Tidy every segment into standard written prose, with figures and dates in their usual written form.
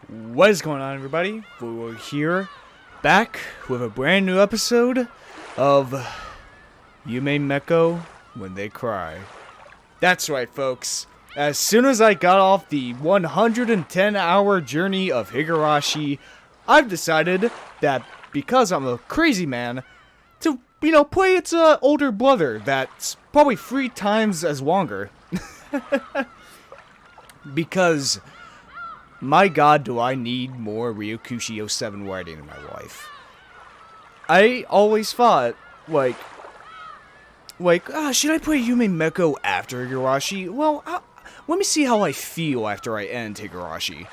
What is going on, everybody? We're here, back with a brand new episode of Umineko When They Cry. That's right, folks. As soon as I got off the 110-hour journey of Higurashi, I've decided that because I'm a crazy man, to, play its older brother that's probably 3 times as longer. Because, my god, do I need more Ryokushi 07 writing in my life. I always thought, should I play Umineko after Higurashi? Well, let me see how I feel after I end Higurashi.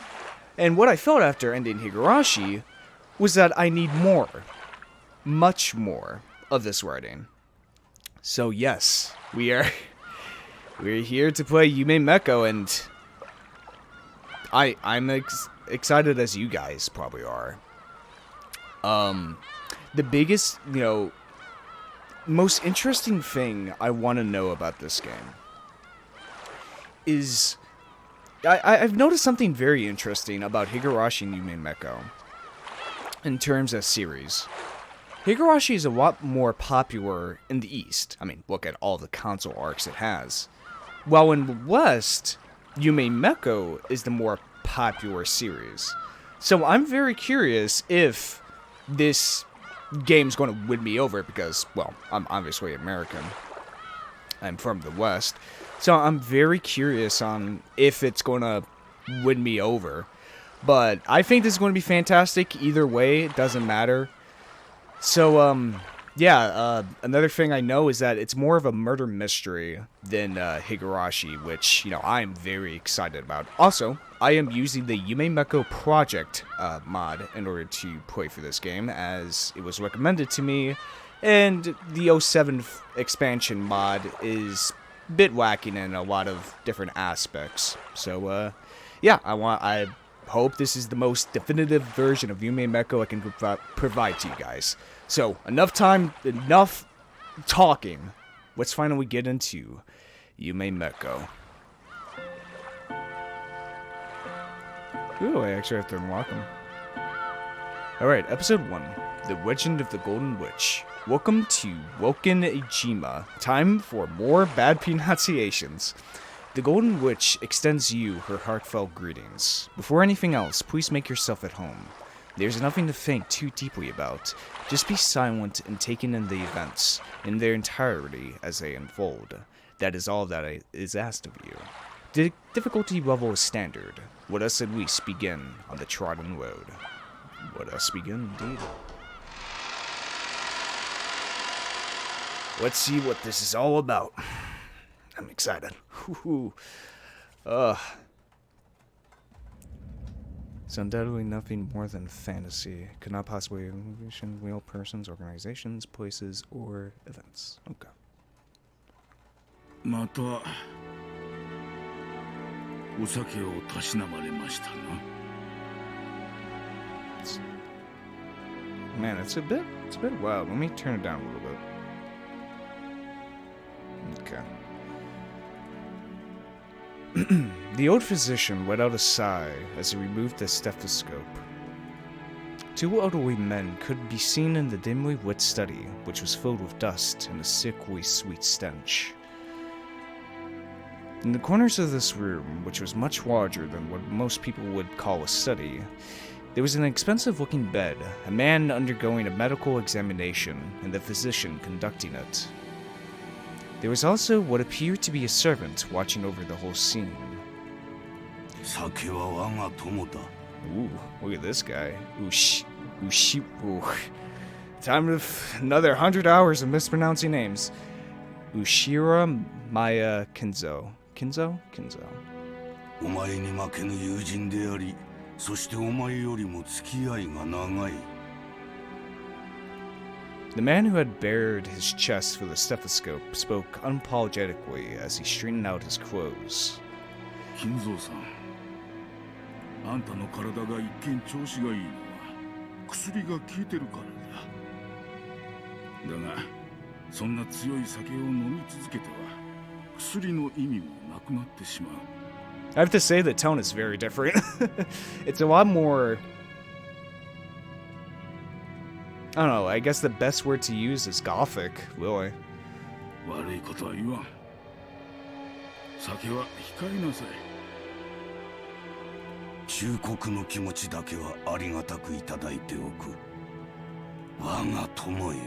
And what I felt after ending Higurashi was that I need more. Much more of this writing. So yes, we're here to play Umineko, and I'm excited as you guys probably are. The biggest, most interesting thing I want to know about this game is I've noticed something very interesting about Higurashi and Umineko in terms of series. Higurashi is a lot more popular in the East. I mean, look at all the console arcs it has. While in the West, Umineko is the more popular series. So I'm very curious if this game's going to win me over because, well, I'm obviously American. I'm from the West. So I'm very curious on if it's going to win me over. But I think this is going to be fantastic. Either way, it doesn't matter. So, another thing I know is that it's more of a murder mystery than Higurashi, which, I'm very excited about. Also, I am using the Umineko Project mod in order to play for this game, as it was recommended to me, and the 07 expansion mod is a bit lacking in a lot of different aspects. So, I hope this is the most definitive version of Umineko I can provide to you guys. So, enough talking. Let's finally get into Umineko. Ooh, I actually have to unlock them. Alright, episode 1. The Legend of the Golden Witch. Welcome to Rokkenjima. Time for more bad pronunciations. The Golden Witch extends you her heartfelt greetings. Before anything else, please make yourself at home. There's nothing to think too deeply about. Just be silent and take in the events in their entirety as they unfold. That is all that is asked of you. The difficulty level is standard. Let us at least begin on the trodden road. Let us begin, indeed. Let's see what this is all about. I'm excited. It's undoubtedly nothing more than fantasy. Could not possibly envision real persons, organizations, places, or events. Okay. またお酒をたしなまれましたな。 Man, it's a bit loud. Let me turn it down a little bit. Okay. The old physician let out a sigh as he removed the stethoscope. 2 elderly men could be seen in the dimly lit study, which was filled with dust and a sickly sweet stench. In the corners of this room, which was much larger than what most people would call a study, there was an expensive-looking bed, a man undergoing a medical examination, and the physician conducting it. There was also what appeared to be a servant watching over the whole scene. Ooh, look at this guy. Ooh. Time for another 100 hours of mispronouncing names. Ushiromiya Kinzo. Kinzo? お前に負けぬ友人であり、そしてお前よりも付き合いが長い。 The man who had bared his chest for the stethoscope spoke unapologetically as he straightened out his clothes. 金蔵さん、あんたの体が一見調子がいいのは薬が効いてるからだ。だが、そんな強い酒を飲み続けては薬の意味もなくなってしまう。I have to say the tone is very different. It's a lot more... I don't know, I guess the best word to use is gothic, really. 悪いことは言わん。酒は控えなさい。忠告の気持ちだけはありがたくいただいておく。我が友よ。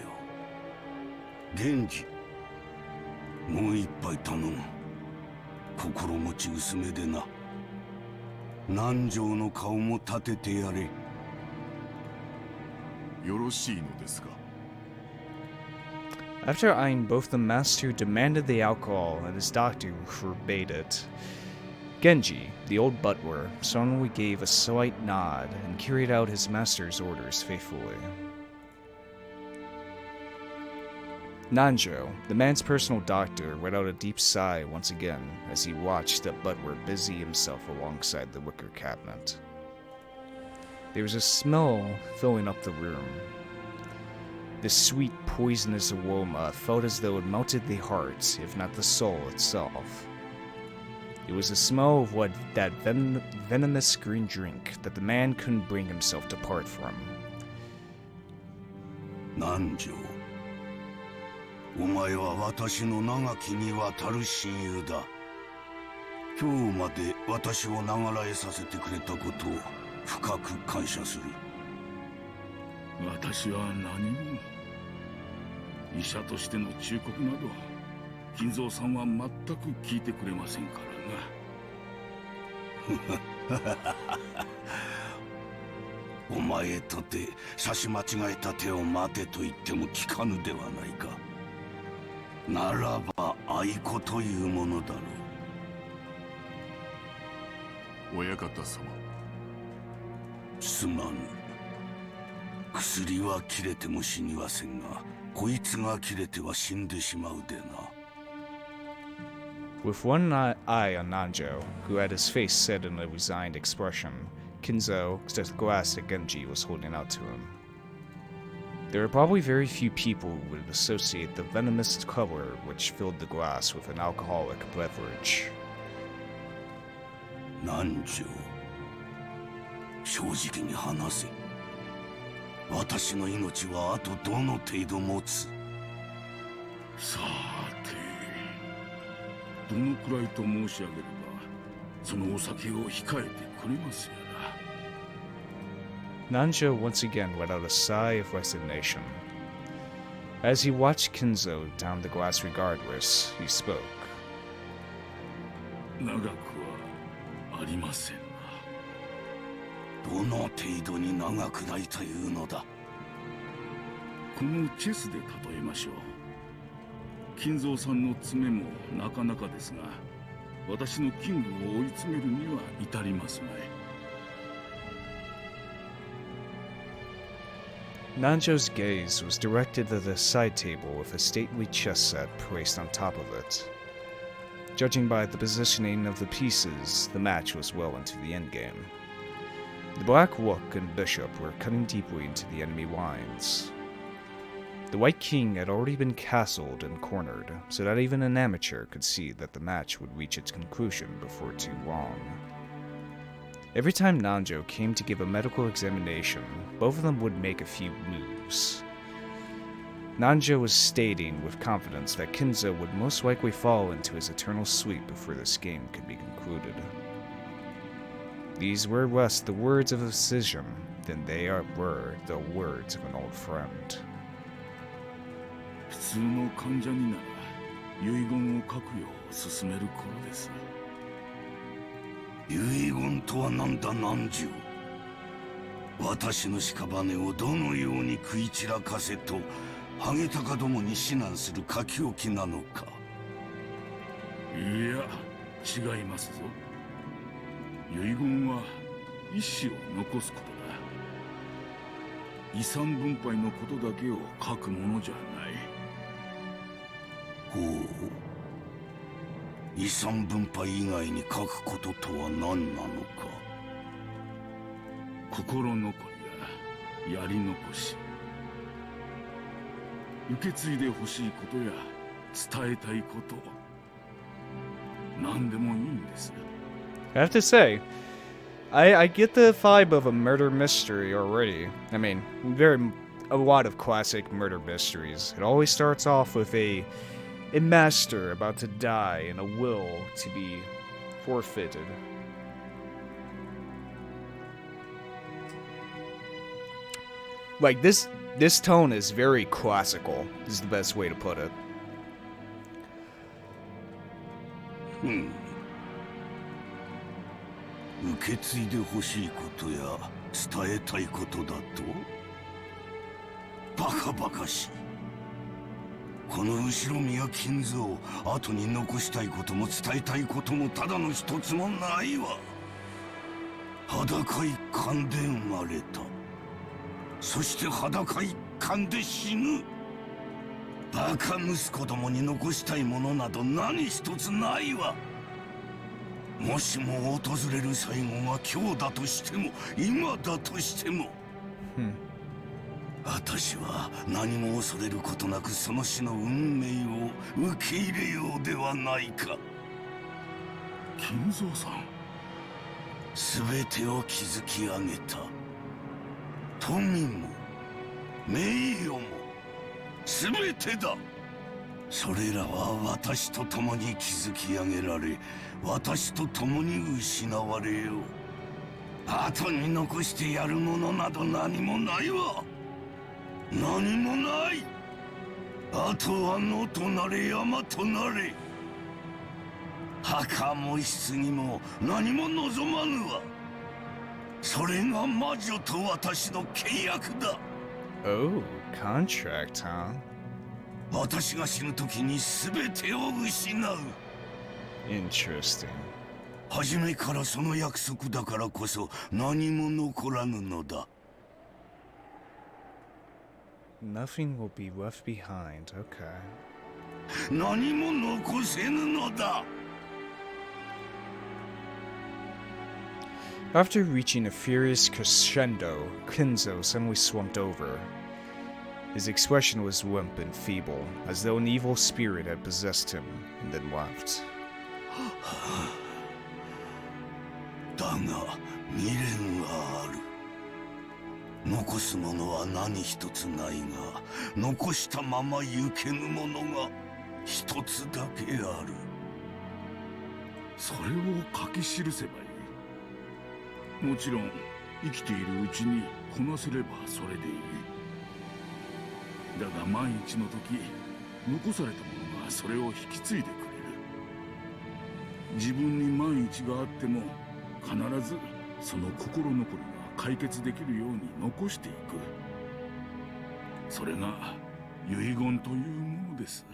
源氏、もう一杯頼む。心持ち薄めでな。南條の顔も立ててやれ。よろしいのですか。 After eyeing both the master who demanded the alcohol and his doctor who forbade it, Genji, the old butler, solemnly gave a slight nod and carried out his master's orders faithfully. Nanjo, the man's personal doctor, let out a deep sigh once again as he watched the butler busy himself alongside the wicker cabinet. There was a smell filling up the room. The sweet, poisonous aroma felt as though it melted the heart, if not the soul itself. It was the smell of that venomous green drink that the man couldn't bring himself to part from. Nanjo, お前は私の長きにわたる親友だ。今日まで私を長らえさせてくれたことを深く感謝する。私は何も。医者としての忠告など、金蔵さんは全く聞いてくれませんからな。お前とて差し間違えた手を待てと言っても聞かぬではないか。ならば愛子というものだろう。親方様。すまぬ。薬は切れても死にはせんが、こいつが切れては死んでしまうでな。With one eye on Nanjo, who had his face set in a resigned expression, Kinzo took the glass that Genji was holding out to him. There are probably very few people who would associate the venomous color which filled the glass with an alcoholic beverage. Nanjo, 正直に話せ。私の命はあとどの程度持つ。さて、どのくらいと申し上げれば、そのお酒を控えてくれますやな。Nanjo once again let out a sigh of resignation. As he watched Kinzo down the glass regardless, he spoke. 長くはありませんな。どの程度に長くないというのだ。このチェスで例えましょう。金蔵さんの爪もなかなかですが、私のキングを追い詰めるには至りますまい。Nanjo's gaze was directed at the side table with a stately chess set placed on top of it. Judging by the positioning of the pieces, the match was well into the endgame. The black rook and bishop were cutting deeply into the enemy lines. The white king had already been castled and cornered, so that even an amateur could see that the match would reach its conclusion before too long. Every time Nanjo came to give a medical examination, both of them would make a few moves. Nanjo was stating with confidence that Kinzo would most likely fall into his eternal sleep before this game could be concluded. These were less the words of a physician than they were the words of an old friend. 普通の患者になら遺言を書くよう勧める頃です。遺言とは何だ南條。私の屍をどのように食い散らかせとハゲタカどもに指南する書き置きなのか。いや、違いますぞ。遺言は一子を残すことだ。遺産分配のことだけを書くものじゃない。ほう。遺産分配以外に書くこととは何なのか。心残りややり残し、受け継いでほしいことや伝えたいこと、何でもいいんです。I have to say, I get the vibe of a murder mystery already. I mean, a lot of classic murder mysteries. It always starts off with a master about to die and a will to be forfeited. Like this tone is very classical, is the best way to put it. 受け継いでほしいことや伝えたいことだとバカバカしい。この後ろ宮金蔵、後に残したいことも伝えたいこともただの一つもないわ。裸一貫で生まれた。そして裸一貫で死ぬ。バカ息子どもに残したいものなど何一つないわ。もしも訪れる最後が今日だとしても今だとしても、私は何も恐れることなくその死の運命を受け入れようではないか。金蔵さん、全てを築き上げた。富も名誉も全てだ。それらは私と共に築き上げられ、私と共に失われよう。後に残してやるものなど何もないわ。何もない。あとは野となれ山となれ。墓も棺も何も望まぬわ。それが魔女と私の契約だ。Oh, contract, huh? 私が死ぬ時に全てを失う。Interesting. 初めからその約束だからこそ何も残らぬのだ。Nothing will be left behind. Okay. 何も残せぬのだ。After reaching a furious crescendo, Kinzo suddenly slumped over. His expression was limp and feeble, as though an evil spirit had possessed him, and then left. だが未練がある。残すものは何一つないが、残したまま行けぬものが一つだけある。それを書き記せばいい。もちろん生きているうちにこなせればそれでいい。だが万一の時、残された者がそれを引き継いでくれる。自分に万一があっても必ずその心残りが解決できるように残していく。それが遺言というものです。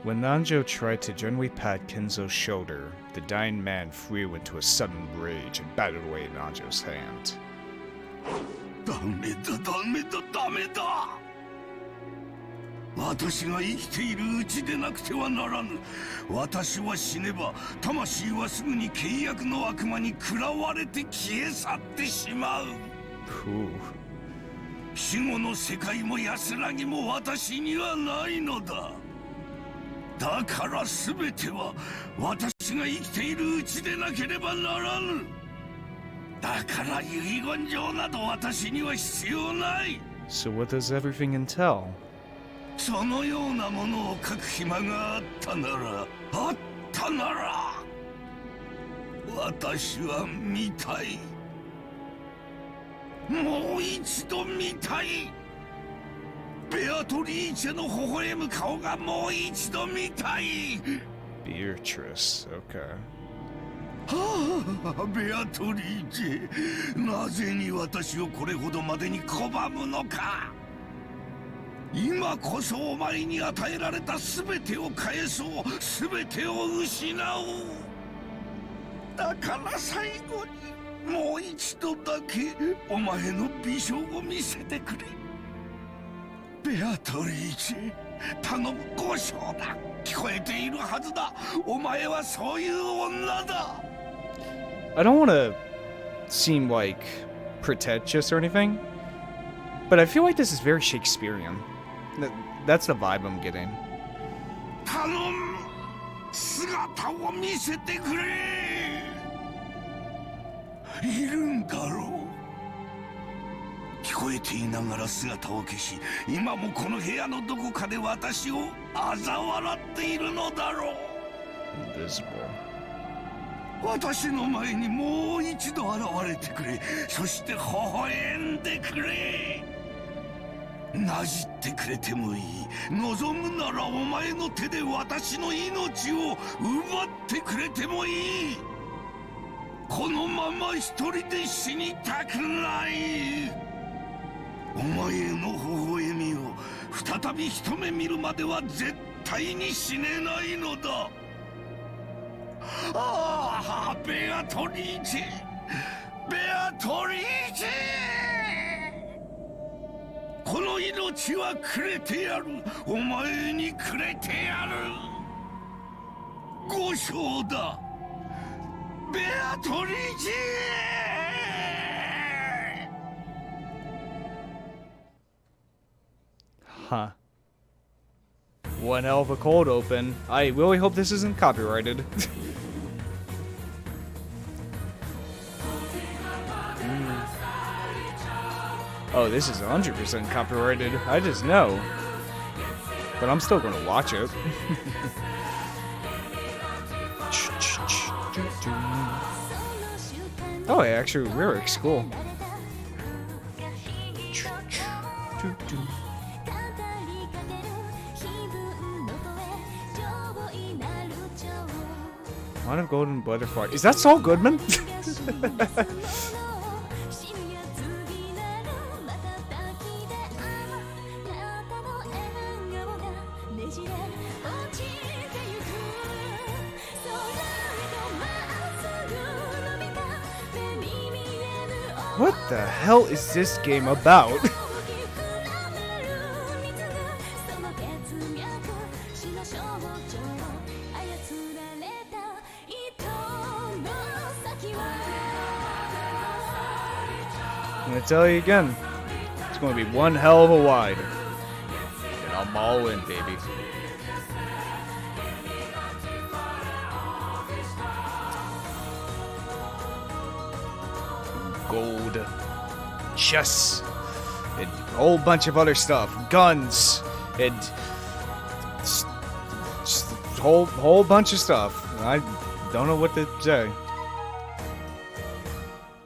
When Nanjo tried to gently pat Kinzo's shoulder, the dying man flew into a sudden rage and batted away Nanjo's hand. ダメだダメだダメだ。私が生きているうちでなくてはならぬ。私は死ねば魂はすぐに契約の悪魔に食らわれて消え去ってしまう。死後の世界も安らぎも私にはないのだ。だから全ては私が生きているうちでなければならぬ。だから遺言状など私には必要ない。 So what does everything entail? そのようなものを書く暇があったなら私は見たい。もう一度見たい。ベアトリーチェの微笑む顔がもう一度見たい。 Beatrice, okay. はあ、ベアトリーチェ、なぜに私をこれほどまでに拒むのか。今こそお前に与えられた全てを返そう。全てを失おう。だから最後にもう一度だけお前の美少を見せてくれ。ベアトリーチェ、頼む、交渉だ。聞こえているはずだ。お前はそういう女だ。 I don't want to seem like pretentious or anything, but I feel like this is very Shakespearean. That's the vibe I'm getting. 頼む。姿を見せてくれ。いるんだろう。聞こえていながら姿を消し、今もこの部屋のどこかで私を嘲笑っているのだろう。Invisible. 私の前にもう一度現れてくれ。そして微笑んでくれ。なじってくれてもいい。望むならお前の手で私の命を奪ってくれてもいい。このまま一人で死にたくない。お前の微笑みを再び一目見るまでは絶対に死ねないのだ。ああ、ベアトリーチェ、ベアトリーチェ。この命はくれてやる。お前にくれてやる。五章だ、ベアトリーチェ。Huh. One hell of a cold open. I really hope this isn't copyrighted. Oh, this is 100% copyrighted. I just know. But I'm still gonna watch it. Oh, yeah, actually, lyrics, cool. Line of Golden Butterfly. Is that Saul Goodman? What the hell is this game about? I'm gonna tell you again, it's gonna be one hell of a wide. And I'm all in, baby. Gold. Chess. And a whole bunch of other stuff. Guns. And just a whole bunch of stuff. I don't know what to say.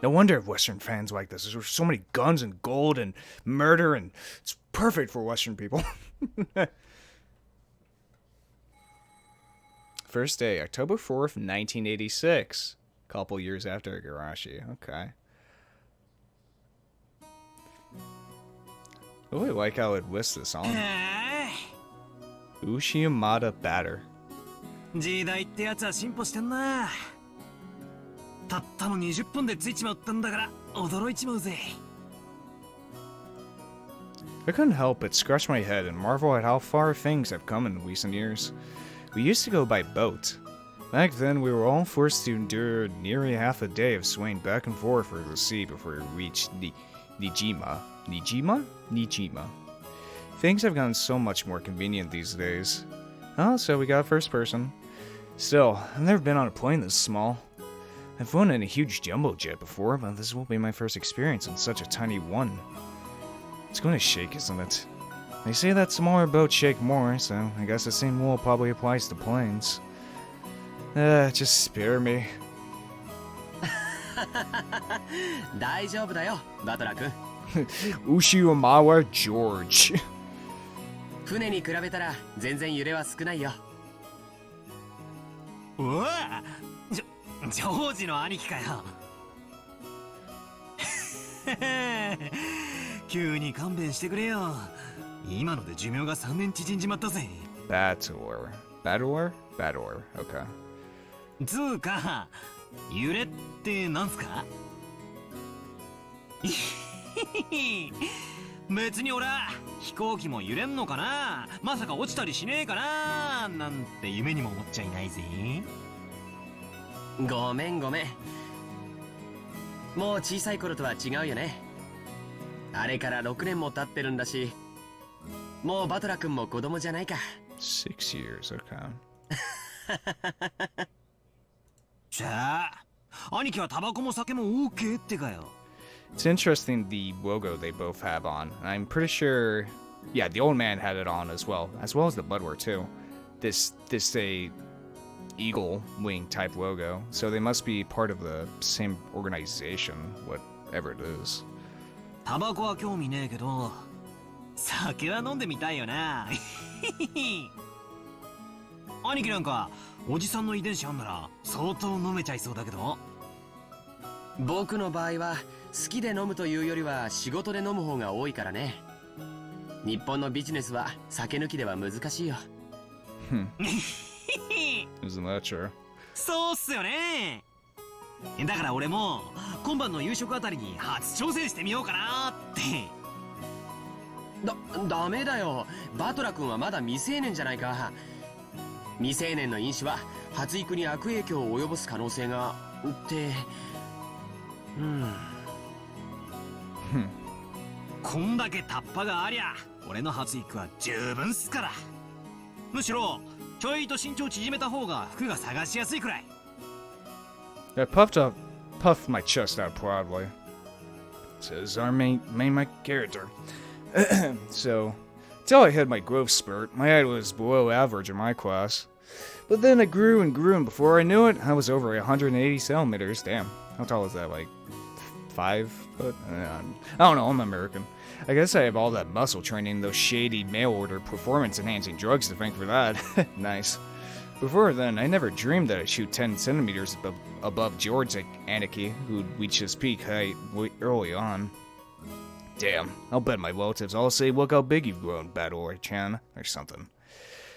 No wonder Western fans like this. There's so many guns and gold and murder, and it's perfect for Western people. First day, October 4th, 1986. Couple years after Igarashi. Okay. I really like how it lists this on. Ushiromiya batter. 時代ってやつは進歩してんな。たったの20分でついちまったんだから驚いちまうぜ。I couldn't help but scratch my head and marvel at how far things have come in recent years. We used to go by boat. Back then, we were all forced to endure nearly half a day of swaying back and forth over the sea before we reached Nijima. Nijima. Things have gotten so much more convenient these days. Oh, so we got first person. Still, I've never been on a plane this small. I've flown in a huge jumbo jet before, but this will be my first experience in such a tiny one. It's going to shake, isn't it? They say that smaller boats shake more, so I guess the same rule probably applies to planes. Just spare me. 大丈夫だよ、バトラ君。Ushiromiya George. 船に比べたら全然揺れは少ないよ。うわ、ジョージの兄貴かよ。急に勘弁してくれよ。今ので寿命が3年縮んじまったぜ。Battler. Battler? Battler. Okay. つうか、揺れってなんすか？別に俺は飛行機も揺れんのかな、まさか落ちたりしねえかななんて夢にも思っちゃいないぜ。ごめんごめん。もう小さい頃とは違うよね。あれから6年も経ってるんだし、もうバトラ君も子供じゃないか。6 years, okay. じゃあ兄貴はタバコも酒も OK ってかよ。 It's interesting the logo they both have on. And I'm pretty sure, yeah, the old man had it on as well as the Bloodware too. This a eagle wing type logo, so they must be part of the same organization, whatever it is. タバコは興味ねえけど酒は飲んでみたいよな。兄貴なんかおじさんの遺伝子あんなら相当飲めちゃいそうだけど。僕の場合は好きで飲むというよりは仕事で飲む方が多いからね。日本のビジネスは酒抜きでは難しいよ。Isn't that true? そうっすよね。だから俺も今晩の夕食あたりに初挑戦してみようかなって。ダメだよ。バトラ君はまだ未成年じゃないか。未成年の飲酒は発育に悪影響を及ぼす可能性がってこんだけタッパがありゃ俺の発育は十分っすから。むしろちょいと身長縮めた方が服が探しやすいくらい。 I puffed my chest out proudly. Says our main character. So, till I hit my growth spurt, my height was below average in my class. But then I grew and grew, and before I knew it, I was over 180 centimeters. Damn, how tall is that? Like 5 foot? I don't know. I'm American. I guess I have all that muscle training, those shady mail-order performance-enhancing drugs to thank for that. Nice. Before then, I never dreamed that I'd shoot 10 centimeters above George's Anarchy, who'd reach his peak height early on. Damn, I'll bet my relatives all say, look how big you've grown, Battle-Chan, or something.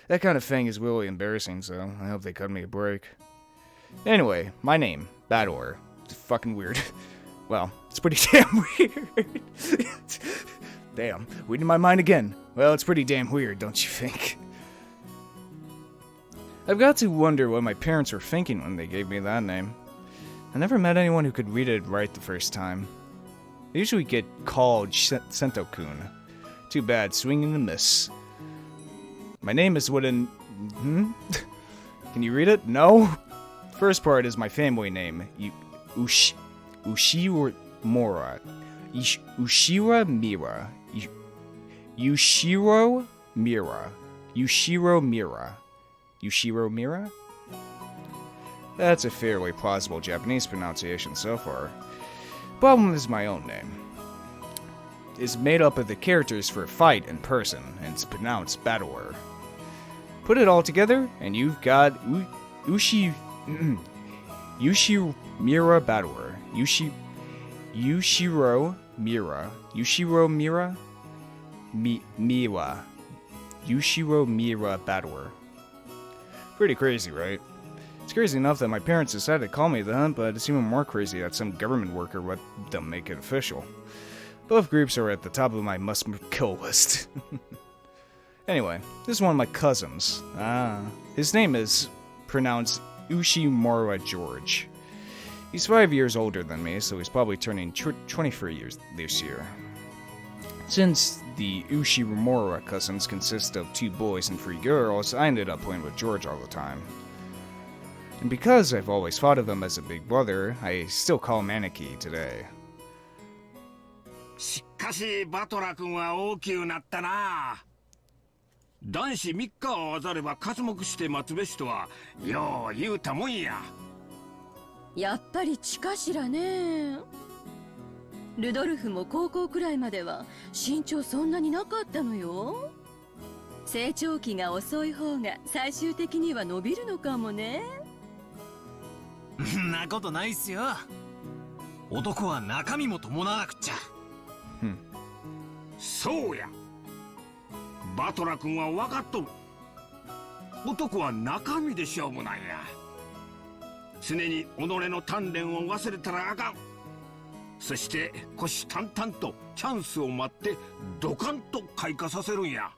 That kind of thing is really embarrassing, so I hope they cut me a break. Anyway, my name, Battle. It's fucking weird. Well, it's pretty damn weird. Damn, reading my mind again. Well, it's pretty damn weird, don't you think? I've got to wonder what my parents were thinking when they gave me that name. I never met anyone who could read it right the first time. I usually get called Sento-kun. Too bad, swing and a miss. My name is what an... Can you read it? No? First part is my family name. Ushiromiya. Ushiromiya. Ushiromira? That's a fairly plausible Japanese pronunciation so far. Problem is my own name. It's made up of the characters for fight and person, and it's pronounced Battler. Put it all together, and you've got Ushiromira Battler. Ushiromira. Miwa. Ushiromira Battler. Pretty crazy, right? It's crazy enough that my parents decided to call me that, but it's even more crazy that some government worker let them make it official. Both groups are at the top of my must-kill list. Anyway, this is one of my cousins. His name is pronounced Ushimura George. He's 5 years older than me, so he's probably turning 23 years this year. Since the Ushimura cousins consist of 2 boys and 3 girls, I ended up playing with George all the time. And because I've always thought of him as a big brother, I still call him Anarchy today. しかしバトラ君は大きくなったな。男子3日を渡れば刮目して待つべしとはよう言うたもんや。やっぱり血かしらね。ルドルフも高校くらいまでは身長そんなになかったのよ。成長期が遅い方が最終的には伸びるのかもね。んなことないっすよ。男は中身も伴わなくっちゃ。そうや。バトラ君は分かっとる。男は中身で勝負なんや。常に己の鍛錬を忘れたらあかん。そして虎視眈々とチャンスを待ってドカンと開花させるんや。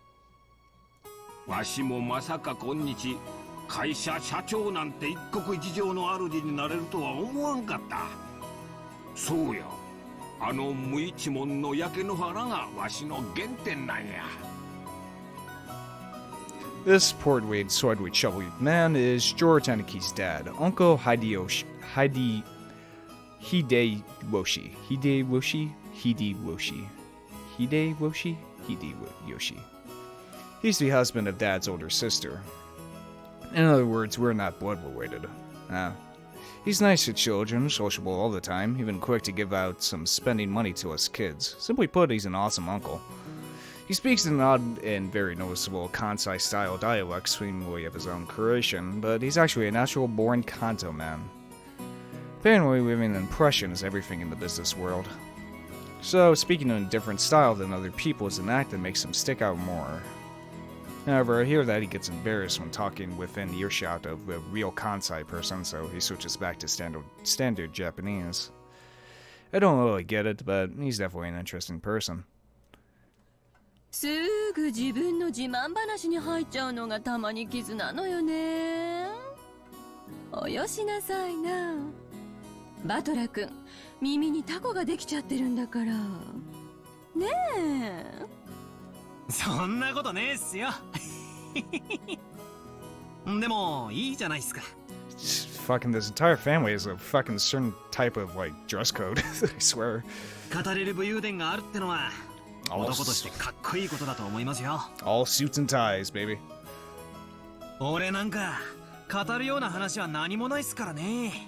わしもまさか今日会社社長なんて一国一城の主になれるとは思わんかった。そうや、あの無一文の焼け野原がわしの原点なんや。This portweight, sword-weight, shovel-weight man is George Anaki's dad, Uncle Hideyoshi. Hideyoshi. He's the husband of Dad's older sister. In other words, we're not blood related. He's nice to children, sociable all the time, even quick to give out some spending money to us kids. Simply put, he's an awesome uncle. He speaks in an odd and very noticeable Kansai-style dialect, seemingly of his own creation, but he's actually a natural-born Kanto man. Apparently, leaving an impression is everything in the business world. So, speaking in a different style than other people is an act that makes him stick out more. However, I hear that he gets embarrassed when talking within earshot of a real Kansai person, so he switches back to standard Japanese. I don't really get it, but he's definitely an interesting person. すぐ自分の自慢話に入っちゃうのがたまに傷なのよね。およしなさいな。バトラ君、耳にタコができちゃってるんだから。ねえ。そんなことねえっすよ。でもいいじゃないっすか。Fucking this entire family is a fucking certain type of like dress code. I swear. 語れる武勇伝があるってのは男としてかっこいいことだと思いますよ。All suits and ties, baby. 俺なんか語るような話は何もないっすからね。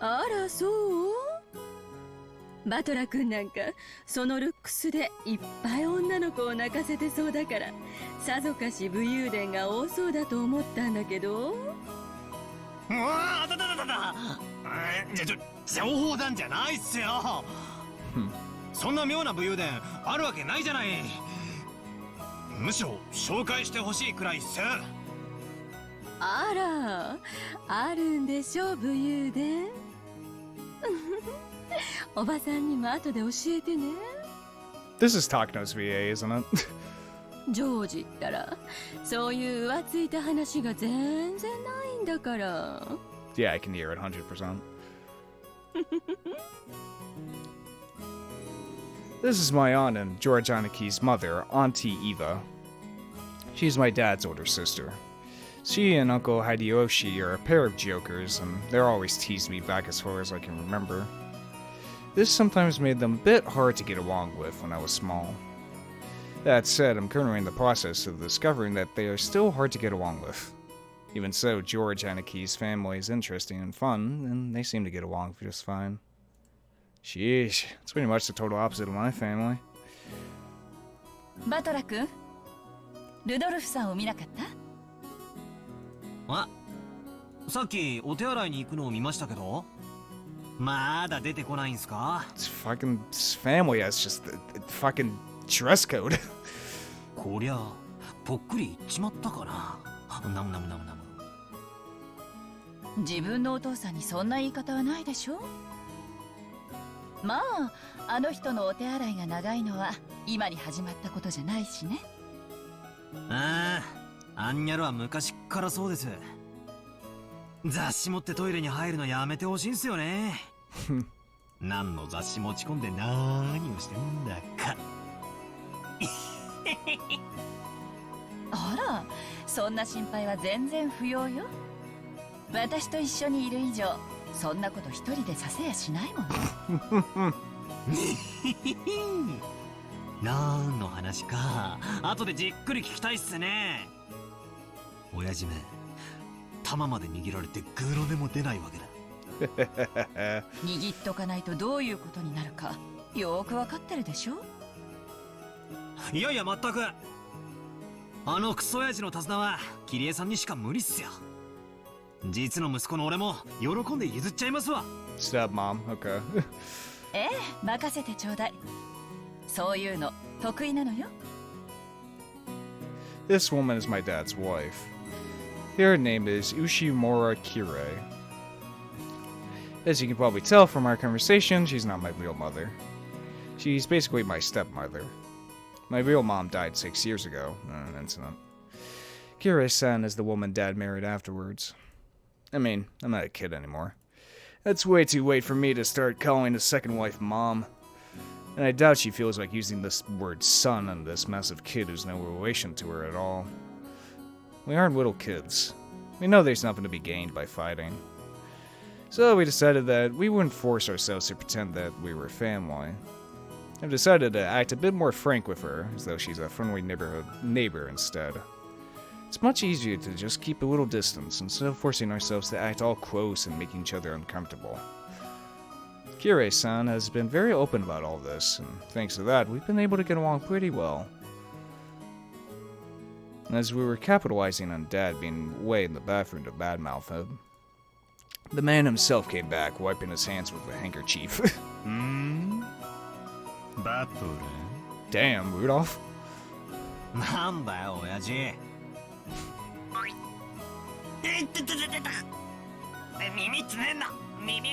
あらそうバトラ君なんかそのルックスでいっぱい女の子を泣かせてそうだからさぞかし武勇伝が多そうだと思ったんだけど。うわあだ情報なんじゃないっすよ。そんな妙な武勇伝あるわけないじゃない。むしろ紹介してほしいくらいっす。あらあるんでしょ武勇伝。おばさんにも後で教えてね。This is Takno's VA, isn't it? ジョージったらそういう浮ついた話が全然ないんだから。Yeah, I can hear it 100%. This is my aunt and George Anaki's mother, Auntie Eva. She's my dad's older sister. She and Uncle Hideyoshi are a pair of jokers, and they're always teased me back as far as I can remember. This sometimes made them a bit hard to get along with when I was small. That said, I'm currently in the process of discovering that they are still hard to get along with. Even so, George Anaki's family is interesting and fun, and they seem to get along just fine. Sheesh, it's pretty much the total opposite of my family. バトラ君、ルドルフさんを見なかった？あ、さっきお手洗いに行くのを見ましたけど、まだ出てこないんすか？ This fucking family has just the fucking dress code. こりゃぽっくりいっちまったかな。ナムナムナムナム。自分のお父さんにそんな言い方はないでしょ。まあ、あの人のお手洗いが長いのは今に始まったことじゃないしね。ああ、アンニャルは昔っからそうです。雑誌持ってトイレに入るのやめてほしいんすよね。何の雑誌持ち込んで何をしてんだか。あら、そんな心配は全然不要よ。私と一緒にいる以上、そんなこと一人でさせやしないもの。何の話か後でじっくり聞きたいっすね。親父め、玉まで握られてグーの音も出ないわけだ。握っとかないとどういうことになるかよーくわかってるでしょ。いやいや、全く。あのクソ親父の手綱はキリエさんにしか無理っすよ。実の息子の俺も喜んで譲っちゃいますわ。Stepmom, okay. ええ、任せてちょうだい。そういうの得意なのよ。This woman is my dad's wife. Her name is Ushimura Kirei. As you can probably tell from our conversation, she's not my real mother. She's basically my stepmother. My real mom died 6 years ago in an incident. Kirei-san is the woman Dad married afterwards. I mean, I'm not a kid anymore. That's way too late for me to start calling his second wife Mom. And I doubt she feels like using this word son on this massive kid who's no relation to her at all. We aren't little kids. We know there's nothing to be gained by fighting. So we decided that we wouldn't force ourselves to pretend that we were family. I've decided to act a bit more frank with her, as though she's a friendly neighborhood neighbor instead. It's much easier to just keep a little distance instead of forcing ourselves to act all close and making each other uncomfortable. Kirei-san has been very open about all this, and thanks to that, we've been able to get along pretty well. As we were capitalizing on Dad being away in the bathroom to badmouth him, the man himself came back, wiping his hands with a handkerchief. Battle? Damn, Rudolph. なんだよ、親父。耳つねんな、耳。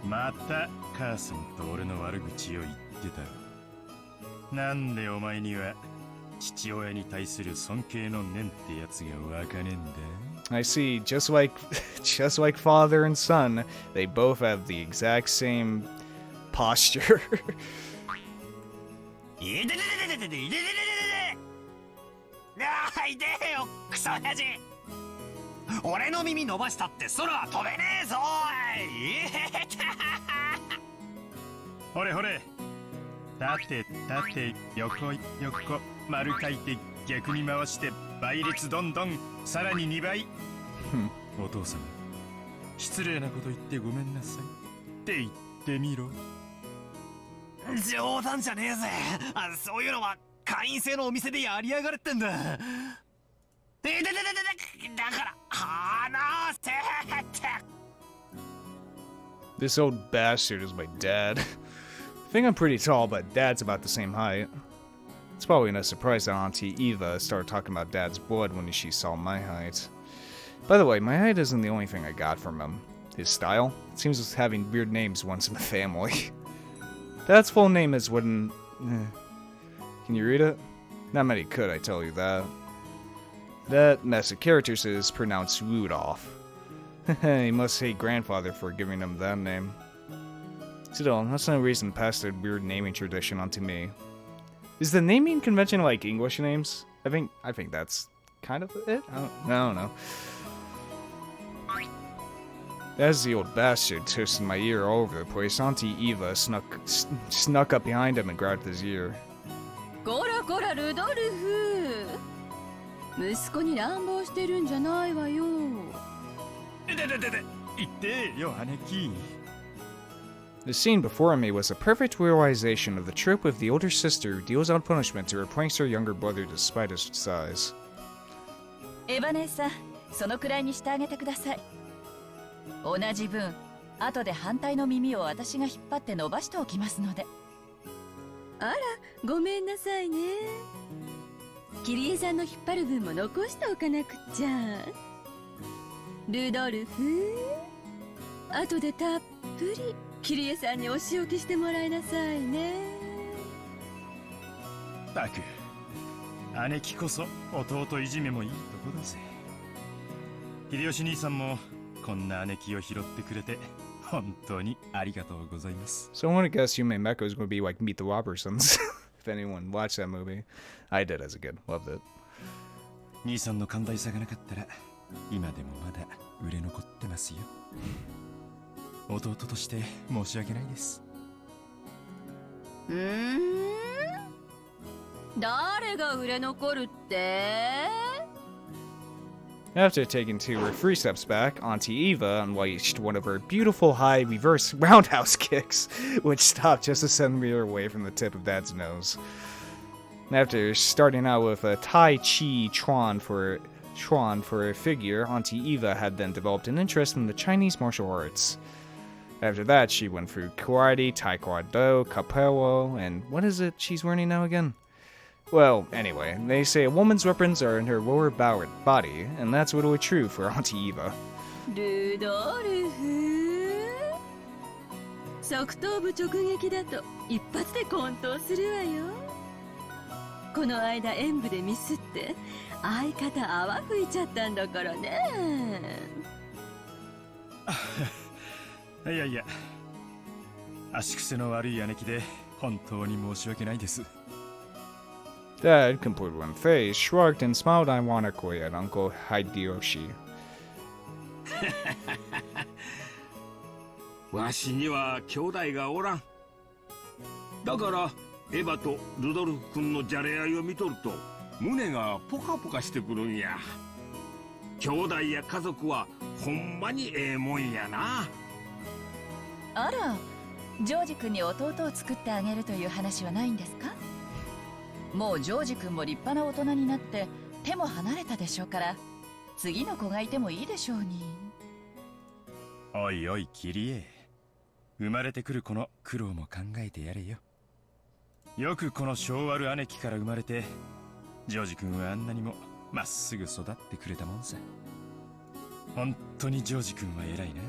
また母さんと俺の悪口を言ってた。なんでお前には父親に対する尊敬の念ってやつがわかねえんだ。I see, just like father and son, they both have the exact same posture. 俺の耳伸ばしたって空は飛べねえぞほれほれ縦縦横横丸書いて逆に回して倍率どんどんさらに2倍お父様失礼なこと言ってごめんなさいって言ってみろ冗談じゃねえぜそういうのは会員制のお店でやりやがれってんだだから話せって This old bastard is my dad. I think I'm pretty tall, but Dad's about the same height. It's probably no surprise that Auntie Eva started talking about Dad's blood when she saw my height. By the way, my height isn't the only thing I got from him. His style? It seems having weird names once in the family. Dad's full name is Wooden... Can you read it? Not many could, I tell you that. That mess of characters is pronounced Rudolph. He must hate grandfather for giving him that name. Still, that's no reason to pass that weird naming tradition onto me. Is the naming convention like English names? I think that's kind of it? I don't know. As the old bastard twisted my ear all over the place, Auntie Eva snuck up behind him and grabbed his ear. こらこらルドルフ息子に乱暴してるんじゃないわよ言ってよ姉貴 The scene before me was a perfect realization of the trope of the older sister who deals out punishment to her prankster younger brother despite his size. エバネさんそのくらいにしてあげてください同じ分後で反対の耳を私が引っ張って伸ばしておきますのであらごめんなさいねキリエさんの引っ張る分も残しておかなくっちゃルドルフ後でたっぷりキリエさんにお仕置きしてもらいなさいねたく姉貴こそ弟いじめもいいとこだぜ秀吉兄さんもこんな姉貴を拾ってくれて本当にありがとうございます So I want to guess Umineko is going to be like Meet the Robertsons. If anyone watched that movie. I did as a kid. Loved it. 兄さんの寛大さがなかったら今でもまだ売れ残ってますよ弟として申し訳ないです誰が売れ残るって After taking 2 or 3 steps back, Auntie Eva unleashed one of her beautiful high reverse roundhouse kicks, which stopped just a centimeter away from the tip of Dad's nose. After starting out with a Tai Chi Chuan for a figure, Auntie Eva had then developed an interest in the Chinese martial arts. After that, she went through karate, taekwondo, capoeira, and what is it she's learning now again? Well, anyway, they say a woman's weapons are in her lower body, and that's literally true for Auntie Eva. ルドルフ側頭部直撃だと一発で混沌するわよこの間演舞でミスって相方泡吹いちゃったんだからねいやいや足癖の悪い姉貴で本当に申し訳ないです Dad, complete one face, shrugged and smiled ironically at Uncle Hideyoshi. わしには兄弟がおらん。だからエヴァとルドルフ君のじゃれ合いを見とると胸がポカポカしてくるんや。兄弟や家族はほんまにええもんやな。あら、ジョージ君に弟を作ってあげるという話はないんですか？もうジョージ君も立派な大人になって手も離れたでしょうから、次の子がいてもいいでしょうに。おいおいキリエ、生まれてくる子の苦労も考えてやれよ。よくこの性悪姉貴から生まれて、ジョージ君はあんなにもまっすぐ育ってくれたもんさ。本当にジョージ君は偉いな。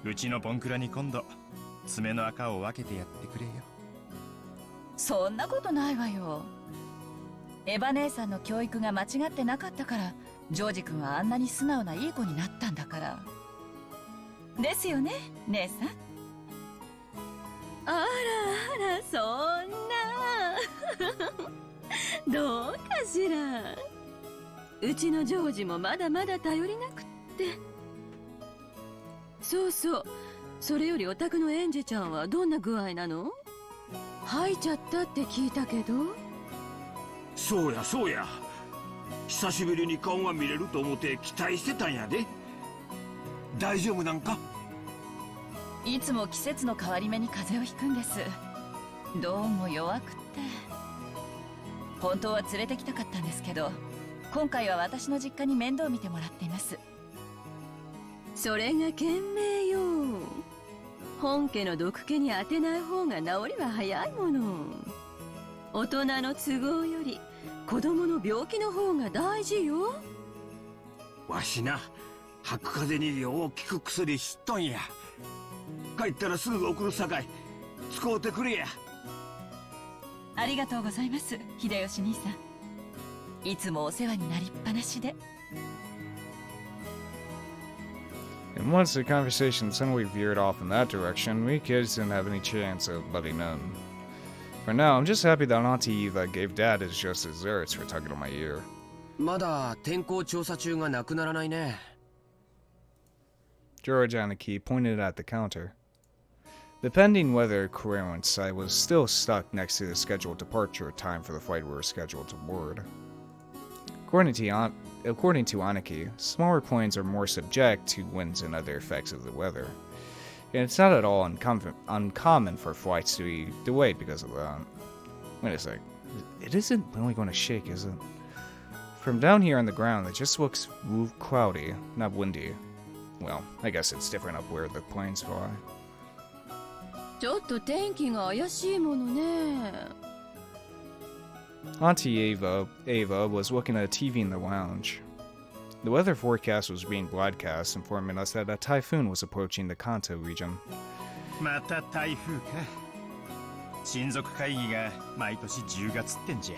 うちのボンクラに今度爪の赤を分けてやってくれよ。そんなことないわよ。エヴァ姉さんの教育が間違ってなかったからジョージ君はあんなに素直ないい子になったんだから。ですよね、姉さん。あらあら、そんなどうかしら。うちのジョージもまだまだ頼りなくって。そうそう、それよりお宅のエンジェちゃんはどんな具合なの？吐いちゃったって聞いたけど。そうやそうや、久しぶりに顔が見れると思って期待してたんやで。大丈夫なんか？いつも季節の変わり目に風邪をひくんです。どうも弱くって。本当は連れてきたかったんですけど、今回は私の実家に面倒見てもらっています。それが賢明よ。本家の毒気に当てない方が治りは早いもの。大人の都合より子供の病気の方が大事よ。わしな、吐く風邪によう効く薬知っとんや。帰ったらすぐ送るさかい使うてくれや。ありがとうございます、秀吉兄さん。いつもお世話になりっぱなしで。And once the conversation suddenly veered off in that direction, we kids didn't have any chance of letting in. For now, I'm just happy that Auntie Eva gave Dad his just desserts for tugging on my ear. まだ天候調査中がなくならないね。George Aniki pointed at the counter. The pending weather clearance site was still stuck next to the scheduled departure time for the flight we were scheduled to board. According to Aniki, smaller planes are more subject to winds and other effects of the weather, and it's not at all uncommon for flights to be delayed because of that. Wait a sec. It isn't really going to shake, is it? From down here on the ground, it just looks cloudy, not windy. Well, I guess it's different up where the planes fly. ちょっと天気が怪しいものね。Auntie Ava was looking at a TV in the lounge. The weather forecast was being broadcast, informing us that a typhoon was approaching the Kanto region. また台風か。親族会議が毎年10月ってんじゃ。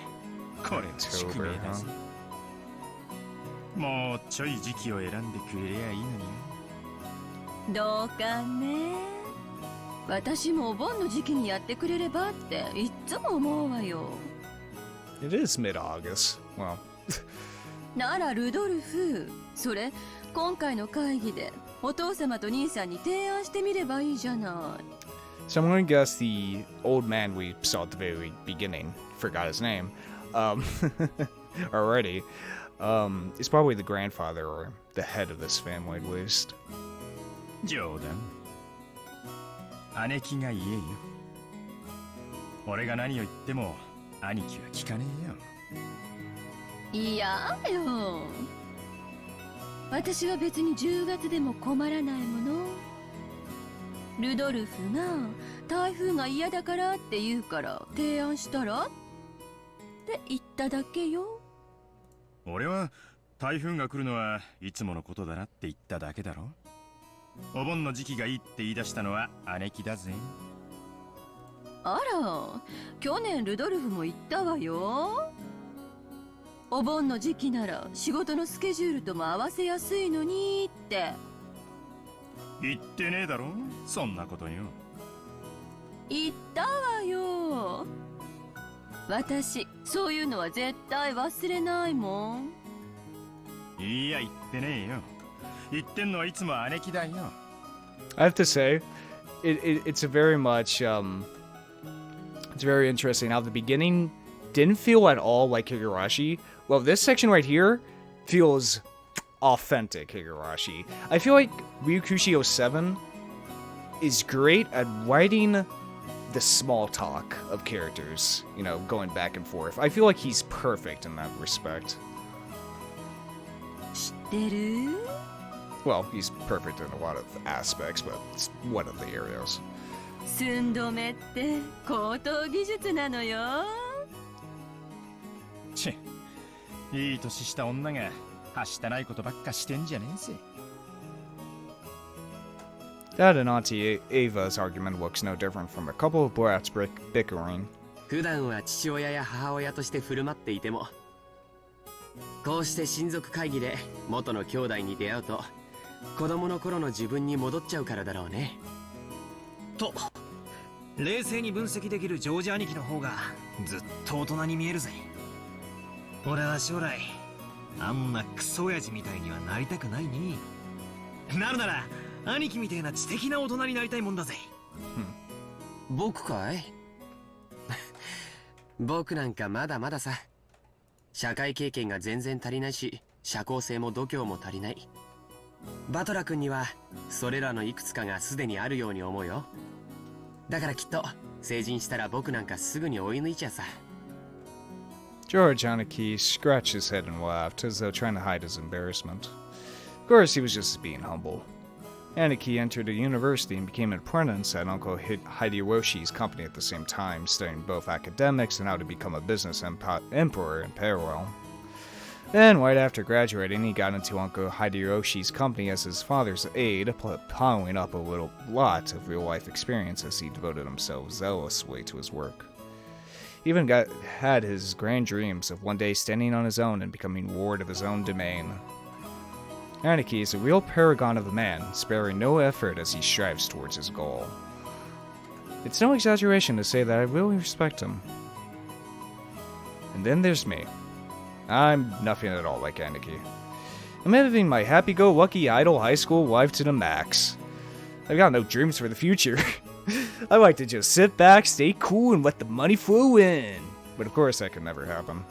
これは宿命だぜ。もうちょい時期を選んでくれりゃいいのに。どうかね。私もお盆の時期にやってくれればっていっつも思うわよ。It is mid-August. Well. ならルドルフ、それ今回の会議でお父様と兄さんに提案してみればいいじゃない。 Someone guessed the old man we saw at the very beginning. Forgot his name. Already. It's probably the grandfather or the head of this family at least. 冗談。姉貴が言えよ。俺が何を言っても兄貴は聞かねえよ。いやよ。私は別に10月でも困らないもの。ルドルフが台風が嫌だからって言うから提案したらって言っただけよ。俺は台風が来るのはいつものことだなって言っただけだろ。お盆の時期がいいって言い出したのは姉貴だぜ。あら、去年ルドルフも言ったわよ。お盆の時期なら仕事のスケジュールとも合わせやすいのにって。言ってねえだろ、そんなことよ。言ったわよ。私そういうのは絶対忘れないもん。いや言ってねえよ。言ってんのはいつも姉貴だよ。I have to say, it's a very much it's very interesting how the beginning didn't feel at all like Higurashi. Well, this section right here feels authentic Higurashi. I feel like Ryukushi 07 is great at writing the small talk of characters, you know, going back and forth. I feel like he's perfect in that respect. 知ってる？ Well, he's perfect in a lot of aspects, but it's one of the areas. 寸止めって高等技術なのよ。チッ、いい年した女がはしたないことばっかしてんじゃねえぜ。That and Auntie Ava's argument looks no different from a couple of brats bickering. 普段は父親や母親として振る舞っていても、こうして親族会議で元の兄弟に出会うと、子供の頃の自分に戻っちゃうからだろうね。と冷静に分析できるジョージ兄貴の方がずっと大人に見えるぜ。俺は将来あんなクソ親父みたいにはなりたくないね。なるなら兄貴みたいな知的な大人になりたいもんだぜ。僕かい？僕なんかまだまださ。社会経験が全然足りないし、社交性も度胸も足りない。バトラ君にはそれらのいくつかがすでにあるように思うよ。だからきっと成人したら僕なんかすぐに追い抜いちゃうさ。George Aniki scratched his head and laughed, as though trying to hide his embarrassment. Of course, he was just being humble. Aniki entered a university and became an apprentice at Uncle Hideroshi's company at the same time, studying both academics and how to become a business emperor in parallel. Then, right after graduating, he got into Uncle Hideroshi's company as his father's aide, piling up a lot of real-life experience as he devoted himself zealously to his work. He even had his grand dreams of one day standing on his own and becoming lord of his own domain. Aniki is a real paragon of a man, sparing no effort as he strives towards his goal. It's no exaggeration to say that I really respect him. And then there's me. I'm nothing at all like Aniki. I'm living my happy-go-lucky idle high school life to the max. I've got no dreams for the future. I like to just sit back, stay cool, and let the money flow in. But of course that could never happen.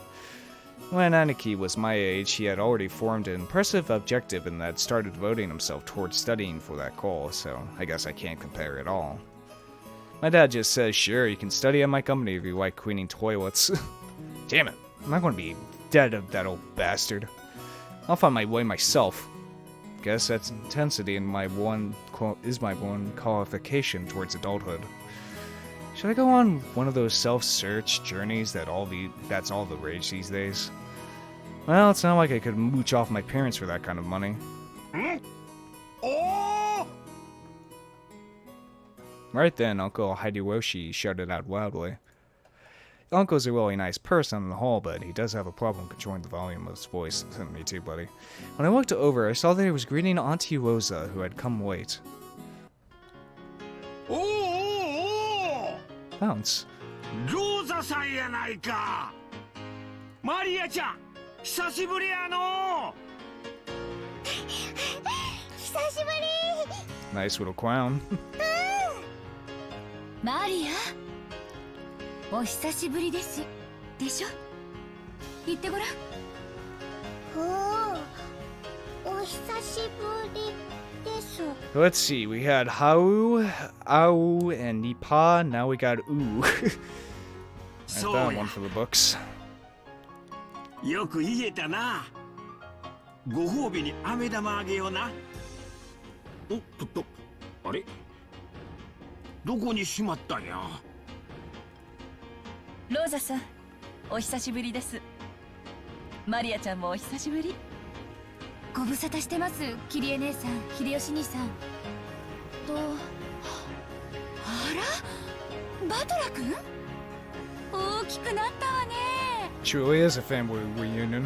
When Aniki was my age, he had already formed an impressive objective and had started devoting himself towards studying for that goal, so I guess I can't compare at all. My dad just says, sure, you can study at my company if you like cleaning toilets. Damn it, I'm not going to be dead of that old bastard. I'll find my way myself. Guess that's intensity and my one qualification towards adulthood. Should I go on one of those self-search journeys that's all the rage these days? Well, it's not like I could mooch off my parents for that kind of money. Oh! Right then, Uncle Hideyoshi shouted out loudly. Uncle's a really nice person on the whole, but he does have a problem controlling the volume of his voice. Me too, buddy. When I looked over, I saw that he was greeting Auntie Rosa, who had come late. Oh! Bounce. Rosa さんやないか。マリアちゃん、久しぶりやの。久しぶり。 Nice little clown. マリア、お久しぶりです。でしょ？言ってごらん。お久しぶりです。 Let's see, we had Hau, Au, and Nipa, now we got U. That's that one for the books. よく言えたな。ご褒美に飴玉あげような。おっと、あれ？どこにしまったんや。ローザさん、お久しぶりです。マリアちゃんもお久しぶり。ご無沙汰してます、キリエ姉さん、秀吉兄さん。あら、バトラ君？大きくなったわね。Truly is a family reunion.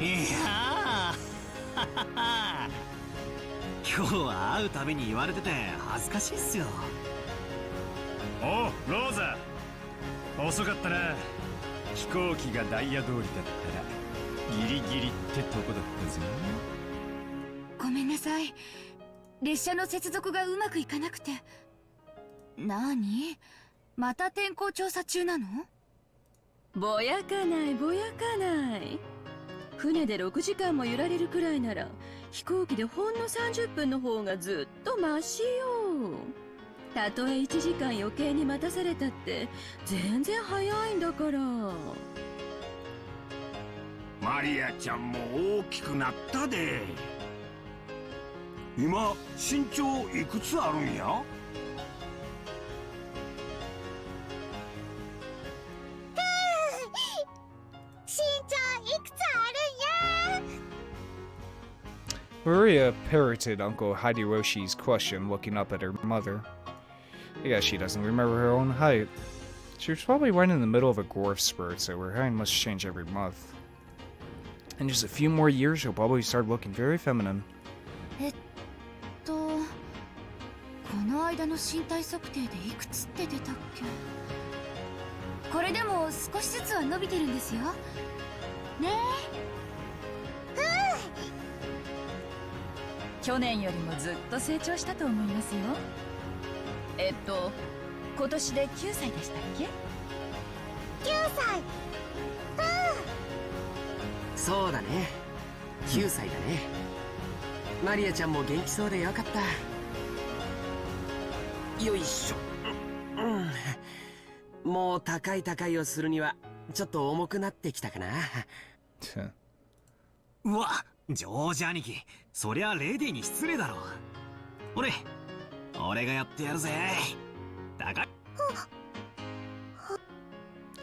いやー今日は会うたびに言われてて恥ずかしいっすよ。おう、ローザ。遅かったな。飛行機がダイヤ通りだったらギリギリってとこだったぜ。ごめんなさい。列車の接続がうまくいかなくて。なに？また天候調査中なの？ぼやかないぼやかない。船で6時間も揺られるくらいなら飛行機でほんの30分の方がずっとマシよ。たとえ1時間余計に待たされたって全然早いんだから。マリアちゃんも大きくなったで。今身長いくつあるんや？Maria parroted Uncle Hideroshi's question, looking up at her mother. I guess she doesn't remember her own height. She was probably right in the middle of a growth spurt, so her height must change every month. In just a few more years, she'll probably start looking very feminine. この間の身体測定でいくつって出たっけ？これでも少しずつは伸びてるんですよ。ね去年よりもずっと成長したと思いますよ。今年で9歳でしたっけ？9歳。そうだね。9歳だね。マリアちゃんも元気そうでよかった。よいしょ。もう高い高いをするにはちょっと重くなってきたかな。うわ、ジョージ兄貴、そりゃレディーに失礼だろ。俺がやってやるぜ。高い。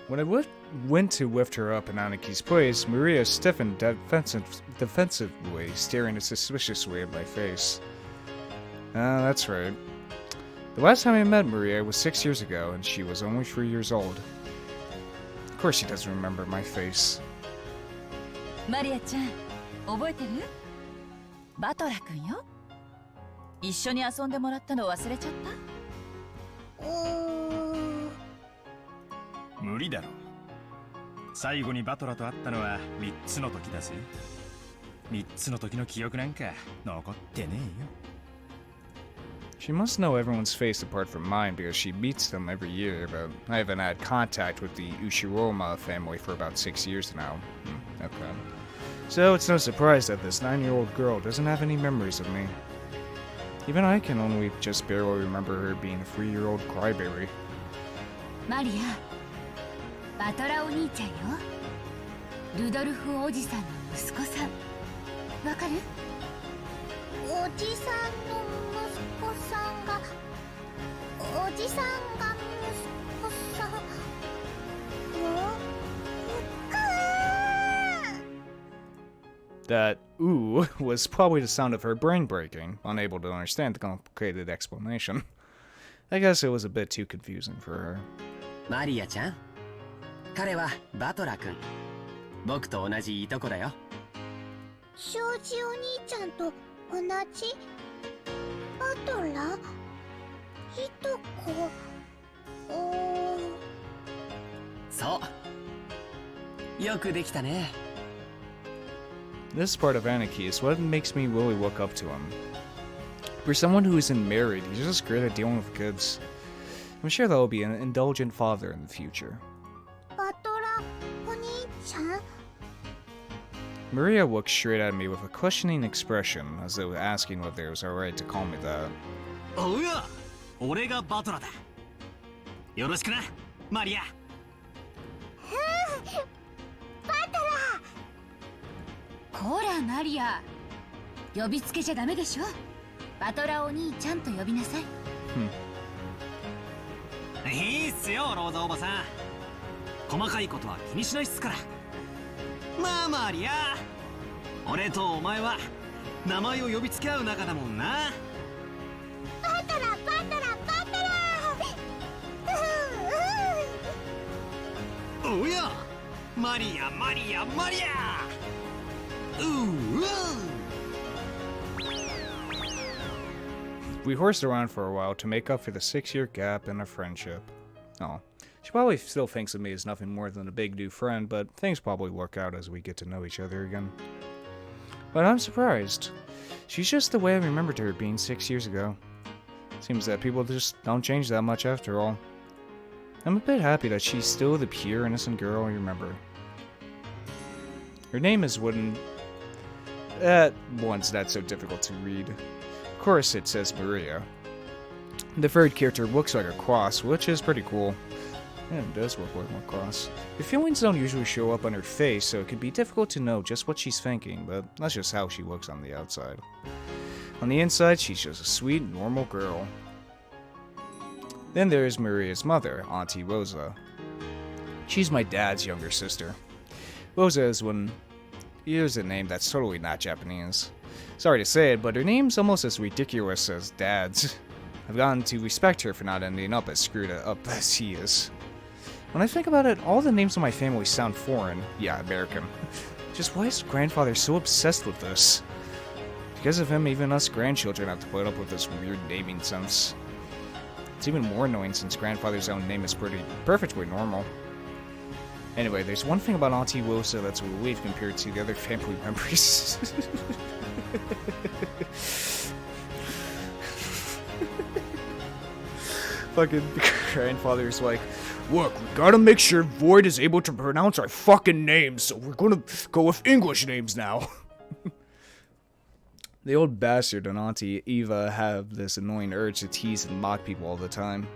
When I went to lift her up in Aniki's place, Maria stiffened defensively, staring suspiciously at my face. That's right. The last time I met Maria was 6 years ago, and she was only 3 years old. Of course she doesn't remember my face. マリアちゃん、覚えてる？バトラ君よ。一緒に遊んでもらったの忘れちゃった？無理だろ。最後にバトラと会ったのは3つの時だぜ。3つの時の記憶なんか残ってねえよ。She must know everyone's face apart from mine because she meets them every year, but I haven't had contact with the Ushiromiya family for about 6 years now. Okay. So it's no surprise that this 9-year-old girl doesn't have any memories of me. Even I can only just barely remember her being a 3-year-old crybaby. マリア、バトラお兄ちゃんよ。ルドルフおじさんの息子さん。わかる？おじさんの息子さんが、おじさんが息子さん。That ooh was probably the sound of her brain breaking, unable to understand the complicated explanation. I guess it was a bit too confusing for her. マリアちゃん、彼はバトラ君。僕と同じいとこだよ。庄司お兄ちゃんと同じ？バトラ？いとこ？そう。よくできたね。This part of Anarchy is what makes me really look up to him. For someone who isn't married, he's just great at dealing with kids. I'm sure that will be an indulgent father in the future. バトラお兄ちゃん？ Maria looked straight at me with a questioning expression, as though asking whether it was alright to call me that. おうや、俺がバトラだ。よろしくな、マリア。こらマリア、呼びつけちゃダメでしょ。バトラお兄ちゃんと呼びなさい。いいっすよ、ローザおばさん。細かいことは気にしないっすから。まあマリア、俺とお前は名前を呼びつけ合う仲だもんな。バトラバトラバトラ。おや、マリアマリアマリア。We horsed around for a while to make up for the 6-year gap in our friendship. Oh, She probably still thinks of me as nothing more than a big new friend, but things probably work out as we get to know each other again. But I'm surprised. She's just the way I remembered her being 6 years ago. Seems that people just don't change that much after all. I'm a bit happy that she's still the pure, innocent girl I remember. Her name is Wooden. That one's not so difficult to read. Of course, it says Maria. The third character looks like a cross, which is pretty cool. Yeah, it does look like a cross. The feelings don't usually show up on her face, so it can be difficult to know just what she's thinking, but that's just how she looks on the outside. On the inside, she's just a sweet, normal girl. Then there's Maria's mother, Auntie Rosa. She's my dad's younger sister. Rosa is one. Here's a name that's totally not Japanese. Sorry to say it, but her name's almost as ridiculous as Dad's. I've gotten to respect her for not ending up as screwed up as he is. When I think about it, all the names of my family sound foreign. Yeah, American. Just why is grandfather so obsessed with this? Because of him, even us grandchildren have to put up with this weird naming sense. It's even more annoying since grandfather's own name is perfectly normal. Anyway, there's one thing about Auntie Rosa that's a relief compared to the other family members. Fucking grandfather's like, look, we gotta make sure Void is able to pronounce our fucking names, so we're gonna go with English names now. The old bastard and Auntie Eva have this annoying urge to tease and mock people all the time.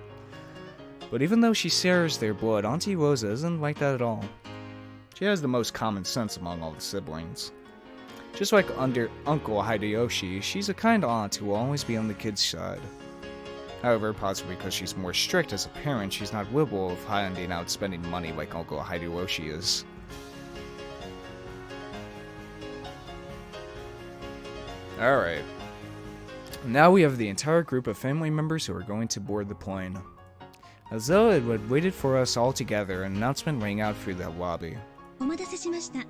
But even though she shares their blood, Auntie Rosa isn't like that at all. She has the most common sense among all the siblings. Just like under Uncle Hideyoshi, she's a kind aunt who will always be on the kids' side. However, possibly because she's more strict as a parent, she's not liberal of handing out spending money like Uncle Hideyoshi is. Alright. Now we have the entire group of family members who are going to board the plane. As though it had waited for us all together, an announcement rang out through the lobby. お待たせしました。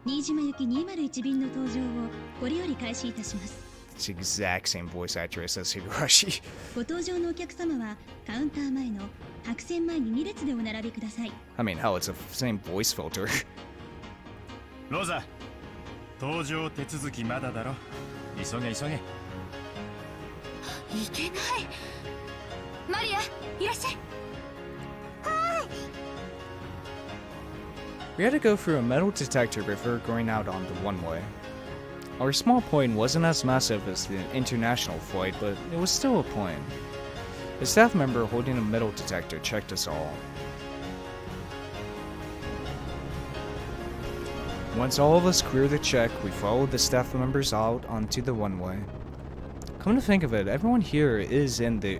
新島行き201便の搭乗をこれより開始いたします。 It's the exact same voice actress as Higurashi. ご搭乗のお客様はカウンター前の白線前に2列でお並びください。 I mean, hell, it's the same voice filter. ローザ、搭乗手続きまだだろ。急げ急げ。いけない。マリア、いらっしゃい。 We had to go through a metal detector before going out on the one-way. Our small plane wasn't as massive as the international flight, but it was still a plane. A staff member holding a metal detector checked us all. Once all of us cleared the check, we followed the staff members out onto the one-way. Come to think of it, everyone here is in the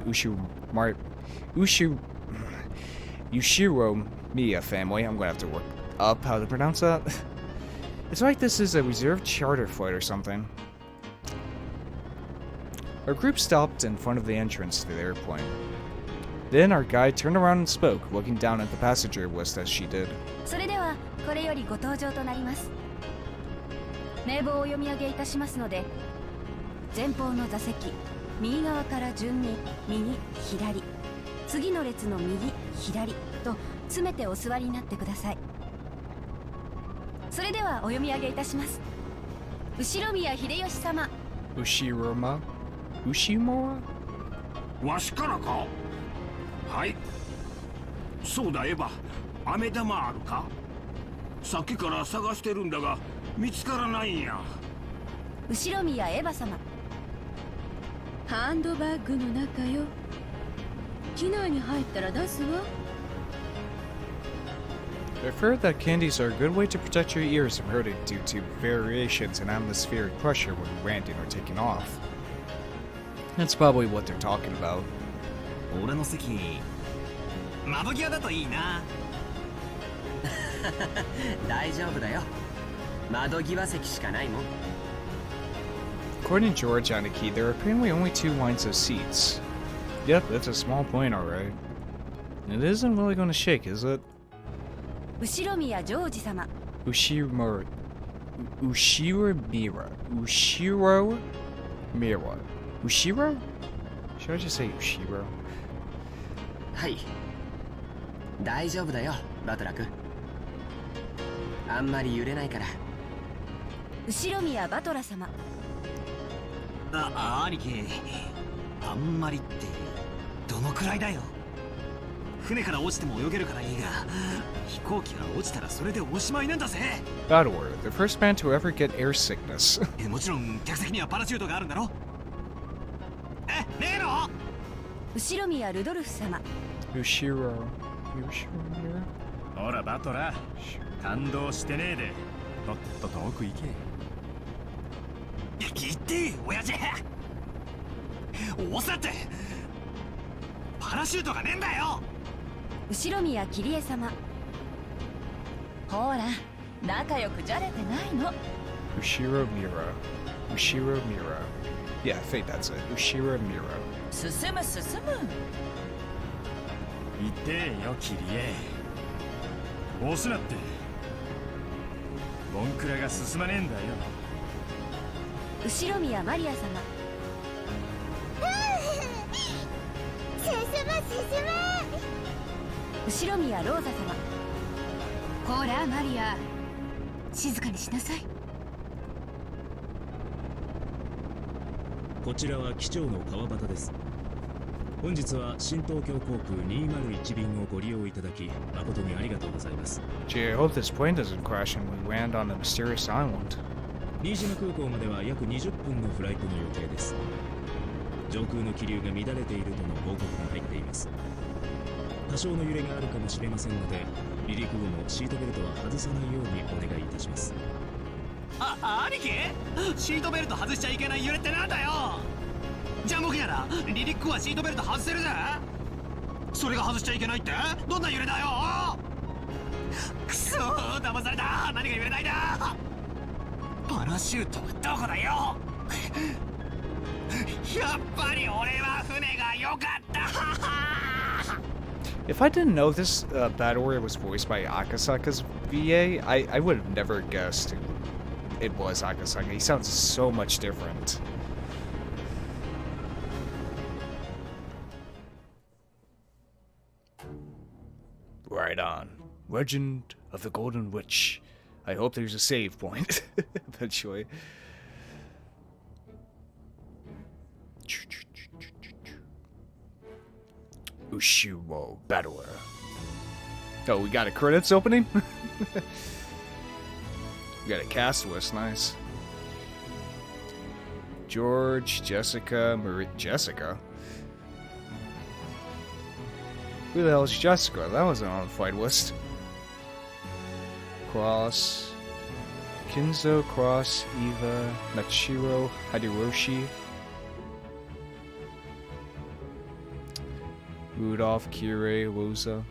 Ushiromiya family. I'm gonna have to work up how to pronounce that. It's like this is a reserved charter flight or something. Our group stopped in front of the entrance to the airplane. Then our guide turned around and spoke, looking down at the passenger list as she did. それではこれよりご搭乗となります。名簿をお読み上げいたしますので、前方の座席、右側から順に右、左、次の列の右、左と詰めてお座りになってください。それではお読み上げいたします。後宮秀吉様。Ushiroma? Ushimura? わしからか。はい。そうだエヴァ、飴玉あるか。さっきから探してるんだが見つからないんや。後宮エヴァ様。ハンドバッグの中よ。機内に入ったら出すわ。 I've heard that candies are a good way to protect your ears from hurting due to variations in atmospheric pressure when landing or taking off. That's probably what they're talking about. 俺の席窓際だといいな。大丈夫だよ。窓際席しかないもん。 According to George Aniki, there are apparently only 2 lines of seats. Yep, that's a small plane, alright. It isn't really going to shake, is it? 後宮ジョージ様。Ushiromira. Ushiro? Should I just say Ushiro? はい。大丈夫だよバトラ君。あんまり揺れないから。後宮バトラ様。兄貴、あんまりってどのくらいだよ。船から落ちても泳げるからいいが、飛行機が落ちたらそれでおしまいなんだぜ。Battlewar, the first man to ever get air sickness. もちろん客席にはパラシュートがあるんだろ。ねえの？後宮ルドルフ様。Ushiro. ほらバトラ、感動してねえでとっとと奥行け。言って親父。おさってパラシュートがねえんだよ。後宮桐江様。ほら仲良くじゃれてないの。Ushiromiya. Yeah, I think that's it. Ushiromiya. 進む進む。言ってよキリエ。押すなって。ボンクラが進まねえんだよ。後宮マリア様。進む進後宮ローザ様。む。ほらマリア、静かにしなさい。こちらは機長の川端です。本日は新東京航空201便をご利用いただき誠にありがとうございます。 Gee, I hope this plane doesn't crash and we land on a mysterious island. 新島空港までは約20分のフライトの予定です。上空の気流が乱れているとの報告が入っています。多少の揺れがあるかもしれませんので、離陸後もシートベルトは外さないようにお願いいたします。兄貴、シートベルト外しちゃいけない揺れってなんだよ。ジャンボ機なら離陸後はシートベルト外せるぜ。それが外しちゃいけないってどんな揺れだよ。くそー、騙された。何が揺れないだ。パラシュートはどこだよ。やっぱり俺は船が良かった。If I didn't know this Battle Warrior was voiced by Akasaka's VA, I would have never guessed it was Akasaka. He sounds so much different. Right on. Legend of the Golden Witch. I hope there's a save point eventually. Ushiro Battler. Oh, we got a credits opening? We got a cast list, nice. George, Jessica, Marie. Jessica? Who the hell is Jessica? That wasn't on the fight list. Cross. Kinzo, Cross, Eva, Nachiro, Hadiroshi. Rudolph, Kirei, Loza.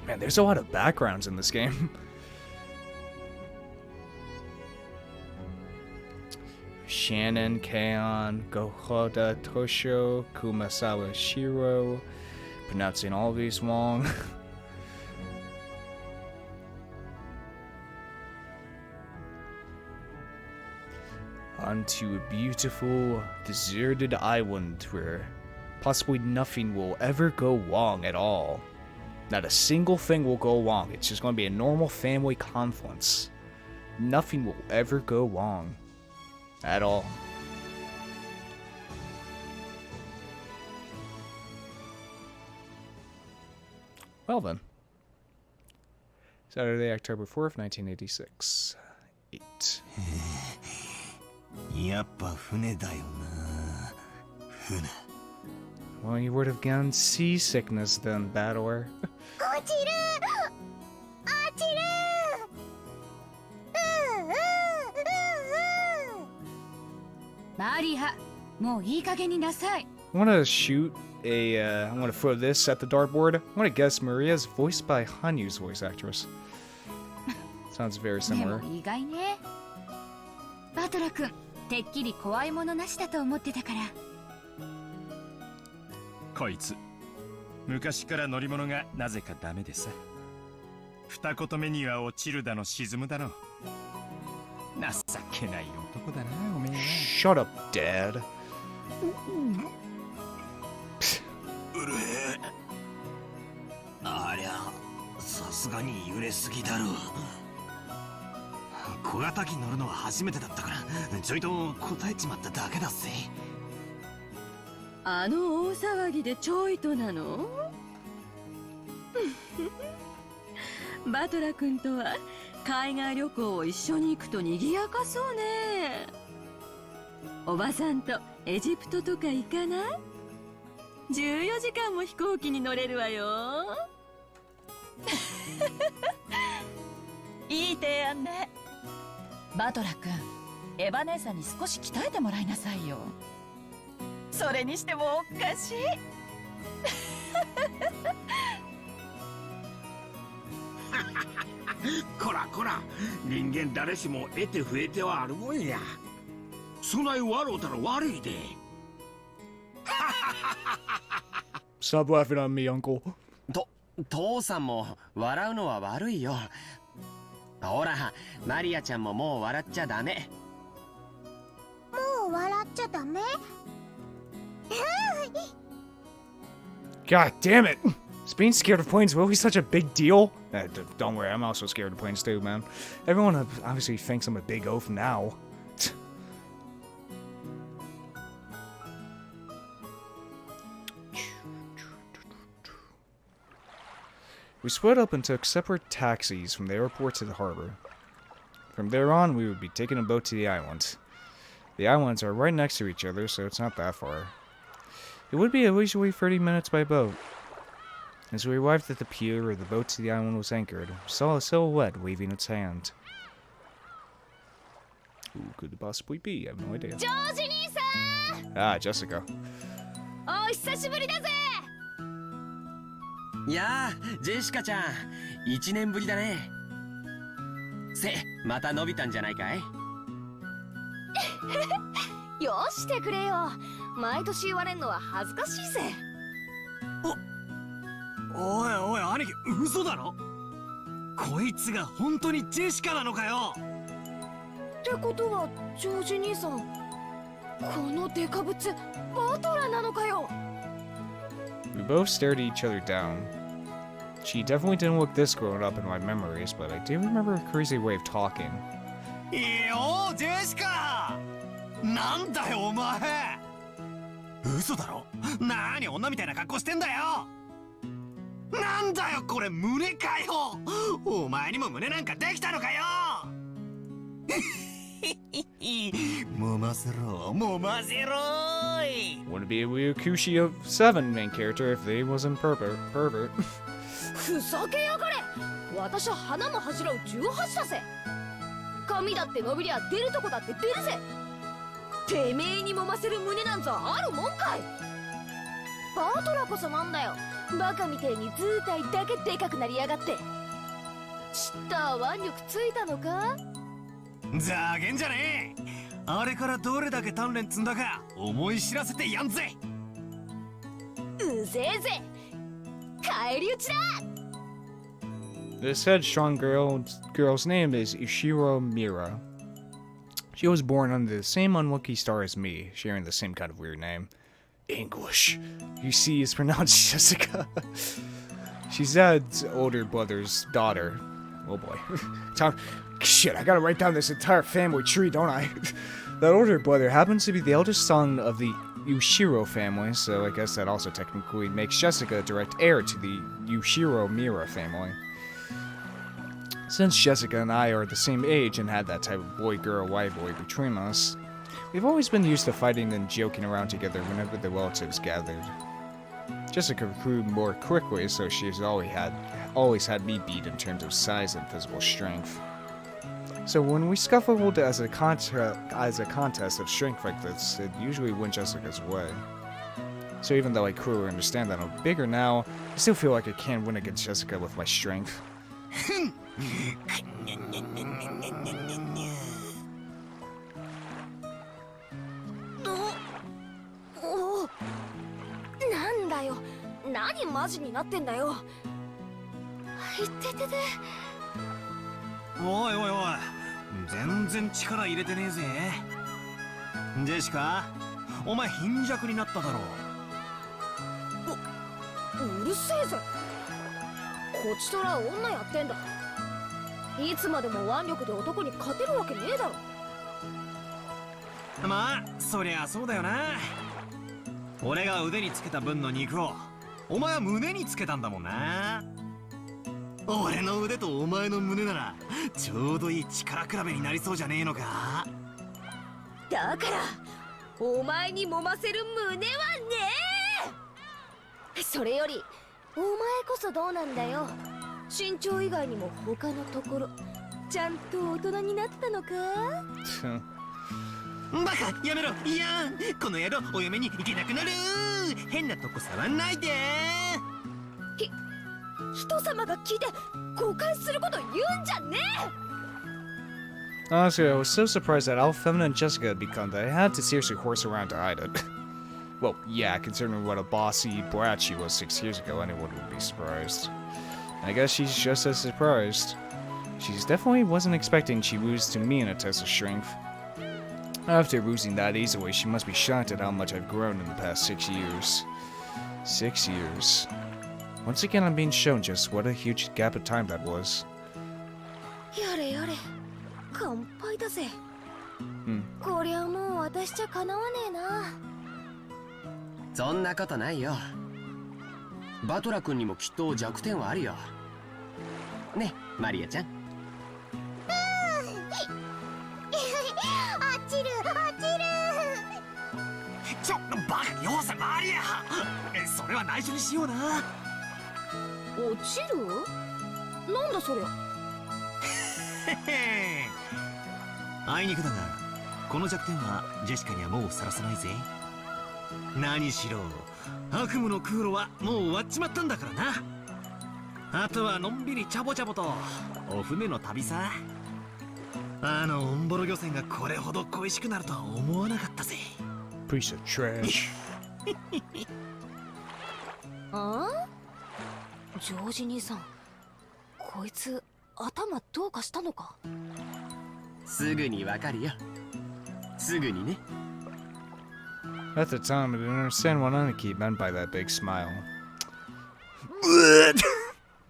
Man, there's a lot of backgrounds in this game. Shannon, Kaon, Gohoda, Tosho, Kumasawa, Shiro. Pronouncing all these wrong. Onto a beautiful, deserted island where possibly nothing will ever go wrong at all. Not a single thing will go wrong. It's just going to be a normal family conference. Nothing will ever go wrong. At all. Well then. Saturday, October 4th, 1986. 8. やっぱ船だよな。船。Well, you would have gotten seasickness then, Battler. 落ちる。落ちる。マリア、もういい加減になさい。I want to shoot a, I want to throw this at the dartboard. I want to guess Maria's voiced by Hanyu's voice actress. Sounds very で similar. も意外ね。バトラ君、てっきり怖いものなしだと思ってたから。こいつ昔から乗り物がなぜかダメでさ。二言目には落ちるだの沈むだの。情けない男だなおめえは。 Shut up, Dad. うるえ。ありゃさすがに揺れすぎだろう。小型機乗るのは初めてだったからちょいと答えちまっただけだぜ。あの大騒ぎでちょいとなの？バトラ君とは海外旅行を一緒に行くと賑やかそうね。おばさんとエジプトとか行かない？ 14 時間も飛行機に乗れるわよ。いい提案ね。バトラ君、エヴァ姉さんに少し鍛えてもらいなさいよ。それにしてもおかしい。こらこら、人間誰しも得て増えてはあるもんや。そない笑うたら悪いで。Stop laughing on me, uncle. 父さんも笑うのは悪いよ。ほら、マリアちゃんももう笑っちゃダメ。もう笑っちゃダメ？ God damn it! Is being scared of planes really such a big deal? Don't worry, I'm also scared of planes too, man. Everyone obviously thinks I'm a big oaf now. We split up and took separate taxis from the airport to the harbor. From there on, we would be taking a boat to the islands. The islands are right next to each other, so it's not that far. It would be at least 30 minutes by boat. As we arrived at the pier where the boat to the island was anchored, we saw a silhouette waving its hand. Who could it possibly be? I have no idea. Ah, Jessica. お久しぶりだぜ。いやあ、ジェシカちゃん、1年ぶりだね。また伸びたんじゃないかい？よしてくれよ。毎年言われんのは恥ずかしいぜ。おいおい兄貴、嘘だろ。こいつが本当にジェシカなのかよ。ってことはジョージ兄さん、このデカブツバトラなのかよ。We both stared at each other down. She definitely didn't look this grown up in my memories, but I do remember her crazy way of talking. いやジェシカ、なんだよお前。嘘だろ。なに女みたいな格好してんだよ。なんだよこれ、胸かよ。お前にも胸なんかできたのかよ。もませろもませろーい。 Wouldn't be a Ryukushi of 7 main character if they wasn't pervert. ふざけやがれ。私は花も恥じらう18だぜ。髪だって伸びりゃ出るとこだって出るぜ。てめえに揉ませる腕なんざあるもんかい。バトラこそなんだよ。バカみてえに図体だけでかくなりやがって。ちった腕力ついたのか？ざげんじゃねえ。あれからどれだけ鍛錬積んだか思い知らせてやんぜ。うぜえぜ。返り討ちだ。This headstrong girl's name is Ushiromiya. She was born under the same unlucky star as me, sharing the same kind of weird name. English. You see, is pronounced Jessica. She's Dad's older brother's daughter. Oh boy. Shit, I gotta write down this entire family tree, don't I? That older brother happens to be the eldest son of the Ushiro family, so I guess that also technically makes Jessica a direct heir to the Ushiromiya family. Since Jessica and I are the same age and had that type of boy-girl rivalry between us, we've always been used to fighting and joking around together whenever the relatives gathered. Jessica grew more quickly, so she's always had me beat in terms of size and physical strength. So when we scuffled as a contest of strength like this, it usually went Jessica's way. So even though I clearly understand that I'm bigger now, I still feel like I can't win against Jessica with my strength. なんだよ。何マジになってんだよ。いててて。おいおいおい、全然力入れてねえぜ。ジェシカ、お前貧弱になっただろ。うるせえぜ。こちとら女やってんだ。いつまでも腕力で男に勝てるわけねえだろ。まあそりゃそうだよな。俺が腕につけた分の肉をお前は胸につけたんだもんな。俺の腕とお前の胸ならちょうどいい力比べになりそうじゃねえのか。だからお前に揉ませる胸はねえ。それよりお前こそどうなんだよ。身長以外にも他のところちゃんと大人になったのか。バカやめろ。いやこの野郎お嫁に行けなくなる。変なとこ触んないで。人様が聞いて誤解すること言うんじゃねえ。 Honestly, I was so surprised at how feminine Jessica had become that I had to seriously horse around to hide it. Well, yeah, considering what a bossy brat she was 6 years ago, anyone would be surprised. I guess she's just as surprised. She definitely wasn't expecting Chiwu's to me in a test of strength. After losing that easily, she must be shocked at how much I've grown in the past 6 years. 6 years. Once again, I'm being shown just what a huge gap of time that was. やれやれ乾杯だぜ。こりゃもう私じゃかなわねえな。そんなことないよ。バトラ君にもきっと弱点はあるよ。ね、マリアちゃん。落ちる落ちる。ちょバカよせマリア。それは内緒にしような。落ちる？なんだそりゃ。あいにくだがこの弱点はジェシカにはもうさらさないぜ。何しろ悪夢の空路はもう終わっちまったんだからな。あとはのんびりチャボチャボとお船の旅さ。あのオンボロ漁船がこれほど恋しくなるとは思わなかったぜ。Piece of trash. ああ？ジョージ兄さん、こいつ頭どうかしたのか？すぐにわかるよ。すぐにね。At the time, I didn't understand what Aniki meant by that big smile.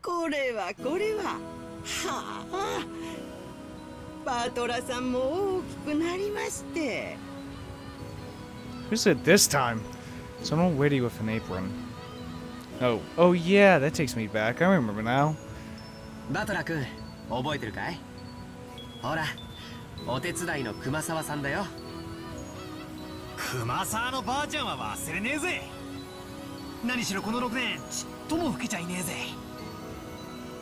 これはこれは。はあ。バトラさんも大きくなりまして。Who's it this time? Some old lady with an apron. Oh yeah, that takes me back. I remember now. バトラ君、覚えてるかい？ほら、お手伝いの熊沢さんだよ。熊沢のばあちゃんは忘れねえぜ。何しろこの6年ちっとも老けちゃいねえぜ。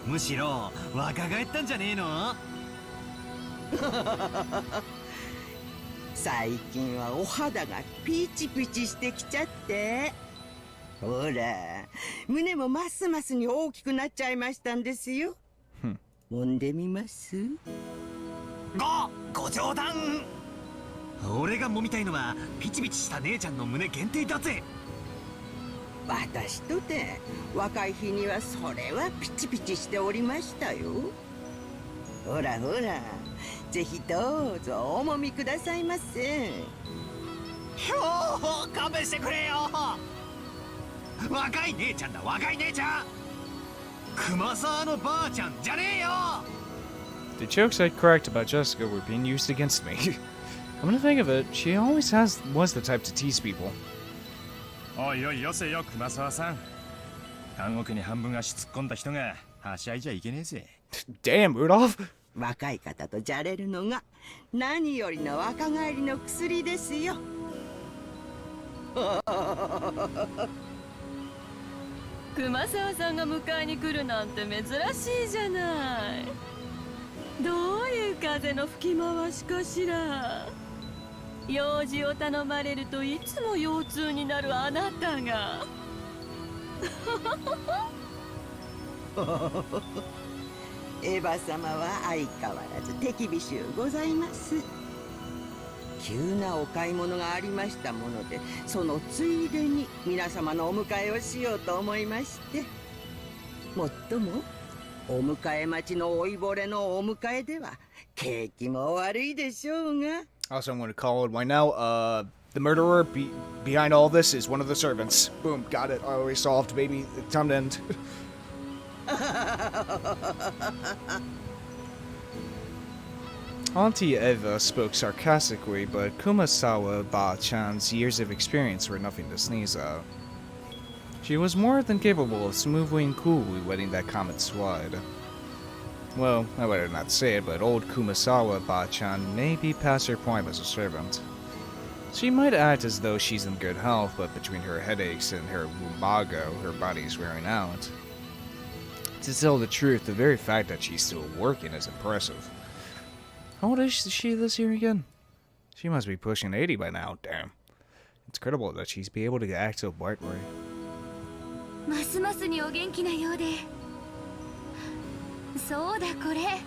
むしろ若返ったんじゃねえの？最近はお肌がピチピチしてきちゃって。ほら、胸もますますに大きくなっちゃいましたんですよ。揉んでみます？ご冗談。俺が揉みたいのはピチピチした姉ちゃんの胸限定だぜ。私とて若い日にはそれはピチピチしておりましたよ。ほらほら、ぜひどうぞお揉みくださいませ。勘弁してくれよ。若い姉ちゃんだ、若い姉ちゃん。熊沢のばあちゃんじゃねえよ。 The jokes I'd cracked about Jessica were being used against me. Come to think of it, she always was the type to tease people. おいおいよせよ熊沢さん。監獄に半分足突っ込んだ人がはしゃいじゃいけねえぜ。Damn, Rudolph! 若い方とじゃれるのが何よりの若返りの薬ですよ。熊沢さんが迎えに来るなんて珍しいじゃない。どういう風の吹き回しかしら。用事を頼まれるといつも腰痛になるあなたが。エヴァ様は相変わらず手厳しゅうございます。急なお買い物がありましたもので、そのついでに皆様のお迎えをしようと思いまして。もっともお迎え待ちの老いぼれのお迎えでは景気も悪いでしょうが。 Also, I'm going to call it right now. The murderer behind all this is one of the servants. Boom, got it. Already solved, baby. Time to end. Auntie Eva spoke sarcastically, but Kumasawa Ba-chan's years of experience were nothing to sneeze at. She was more than capable of smoothly and coolly letting that comment slide. Well, I would not say it, but old Kumasawa Ba-chan may be past her prime as a servant. She might act as though she's in good health, but between her headaches and her lumbago, her body's wearing out. To tell the truth, the very fact that she's still working is impressive. How old is she this year again? She must be pushing 80 by now, damn. It's incredible that she's be able to act so brightly. ますますにお元気なようで。そうだこれ。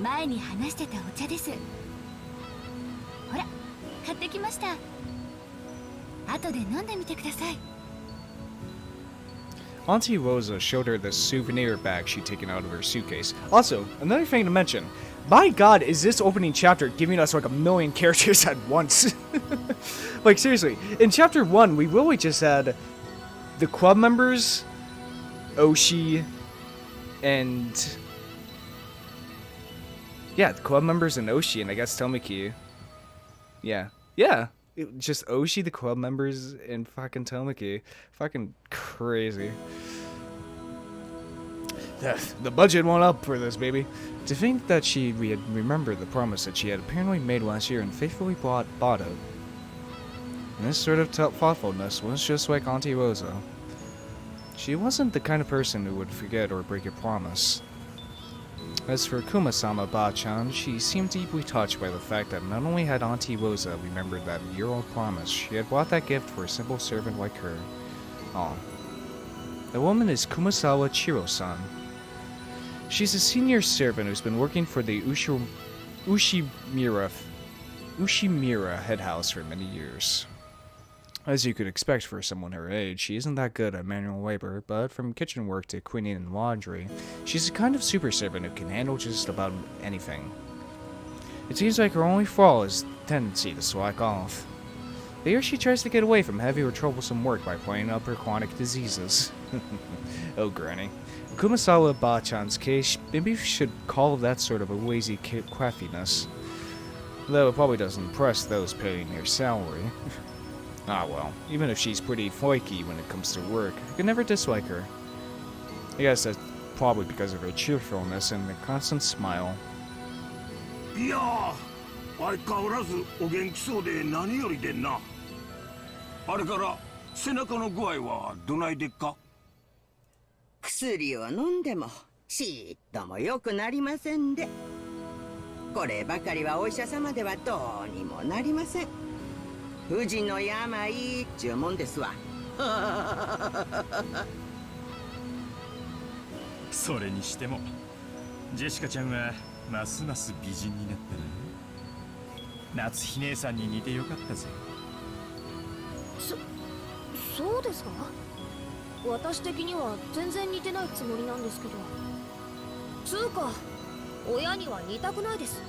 前に話してたお茶です。ほら、買ってきました。後で飲んでみてください。Auntie Rosa showed her the souvenir bag she'd taken out of her suitcase. Also, another thing to mention. My god, is this opening chapter giving us like a million characters at once? Like, seriously. In chapter 1, we really just had the club members, Oshi, and... yeah, the club members and Oshi, and I guess Tomiki. Yeah. Just Oshi, the club members, and fucking Tomiki. Fucking crazy. The budget went up for this, baby. To think that she had remembered the promise that she had apparently made last year and faithfully bought it. And this sort of thoughtfulness was just like Auntie Rosa. She wasn't the kind of person who would forget or break a promise. As for Kumasama Ba-chan, she seemed deeply touched by the fact that not only had Auntie Rosa remembered that year-old promise, she had bought that gift for a simple servant like her. Aw. The woman is Kumasawa Chiro-san. She's a senior servant who's been working for the Ushimira head house for many years. As you could expect for someone her age, she isn't that good at manual labor, but from kitchen work to cleaning and laundry, she's a kind of super servant who can handle just about anything. It seems like her only flaw is the tendency to slack off. There she tries to get away from heavy or troublesome work by playing up her chronic diseases. Oh, granny. In Kumasawa Ba-chan's case, maybe we should call that sort of a lazy craftiness. Though it probably doesn't impress those paying her salary. Ah well, even if she's pretty flaky when it comes to work, I can never dislike her. I guess that's probably because of her cheerfulness and her constant smile. いやー、相変わらずお元気そうで何よりでんな。あれから背中の具合はどないでっか？薬を飲んでもちっとも良くなりませんで。こればかりはお医者様ではどうにもなりません。不治の病っちゅうもんですわ。それにしてもジェシカちゃんはますます美人になったな。夏日姉さんに似てよかったぜ。そうですか？私的には全然似てないつもりなんですけど。つうか親には似たくないです。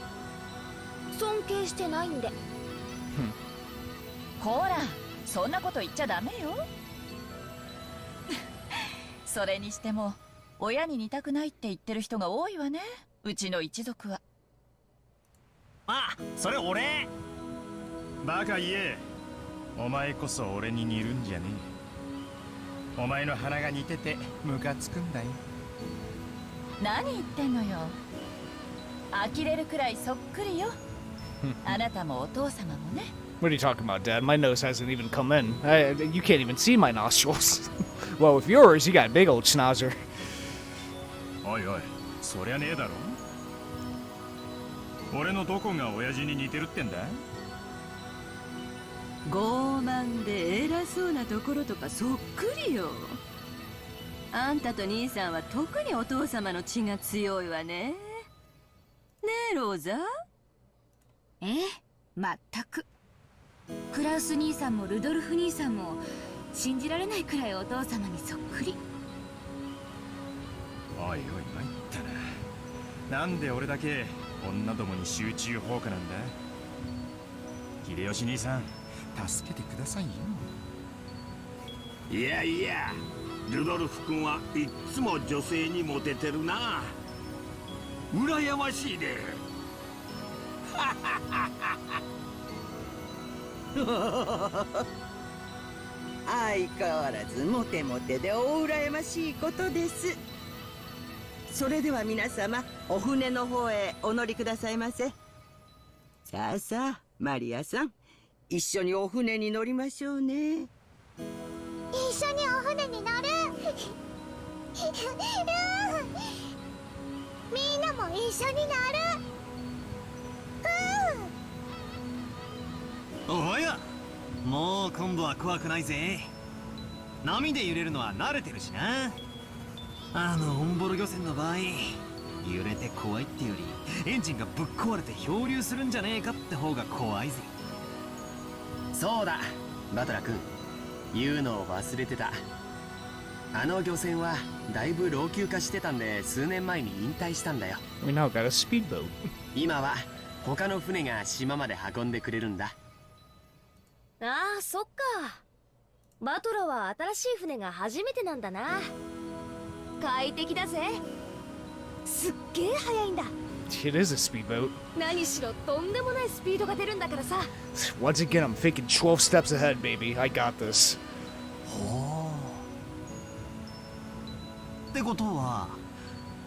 尊敬してないんで。ほら、そんなこと言っちゃダメよ。それにしても親に似たくないって言ってる人が多いわね、うちの一族は。あ、それ俺。バカ言え。お前こそ俺に似るんじゃねえ。お前の鼻が似ててムカつくんだよ。何言ってんのよ。呆れるくらいそっくりよ。あなたもお父様もね。What are you talking about, Dad? My nose hasn't even come in. You can't even see my nostrils. Well, with yours, you got a big old schnauzer. おいおい、そりゃねえだろ。俺のどこが親父に似てるってんだ？傲慢で偉そうなところとかそっくりよ。あんたと兄さんは特にお父様の血が強いわね。ねえローザ？ええ、まったく。クラウス兄さんもルドルフ兄さんも信じられないくらいお父様にそっくり。おいおい参ったな。なんで俺だけ女どもに集中放火なんだ？秀吉兄さん、助けてくださいよ。いやいや、ルドルフ君はいっつも女性にモテてるな。羨ましいで。相変わらずモテモテでお羨ましいことです。それでは皆様、お船の方へお乗りくださいませ。さあさあ、マリアさん、一緒にお船に乗りましょうね。一緒にお船に乗るみんなも一緒に乗る。おや、もう今度は怖くないぜ。波で揺れるのは慣れてるしな。オンボロ漁船の場合、揺れて怖いってよりエンジンがぶっ壊れて漂流するんじゃねえかって方が怖いぜ。そうだ、バトラ君、言うのを忘れてた。あの漁船はだいぶ老朽化してたんで、数年前に引退したんだよ。 We now got a speedboat. 今は他の船が島まで運んでくれるんだ。ああ、そっか。バトラは新しい船が初めてなんだな。快適だぜ。すっげえ速いんだ。 It is a speedboat. 何しろとんでもないスピードが出るんだからさ。 Once again, I'm thinking 12 steps ahead, baby. I got this. ほう。ってことは、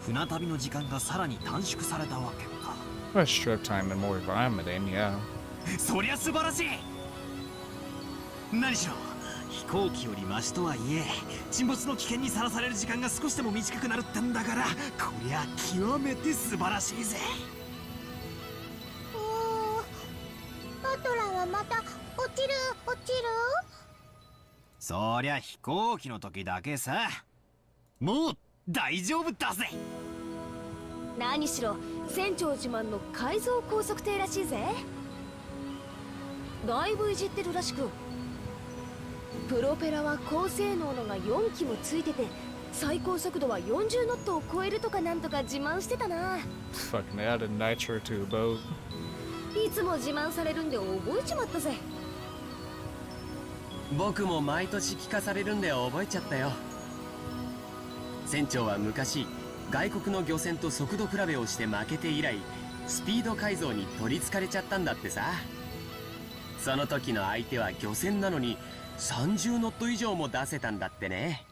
船旅の時間がさらに短縮されたわけか。Less trip time and more environment in, yeah. そりゃ素晴らしい。何しろ飛行機よりマシとはいえ、沈没の危険にさらされる時間が少しでも短くなるってんだから、こりゃ極めて素晴らしいぜ。バトラはまた落ちる。そりゃ飛行機の時だけさ。もう大丈夫だぜ。何しろ船長自慢の改造高速艇らしいぜ。だいぶいじってるらしく、プロペラは高性能のが4機もついてて、最高速度は40ノットを超えるとかなんとか自慢してたな。 Fucking add a nitro to a boat. いつも自慢されるんで覚えちまったぜ。僕も毎年聞かされるんで覚えちゃったよ。船長は昔外国の漁船と速度比べをして負けて以来、スピード改造に取りつかれちゃったんだってさ。その時の相手は漁船なのに30ノット以上も出せたんだってね。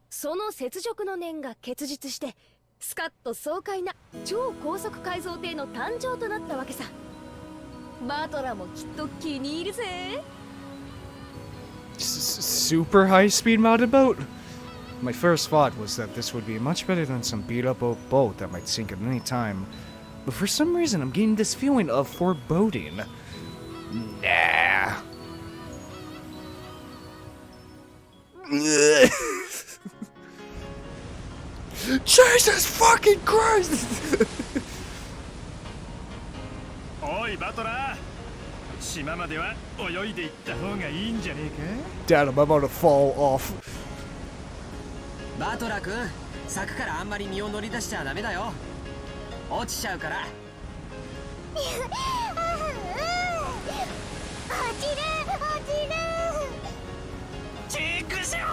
その雪辱の念が結実して、スカッと爽快な超高速改造艇の誕生となったわけさ。バトラもきっと気に入るぜ。Super high speed mounted boat? My first thought was that this would be much better than some beat up old boat that might sink at any time. But for some reason, I'm getting this feeling of foreboding. Nah. Jesus fucking Christ! おいバトラー、島までは泳いで行った方がいいんじゃねえか。 Dad, I'm about to fall off. バトラ君、柵からあんまり身を乗り出しちゃダメだよ。落ちちゃうから。落ちる。チェックしろー。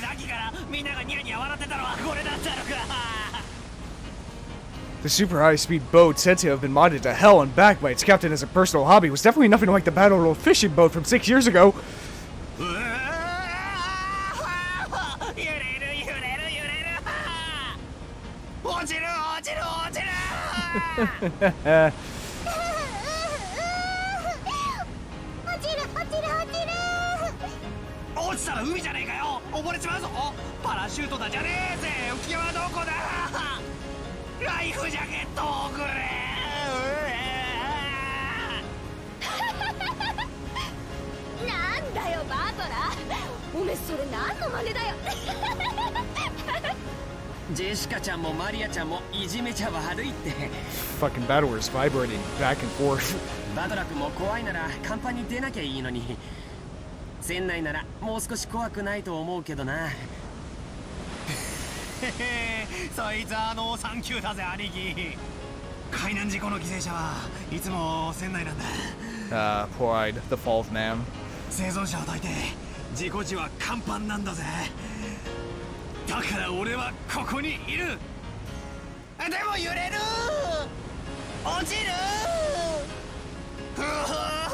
さっきからみんながニヤニヤ笑ってたのはこれだったのか。 The super high-speed boat, said to have been modded to hell and back by its captain as a personal hobby, was definitely nothing like the battle old fishing boat from 6 years ago. 落ちる。落ちたら海じゃねえかよ。溺れちまうぞ。パラシュートだじゃねえぜ。浮き輪どこだ。ライフジャケットをくれ。なんだよバトラー、おめえそれ何の真似だよ。ジェシカちゃんもマリアちゃんもいじめちゃ悪いって。 Fucking battle was vibrating back and forth. バトラ君も怖いなら甲板に出なきゃいいのに。船内ならもう少し怖くないと思うけどな。そいつはサンキューだぜ兄貴。海難事故の犠牲者はいつも船内なんだ。Pride, the fall of man. 生存者を抱いて事故時は甲板なんだぜ。だから俺はここにいる。でも揺れる、落ちる、ふわふわ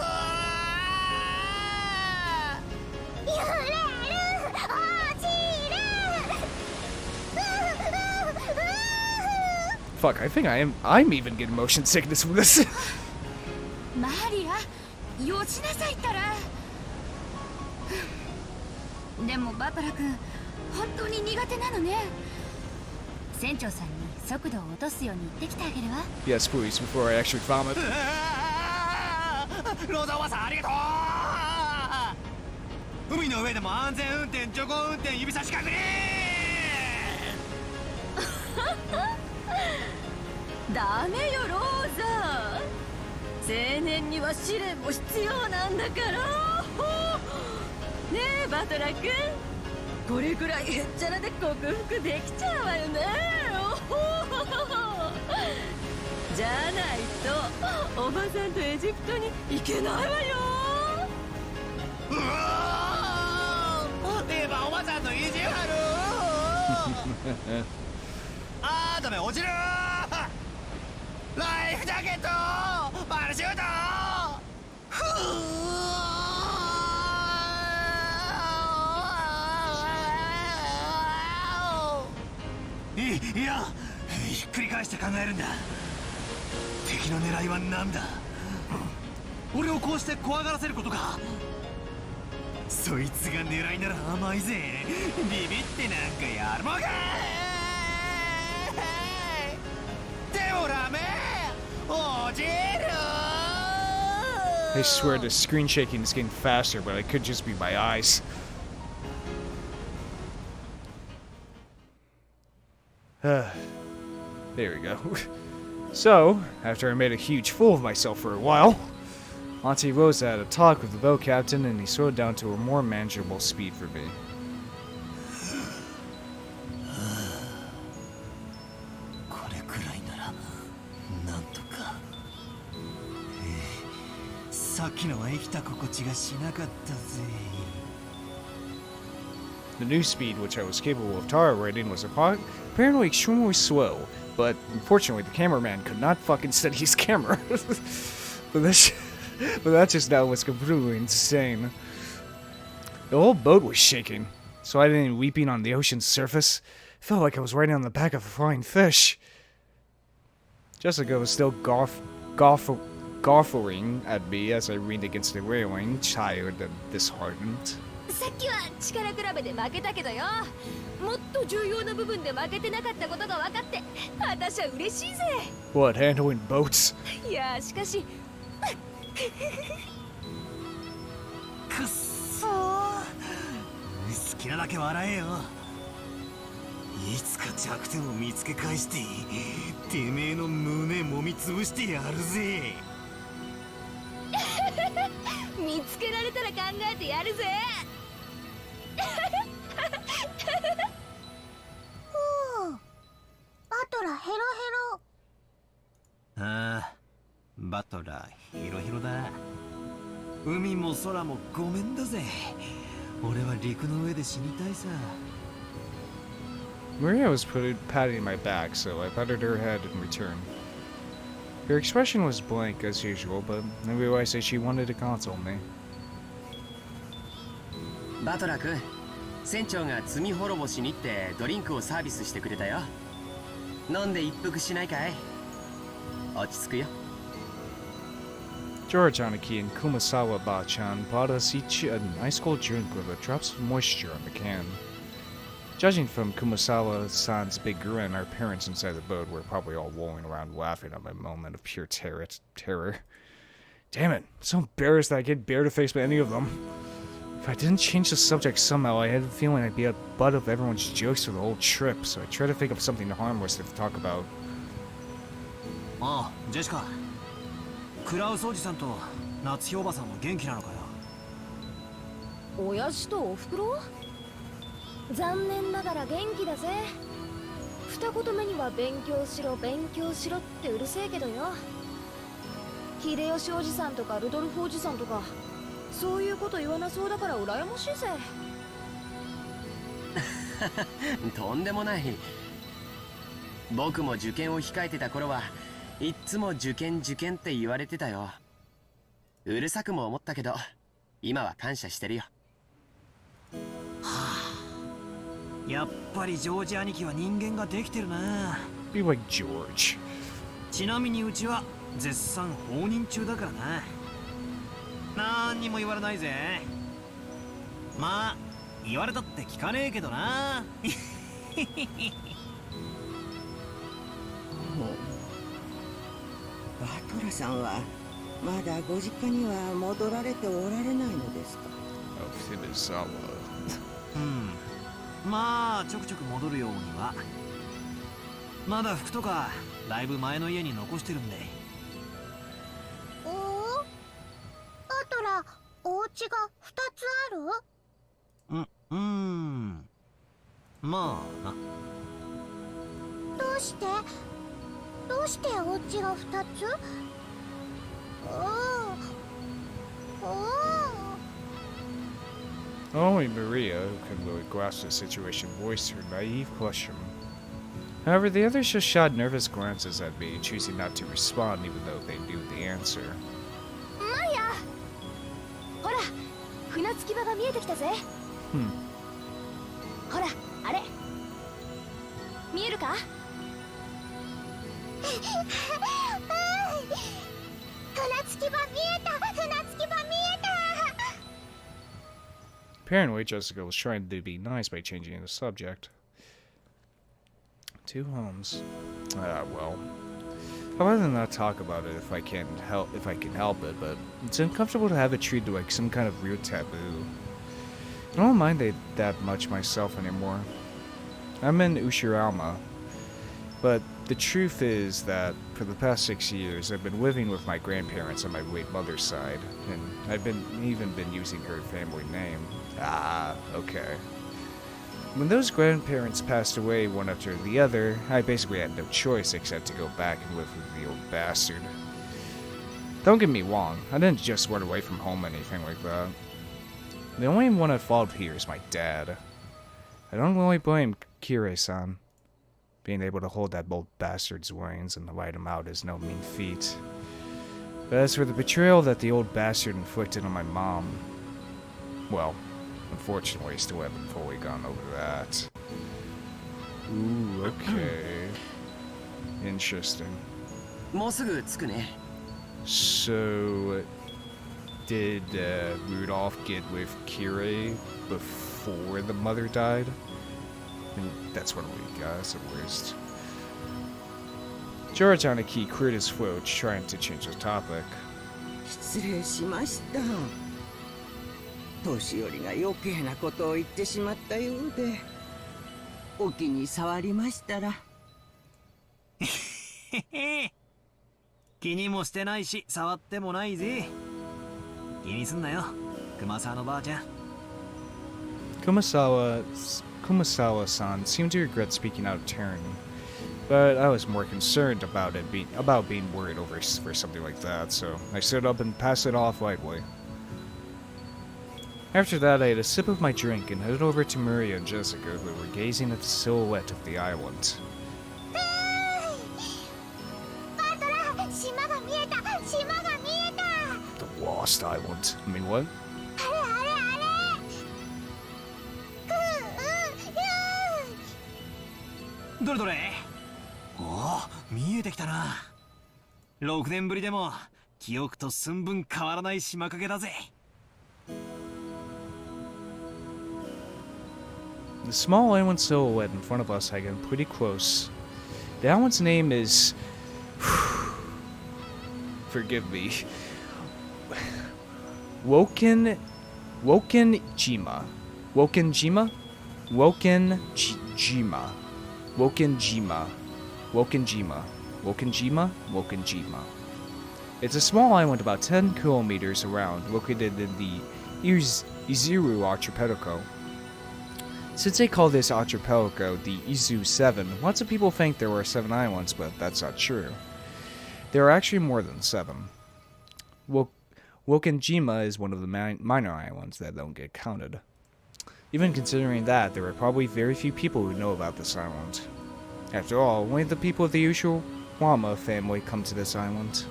Fuck, I think I'm even getting motion sickness from this. マリア、よしなさいったら。でもバトラ君、本当に苦手なのね。船長さんに速度を落とすように言ってきてあげるわ。Yes, please, before I actually vomit. ローザおばさんありがとう。海の上でも安全運転、徐行運転、指差し確認。ダメよローザ。青年には試練も必要なんだから。ねえバトラ君、これくらいへっちゃらで克服できちゃうわよね。じゃないとおばさんとエジプトに行けないわよ。うわー、エヴァおばさんの意地悪。あーダメ、落ちる。ライフジャケット、パラシュート、ふー。いや、ひっくり返して考えるんだ。敵の狙いは何だ。俺をこうして怖がらせることか。そいつが狙いなら甘いぜ。ビビってなんかやるもんか。でもダメ、落ちる。 I swear the screen shaking is getting faster, but it could just be my eyes. There we go. So, after I made a huge fool of myself for a while, Auntie Rosa had a talk with the boat captain and he slowed down to a more manageable speed for me. これくらいならなんとか。さっきのは生きた心地がしなかったぜ。 The new speed which I was capable of tolerating was apparently extremely slow, but unfortunately the cameraman could not fucking steady his camera. but that just now was completely insane. The whole boat was shaking, so I didn't weeping on the ocean's surface. It felt like I was riding on the back of a flying fish. Jessica was still gawfering at me as I leaned against the railing, tired and disheartened. さっきは力比べで負けたけどよ、もっと重要な部分で負けてなかったことが分かって私は嬉しいぜ。 What, handling boats? いやしかしくっそー、好きなだけ笑えよ。いつか弱点を見つけ返しててめえの胸揉みつぶしてやるぜ。見つけられたら考えてやるぜ。ふう、バトラヘロヘロ。ああ、バトラヒロヒロだ。海も空もごめんだぜ。俺は陸の上で死にたいさ。 Maria was patting my back, so I patted her head in return. Her expression was blank as usual, but I realized that she wanted to console me. バトラ君、船長が罪滅ぼしにってドリンクをサービスしてくれたよ。飲んで一服しないかい？落ち着くよ。 George Aniki and Kumasawa Ba-chan bought us each an ice cold drink with a drops of moisture on the can. Judging from Kumasawa-san's big grin, our parents inside the boat were probably all rolling around laughing at my moment of pure terror. Damn it, I'm so embarrassed that I can't bear to face any of them. If I didn't change the subject somehow, I had a feeling I'd be a butt of everyone's jokes for the whole trip, so I tried to think of something harmless to talk about. ああ、ジェシカ。クラウスおじさんと夏日おばさんも元気なのかよ。親父とおふくろ？残念ながら元気だぜ。二言目には勉強しろ勉強しろってうるせえけどよ。秀吉おじさんとかルドルフおじさんとかそういうこと言わなそうだから羨ましいぜ。とんでもない。僕も受験を控えてた頃はいっつも受験って言われてたよ。うるさくも思ったけど今は感謝してるよ。やっぱりジョージ兄貴は人間ができてるな。 Be like George. ちなみにうちは絶賛放任中だからな。なんにも言われないぜ。まあ言われたって聞かねえけどな。バトラさんはまだご実家には戻られておられないのですか？ Oh, Fumisawa. まあちょくちょく戻るようには。まだ服とかだいぶ前の家に残してるんで。おお、バトラ、お家が2つある？まあな。どうしてお家が2つ？Only Maria, who couldn't really grasp the situation, voiced her naive question. However, the others just shot nervous glances at me, choosing not to respond even though they knew the answer. マリア、ほら、船着き場が見えてきたぜ。ほら、あれ見えるか？船着き場見えた！ Apparently, Jessica was trying to be nice by changing the subject. 2 homes. Well, I'd rather not talk about it if I can help it, but it's uncomfortable to have it treated like some kind of real taboo. I don't mind that much myself anymore. I'm in Ushiromiya, but the truth is that for the past 6 years, I've been living with my grandparents on my late mother's side, and I've even been using her family name. Ah, okay. When those grandparents passed away one after the other, I basically had no choice except to go back and live with the old bastard. Don't get me wrong, I didn't just run away from home or anything like that. The only one at fault here is my dad. I don't really blame Kirei-san. Being able to hold that old bastard's reins and light him out is no mean feat. But as for the betrayal that the old bastard inflicted on my mom, well, unfortunately, I still haven't fully gone over that. Ooh, okay. Interesting. もうすぐ着くね。 So, did Rudolph get with Kirei before the mother died? I mean, that's one we guess at worst. George Aniki cleared his throat, trying to change the topic. 失礼しました。年寄りが余計なことを言ってしまったようで、お気に障りましたら。気にもしてないし触ってもないぜ。気にすんなよ、熊沢のばあちゃん。Kumasawa-san seemed to regret speaking out of turn, but I was more concerned about being worried for something like that, so I stood up and passed it off lightly. After that, I had a sip of my drink and headed over to Maria and Jessica, who were gazing at the silhouette of the island. The Lost Island. I mean, what? Oh, 見えてきたな。6年ぶりでも記憶と寸分変わらない島影だぜ。The small island silhouette in front of us had gotten pretty close. The island's name is... Forgive me. Rokkenjima. Rokkenjima? Rokkenjima. It's a small island about 10 kilometers around, located in the Izuru archipelago. Since they call this archipelago the Izu 7, lots of people think there were 7 islands, but that's not true. There are actually more than 7. Rokkenjima is one of the minor islands that don't get counted. Even considering that, there are probably very few people who know about this island. After all, only the people of the Ushiromiya family come to this island.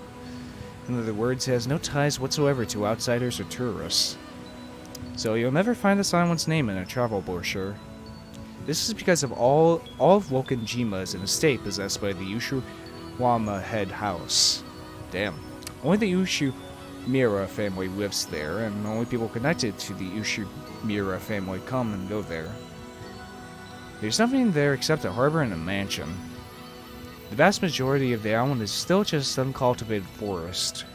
In other words, it has no ties whatsoever to outsiders or tourists. So you'll never find this island's name in a travel brochure. This is because of all of Rokkenjima is an estate possessed by the Ushiromiya head house. Damn. Only the Ushiromiya family lives there, and only people connected to the Ushiromiya family come and go there. There's nothing there except a harbor and a mansion. The vast majority of the island is still just uncultivated forest.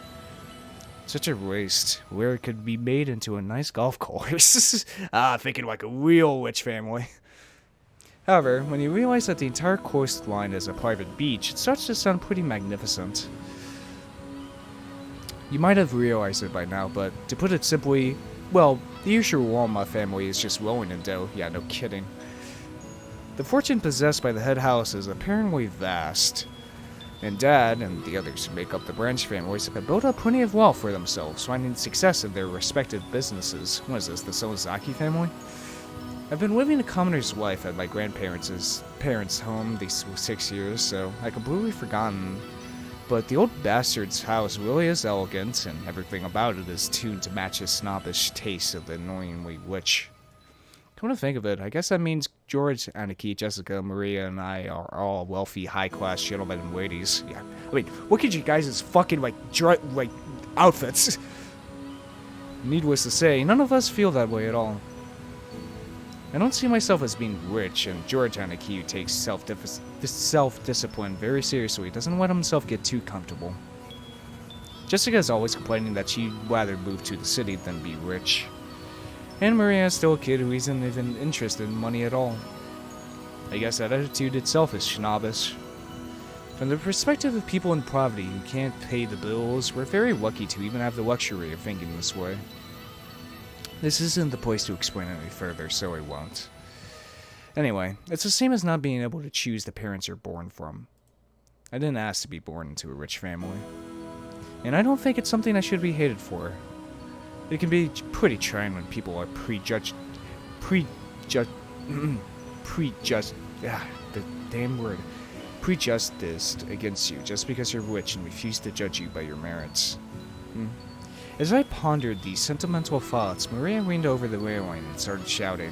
Such a waste, where it could be made into a nice golf course. Thinking like a real rich family. However, when you realize that the entire coastline is a private beach, it starts to sound pretty magnificent. You might have realized it by now, but to put it simply, well, the Ushiromiya family is just rolling in dough. Yeah, no kidding. The fortune possessed by the head house is apparently vast, and Dad and the others who make up the branch families have built up plenty of wealth for themselves, finding success in their respective businesses. What is this, the Sonozaki family? I've been living a commoner's life at my grandparents' parents' home these 6 years, so I completely forgotten. But the old bastard's house really is elegant, and everything about it is tuned to match his snobbish taste of the annoyingly rich. Come to think of it, I guess that means George, Aniki, Jessica, Maria, and I are all wealthy, high-class gentlemen and ladies. Yeah, I mean, look at you guys' fucking, outfits. Needless to say, none of us feel that way at all. I don't see myself as being rich, and George Aniki, who takes self-discipline very seriously, doesn't let himself get too comfortable. Jessica is always complaining that she'd rather move to the city than be rich. And Maria is still a kid who isn't even interested in money at all. I guess that attitude itself is snobbish. From the perspective of people in poverty who can't pay the bills, we're very lucky to even have the luxury of thinking this way. This isn't the place to explain any further, so I won't. Anyway, it's the same as not being able to choose the parents you're born from. I didn't ask to be born into a rich family. And I don't think it's something I should be hated for. It can be pretty trying when people are the damn word, prejudiced against you just because you're rich and refuse to judge you by your merits. As I pondered these sentimental thoughts, Maria leaned over the railing and started shouting.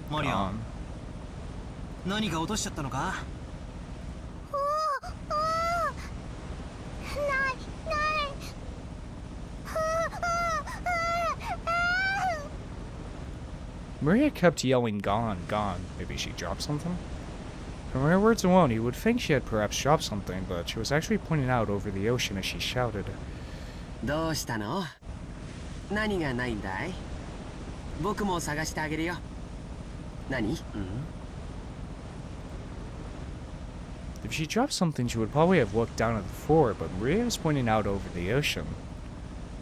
Maria? 何か落としちゃったのか? Maria kept yelling, "Gone, gone." Maybe she dropped something? From her words alone, you would think she had perhaps dropped something, but she was actually pointing out over the ocean as she shouted. どうしたの? 何がないんだい? 僕も探してあげるよ。何? If she dropped something, she would probably have looked down at the floor, but Maria was pointing out over the ocean.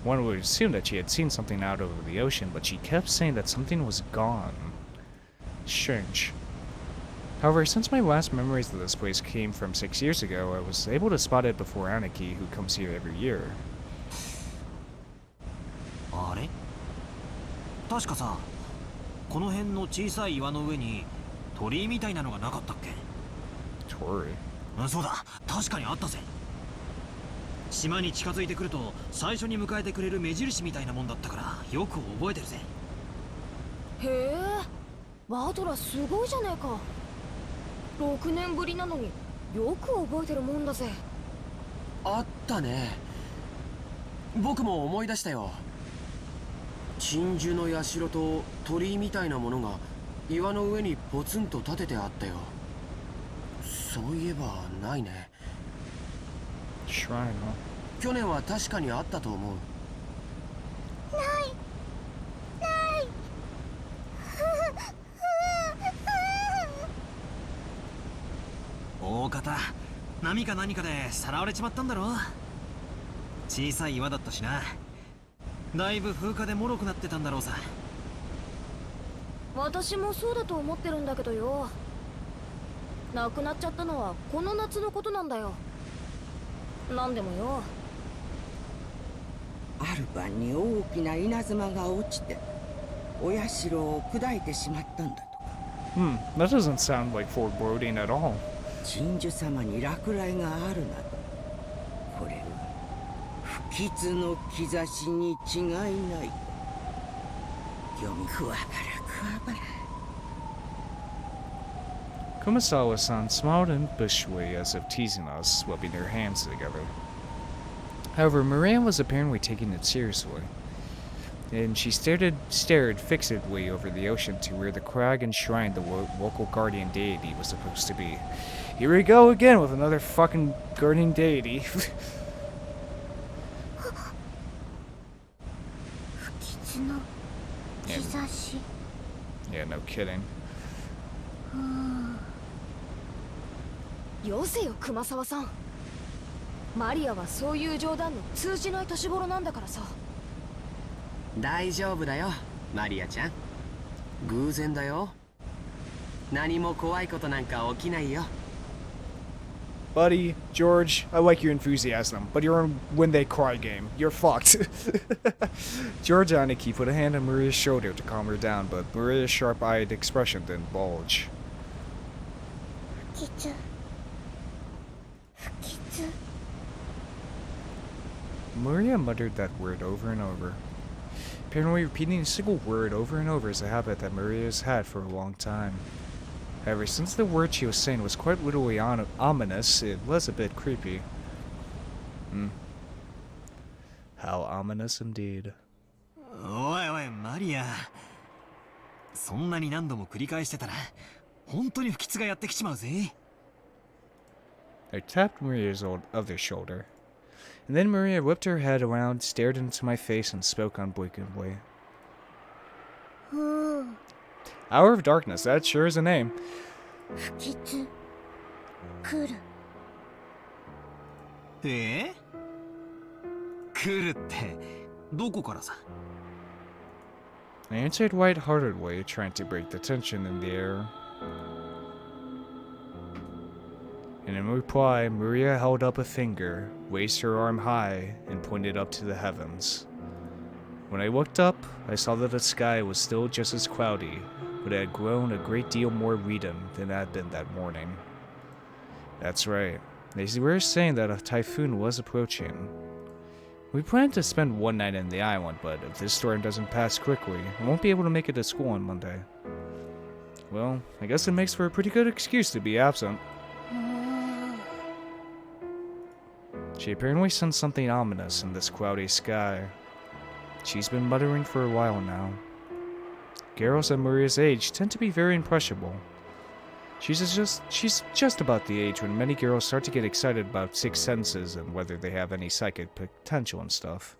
One would assume that she had seen something out over the ocean, but she kept saying that something was gone. Strange. However, since my last memories of this place came from 6 years ago, I was able to spot it before Aniki, who comes here every year. あれ? 確かさ、この辺の小さい岩の上に鳥居みたいなのがなかったっけ? 鳥居? そうだ、確かにあったぜ。島に近づいてくると最初に迎えてくれる目印みたいなもんだったからよく覚えてるぜ。へえ、バトラすごいじゃねえか。6年ぶりなのによく覚えてるもんだぜ。あったね。僕も思い出したよ。鎮守の社と鳥居みたいなものが岩の上にポツンと立ててあったよ。そういえばないね。Shrine, huh? 去年は確かにあったと思う。ないない大方、波か何かでさらわれちまったんだろう。小さい岩だったしな。だいぶ風化で脆くなってたんだろうさ。 だいぶ風化で脆くなってたんだろう。 だいぶ風化で脆くなってたんだろうさ。 だいぶ風化で脆くなってたんだろうさ。 だいぶ風化で脆くなってたんだろうさ。 だいぶ風化で脆くなってたんだろうさ。 だいぶ風化で脆くなってたんだろうさ。私もそうだと思ってるんだけどよ。亡くなっちゃったのはこの夏のことなんだよ。なんでもよ、ある晩に大きな稲妻が落ちてお社を砕いてしまったんだとか。That doesn't sound like foreboding at all. 神樹様に落雷があるなど、これは不吉の兆しに違いない。読みくわばらくわばら。Kumasawa-san smiled impishly as if teasing us, rubbing their hands together. However, Maria was apparently taking it seriously, and she stared fixedly over the ocean to where the crag enshrined the local guardian deity was supposed to be. Here we go again with another fucking guardian deity. Yeah, no kidding. よせよ熊沢さん。マリアはそういう冗談の通じない年頃なんだからさ。大丈夫だよマリアちゃん。偶然だよ。何も怖いことなんか起きないよ。Buddy, George, I like your enthusiasm, but you're in when they cry game. You're fucked. George Aniki put a hand on Maria's shoulder to calm her down, but Maria's sharp-eyed expression didn't bulge. Maria muttered that word over and over. Apparently repeating a single word over and over is a habit that Maria's had for a long time. However, since the word she was saying was quite literally ominous, it was a bit creepy. How ominous indeed. おいおいマリア、そんなに何度も繰り返してたら本当に不吉がやってきちまうぜ。I tapped Maria's other shoulder, and then Maria whipped her head around, stared into my face, and spoke unblinkingly. Hour of Darkness, that sure is a name. Eh? 来るってどこからさ? I answered light-heartedly, trying to break the tension in the air. And in reply, Maria held up a finger, raised her arm high, and pointed up to the heavens. When I looked up, I saw that the sky was still just as cloudy, but it had grown a great deal more leaden than it had been that morning. That's right. They were saying that a typhoon was approaching. We planned to spend one night in the island, but if this storm doesn't pass quickly, I won't be able to make it to school on Monday. Well, I guess it makes for a pretty good excuse to be absent. She apparently sensed something ominous in this cloudy sky. She's been muttering for a while now. Girls at Maria's age tend to be very impressionable. She's just about the age when many girls start to get excited about sixth senses and whether they have any psychic potential and stuff.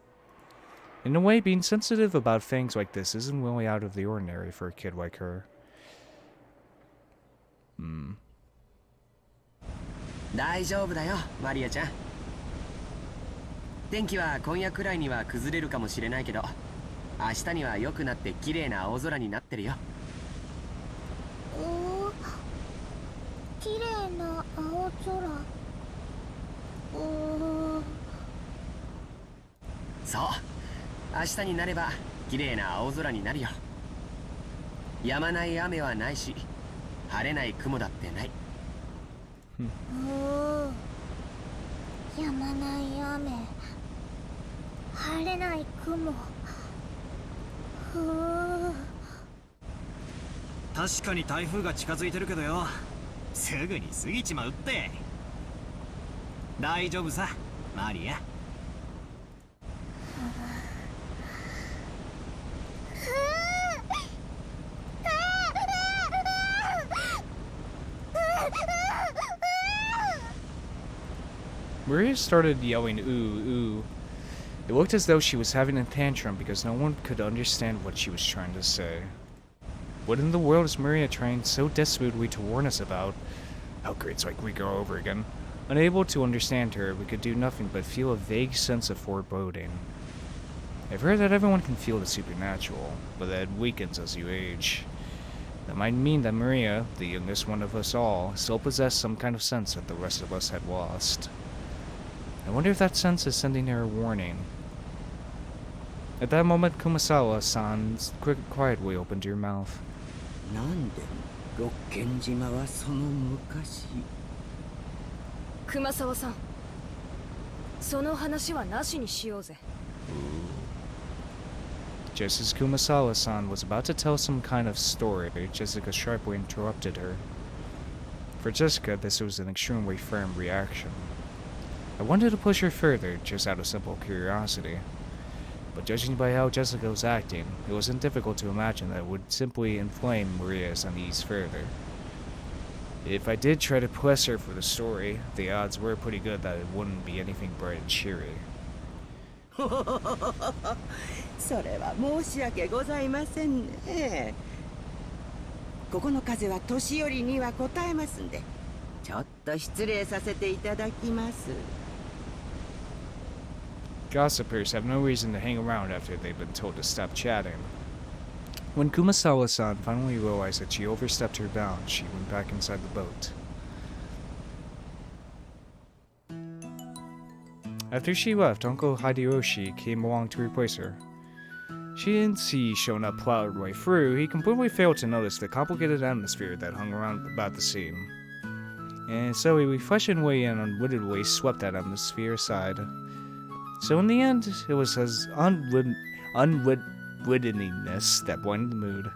In a way, being sensitive about things like this isn't really out of the ordinary for a kid like her. 大丈夫だよマリアちゃん。天気は今夜くらいには崩れるかもしれないけど、明日には良くなって綺麗な青空になってるよ。綺麗な青空。そう、明日になれば綺麗な青空になるよ。止まない雨はないし、晴れない雲だってない。止まない雨、晴れない雲。確かに台風が近づいてるけどよ、すぐに過ぎちまうって。大丈夫さマリア。Maria started yelling ooh, ooh. It looked as though she was having a tantrum because no one could understand what she was trying to say. What in the world is Maria trying so desperately to warn us about? How great's like we go over again. Unable to understand her, we could do nothing but feel a vague sense of foreboding. I've heard that everyone can feel the supernatural, but that it weakens as you age. That might mean that Maria, the youngest one of us all, still possessed some kind of sense that the rest of us had lost. I wonder if that sense is sending her a warning. At that moment, Kumasawa-san's quietly opened her mouth. なんでロッケン島はその昔。熊沢さん、その話はなしにしようぜ。Just as Kumasawa-san was about to tell some kind of story, Jessica sharply interrupted her. For Jessica, this was an extremely firm reaction. I wanted to push her further, just out of simple curiosity. But judging by how Jessica was acting, it wasn't difficult to imagine that it would simply inflame Maria's unease further. If I did try to press her for the story, the odds were pretty good that it wouldn't be anything bright and cheery. それは申し訳ございませんね。ここの風は年寄りには応えますんで、ちょっと失礼させていただきます。 Gossipers have no reason to hang around after they've been told to stop chatting. When Kumasawa-san finally realized that she overstepped her bounds, she went back inside the boat. After she left, Uncle Hideyoshi came along to replace her. She didn't see Shona plow her way through. He completely failed to notice the complicated atmosphere that hung around about the scene. And so he refreshingly and unwittingly swept that atmosphere aside. So in the end, it was his unwittingness that blended the mood.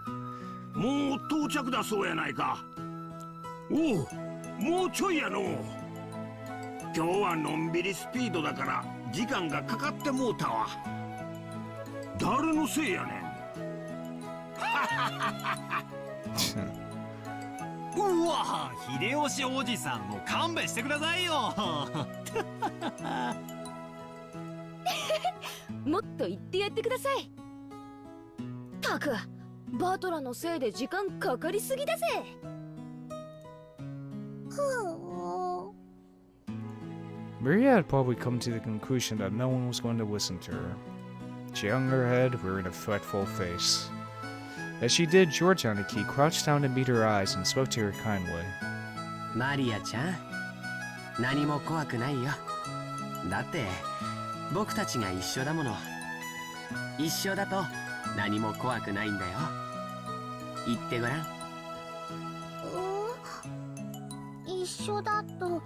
もう到着だそうやないか。おう、もうちょいやの。今日はのんびりスピードだから時間がかかってもうたわ。誰のせいやねん。うわ、秀吉おじさんも勘弁してくださいよ。もっと言ってやってください。たく、バトラのせいで時間かかりすぎだぜ。Maria had probably come to the conclusion that no one was going to listen to her. She hung her head, wearing a fretful face. As she did, George Aniki crouched down to meet her eyes and spoke to her kindly. マリアちゃん、何も怖くないよ。だって僕たちが一緒だもの。一緒だと何も怖くないんだよ。言ってごらん。一緒だと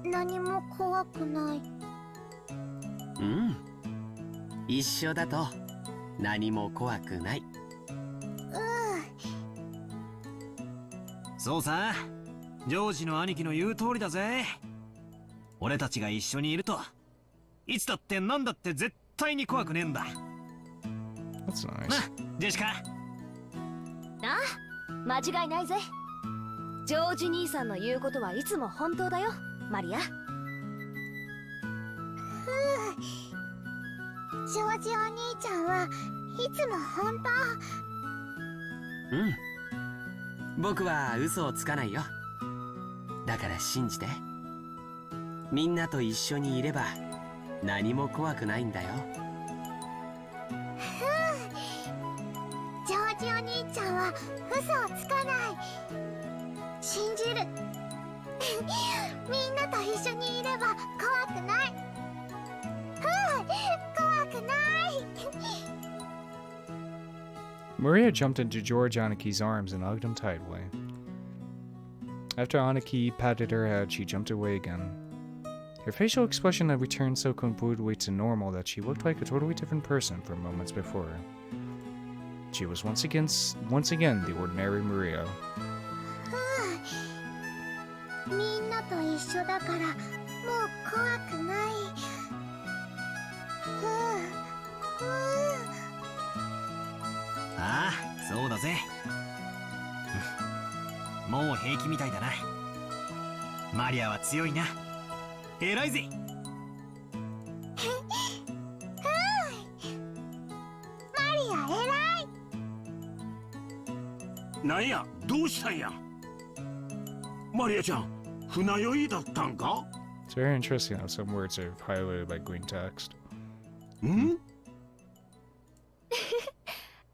何も怖くない。うん。一緒だと何も怖くない。そうさ、ジョージの兄貴の言う通りだぜ。俺たちが一緒にいるといつだって何だって絶対に怖くねえんだ。 That's nice. な、ジェシカ。ああ、間違いないぜ。ジョージ兄さんの言うことはいつも本当だよ、マリア。ジョージお兄ちゃんはいつも本当。うん。僕は嘘をつかないよ。だから信じて。みんなと一緒にいれば何も怖くないんだよ。ジョージお兄ちゃんは嘘をつかない。信じる。みんなと一緒にいれば怖くない。怖くない。Maria jumped into George Aniki's arms and hugged him tightly. After Aniki patted her head, she jumped away again. Her facial expression had returned so completely to normal that she looked like a totally different person from moments before. She was once again the ordinary Maria. みんなと一緒だからもう怖くない。ああ、そうだぜ。もう平気みたいだな。マリアは強いな。偉いぜ。マリア偉い。なんや、どうしたんや。マリアちゃん、船酔いだったんか。 It's very interesting how some words are highlighted by green text. ん？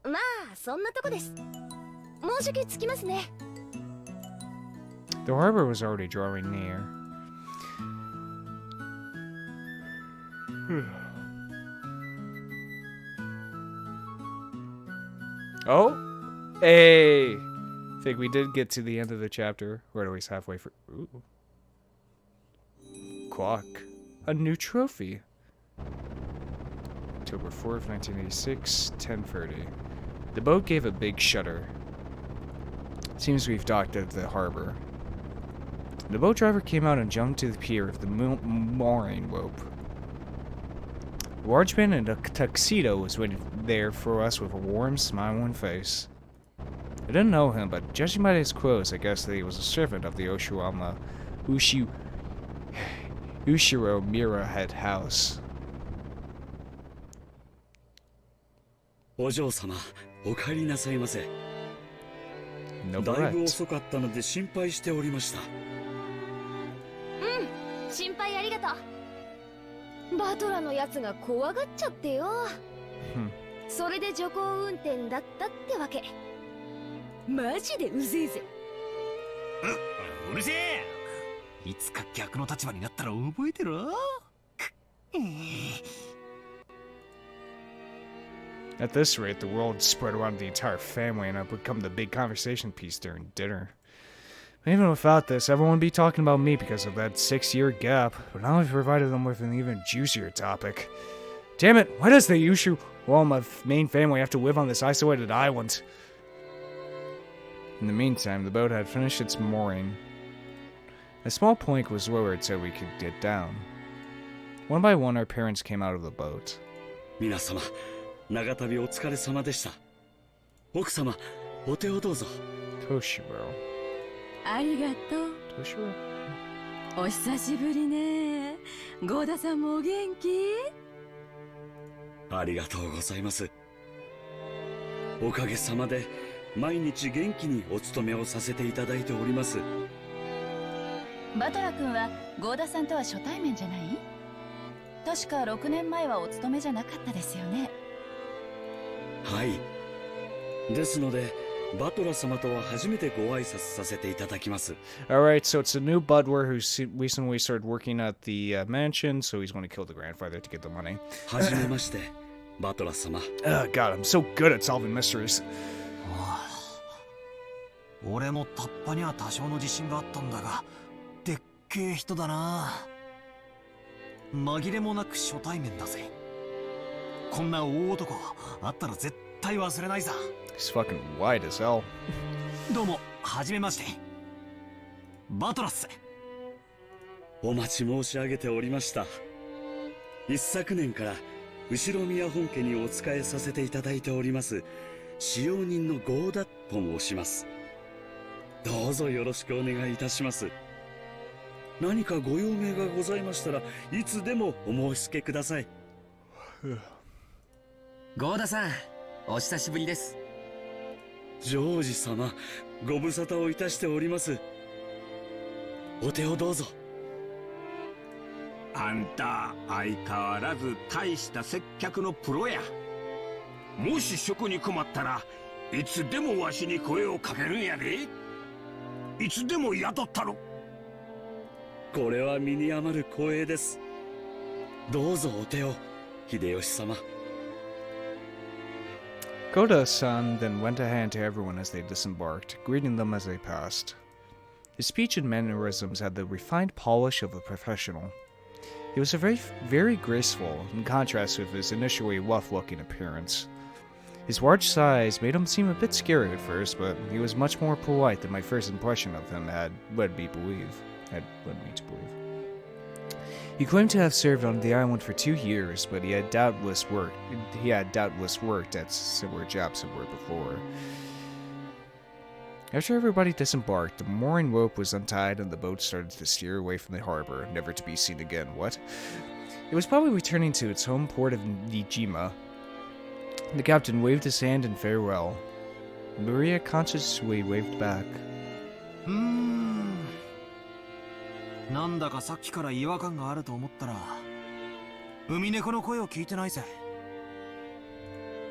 まあそんなとこです。申し訳つきますね。 The harbor was already drawing near. Oh, hey! I think we did get to the end of the chapter, or at least halfway through. Ooh. Quack. A new trophy. October 4th, 1986, 10:30. The boat gave a big shudder. Seems we've docked at the harbor. The boat driver came out and jumped to the pier of the mooring rope. A large man in a tuxedo was waiting there for us with a warm smile on face. I didn't know him, but judging by his clothes, I guess that he was a servant of the Ushiromiya head house. お嬢様、お帰りなさいませ。だいぶ遅かったので心配しておりました。うん、心配ありがとう。バトラのやつが怖がっちゃってよ。それで徐行運転だったってわけ。マジでうぜえぜ。うるせえ。いつか逆の立場になったら覚えてろ。At this rate, the world spread around the entire family and I'd become the big conversation piece during dinner. But even without this, everyone would be talking about me because of that 6-year gap, but now I've provided them with an even juicier topic. Damn it, why does the my main family have to live on this isolated island? In the meantime, the boat had finished its mooring. A small plank was lowered so we could get down. One by one, our parents came out of the boat. 皆様、長旅お疲れ様でした。奥様、お手をどうぞ。Toshiro. ありがとう。Toshiro? お久しぶりね。ゴーダさんもお元気？ありがとうございます。おかげさまで毎日元気にお勤めをさせていただいております。バトラ君はゴーダさんとは初対面じゃない？確か6年前はお勤めじゃなかったですよね。はい。ですので、バトラ様とは初めてご挨拶させていただきます。Alright, so it's a new butler who recently started working at the mansion, so he's going to kill the grandfather to get the money. はじめまして、バトラ様。Oh god, I'm so good at solving mysteries. 俺もタッパには多少の自信があったんだが、でっけえ人だな。紛れもなく初対面だぜ。こんな大男あったら絶対忘れないさ。He's fucking wide as hell. どうも、はじめまして。バトラス。お待ち申し上げておりました。一昨年から後宮本家にお仕えさせていただいております使用人のゴーダと申します。どうぞよろしくお願いいたします。何かご用命がございましたらいつでもお申し付けください。ゴーダさん、お久しぶりです。ジョージ様、ご無沙汰をいたしております。お手をどうぞ。あんた相変わらず大した接客のプロや。もし食に困ったらいつでもわしに声をかけるんやで。いつでも雇ったろ。これは身に余る光栄です。どうぞお手を、秀吉様。Goda-san then went a hand to everyone as they disembarked, greeting them as they passed. His speech and mannerisms had the refined polish of a professional. He was very graceful, in contrast with his initially rough-looking appearance. His large size made him seem a bit scary at first, but he was much more polite than my first impression of him had led me to believe. He claimed to have served on the island for 2 years, but he had doubtless worked at similar jobs somewhere before. After everybody disembarked, the mooring rope was untied and the boat started to steer away from the harbor, never to be seen again. What? It was probably returning to its home port of Nijima. The captain waved his hand in farewell. Maria consciously waved back. なんだかさっきから違和感があると思ったら、海猫の声を聞いてないぜ。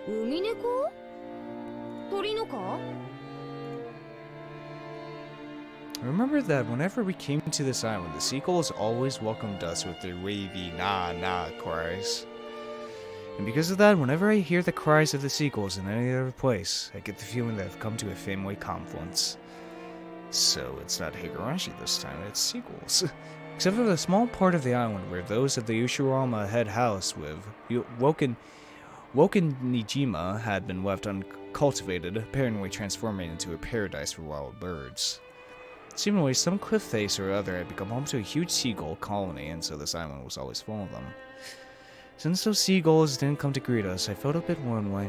海猫？鳥のか？ Remember that whenever we came to this island, the seagulls always welcomed us with their wavy nah nah cries. And because of that, whenever I hear the cries of the seagulls in any other place, I get the feeling that I've come to a family confluence. So it's not Higurashi this time, it's seagulls. Except for the small part of the island where those of the Ushiromiya head house with Rokkenjima had been left uncultivated, apparently transforming into a paradise for wild birds. Seemingly, some cliff face or other had become home to a huge seagull colony, and so this island was always full of them. Since those seagulls didn't come to greet us, I felt a bit one way.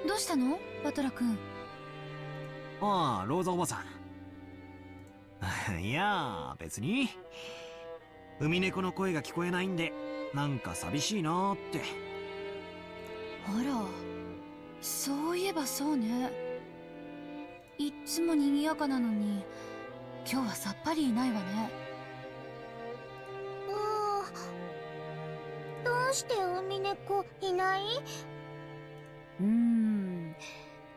どうしたのバトラ君。ああ、ローザおばさん。いやー、別に。海猫の声が聞こえないんで、なんか寂しいなーって。あら、そういえばそうね。いっつも賑やかなのに、今日はさっぱりいないわね。どうして海猫いない？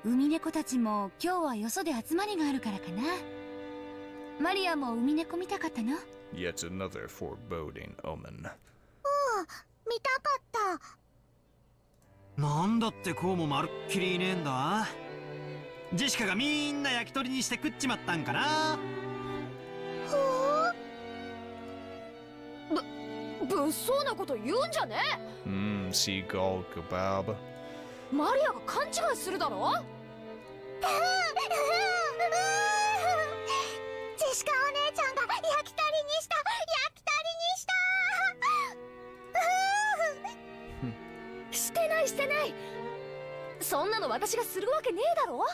海猫たちも今日はよそで集まりがあるからかな。マリアも海猫見たかったの？ Yet another foreboding omen. 見たかった。なんだってこうもまるっきりいねえんだ。ジェシカがみんな焼き鳥にして食っちまったんかな。物騒なこと言うんじゃねえ。Seagull kebab. マリアが勘違いするだろ。ジェシカお姉ちゃんが焼き鳥にしたしてないしてない。そんなの私がするわけねえだろ。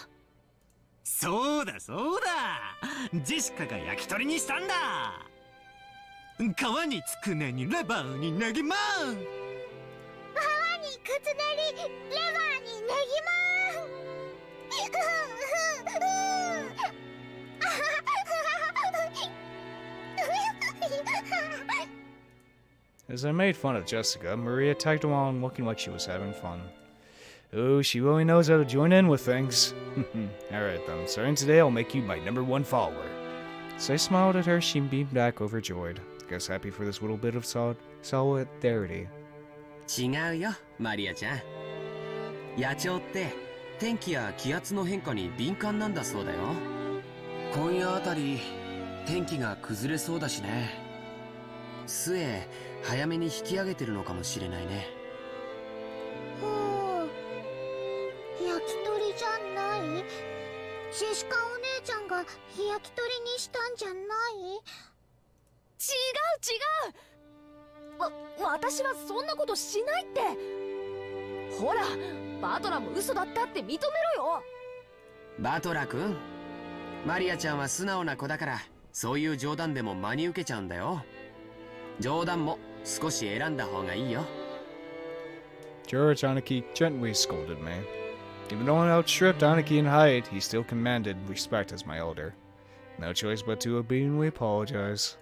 そうだそうだ、ジェシカが焼き鳥にしたんだ。皮につくねにレバーにネギマン、皮にくつねりレバーにネギマン。 As I made fun of Jessica, Maria tagged along looking like she was having fun. Oh, she really knows how to join in with things. Alright then, starting today I'll make you my #1 follower. As I smiled at her, she beamed back overjoyed. Guess happy for this little bit of solidarity. 違うよ、マリアちゃん。野鳥って天気や気圧の変化に敏感なんだそうだよ。今夜あたり天気が崩れそうだしね。巣へ早めに引き上げてるのかもしれないね。焼き鳥じゃない？ジェシカお姉ちゃんが焼き鳥にしたんじゃない？違う。私はそんなことしないって。ほら、バトラも嘘だったって認めろよ。バトラ君、マリアちゃんは素直な子だから、そういう冗談でも真に受けちゃうんだよ。冗談も少し選んだ方がいいよ。George Aniki gently scolded me. Even though I outstripped Aniki in height, he still commanded respect as my elder. No choice but to obediently apologize.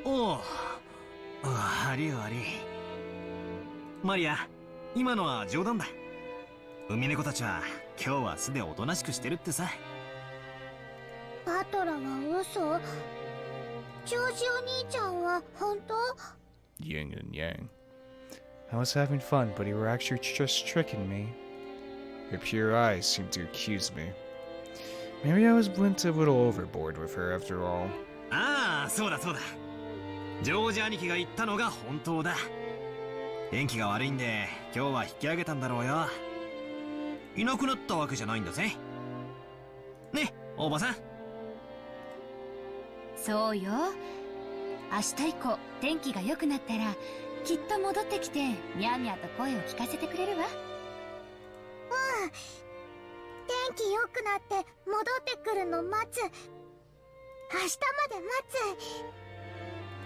おう、ありあり。マリア、今のは冗談だ。海猫たちは今日は巣でおとなしくしてるってさ。バトラは嘘？ジョージお兄ちゃんは本当？ Yin and yang. I was having fun, but you were actually just tricking me. Her pure eyes seemed to accuse me. Maybe I went a little overboard with her after all. ああ、そうだそうだ。ジョージ兄貴が言ったのが本当だ。天気が悪いんで今日は引き上げたんだろうよ。いなくなったわけじゃないんだぜ。ね、おばさん。そうよ。明日以降天気が良くなったらきっと戻ってきてニャーニャーと声を聞かせてくれるわ。天気良くなって戻ってくるの待つ。明日まで待つ。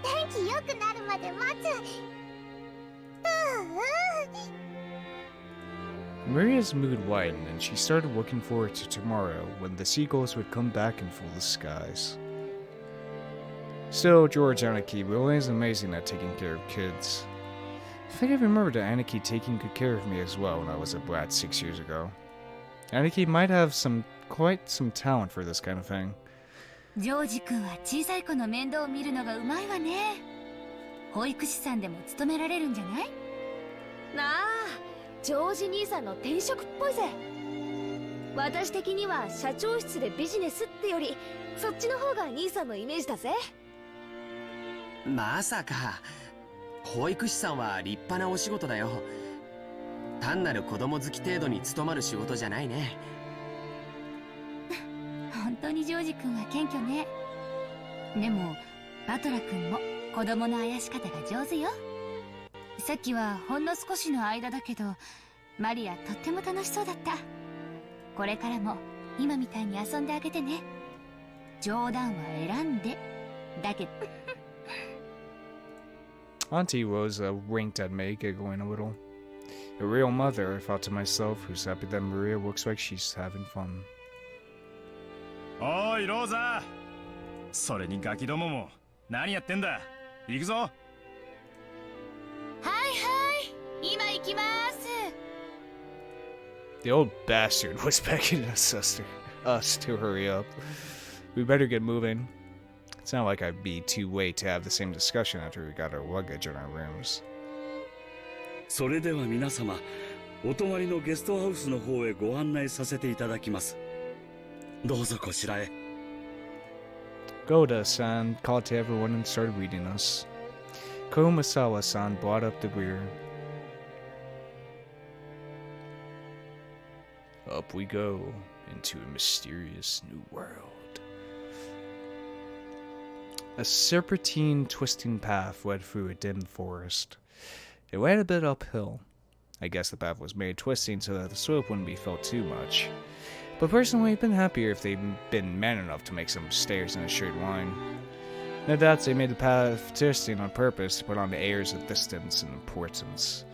天気良くなるまで待つ。Maria's mood widened and she started looking forward to tomorrow when the seagulls would come back and fill the skies. Still, George Aniki really is amazing at taking care of kids. I think I remembered Aniki taking good care of me as well when I was a brat 6 years ago. I think he might have quite some talent for this kind of thing. ジョージ君は小さい子の面倒を見るのがうまいわね。保育士さんでも務められるんじゃない？なあ、ジョージ兄さんの転職っぽいぜ。私的には社長室でビジネスってよりそっちの方が兄さんのイメージだぜ。まさか保育士さんは立派なお仕事だよ。単なる子供好き程度に務まる仕事じゃないね。本当にジョージ君は謙虚ね。でもバトラ君も子供のあやし方が上手よ。さっきはほんの少しの間だけどマリアとっても楽しそうだった。これからも今みたいに遊んであげてね。冗談は選んでだけど。Auntie Rosa winked at me, giggling a little. A real mother, I thought to myself, who's happy that Maria looks like she's having fun. おいローザ、それにガキどもも何やってんだ。行くぞ。はいはい、今行きます。 The old bastard was begging us to hurry up. We better get moving. It's not like I'd be too late to have the same discussion after we got our luggage in our rooms. それでは皆様、お泊まりのゲストハウスの方へご案内させていただきます。どうぞこちらへ。Goda-san called to everyone and started reading us. Komasawa-san brought up the rear. Up we go into a mysterious new world. A serpentine, twisting path led through a dim forest. It ran a bit uphill. I guess the path was made twisting so that the slope wouldn't be felt too much. But personally, I'd been happier if they'd been man enough to make some stairs in a straight line. No doubt they made the path twisting on purpose to put on the airs of distance and importance.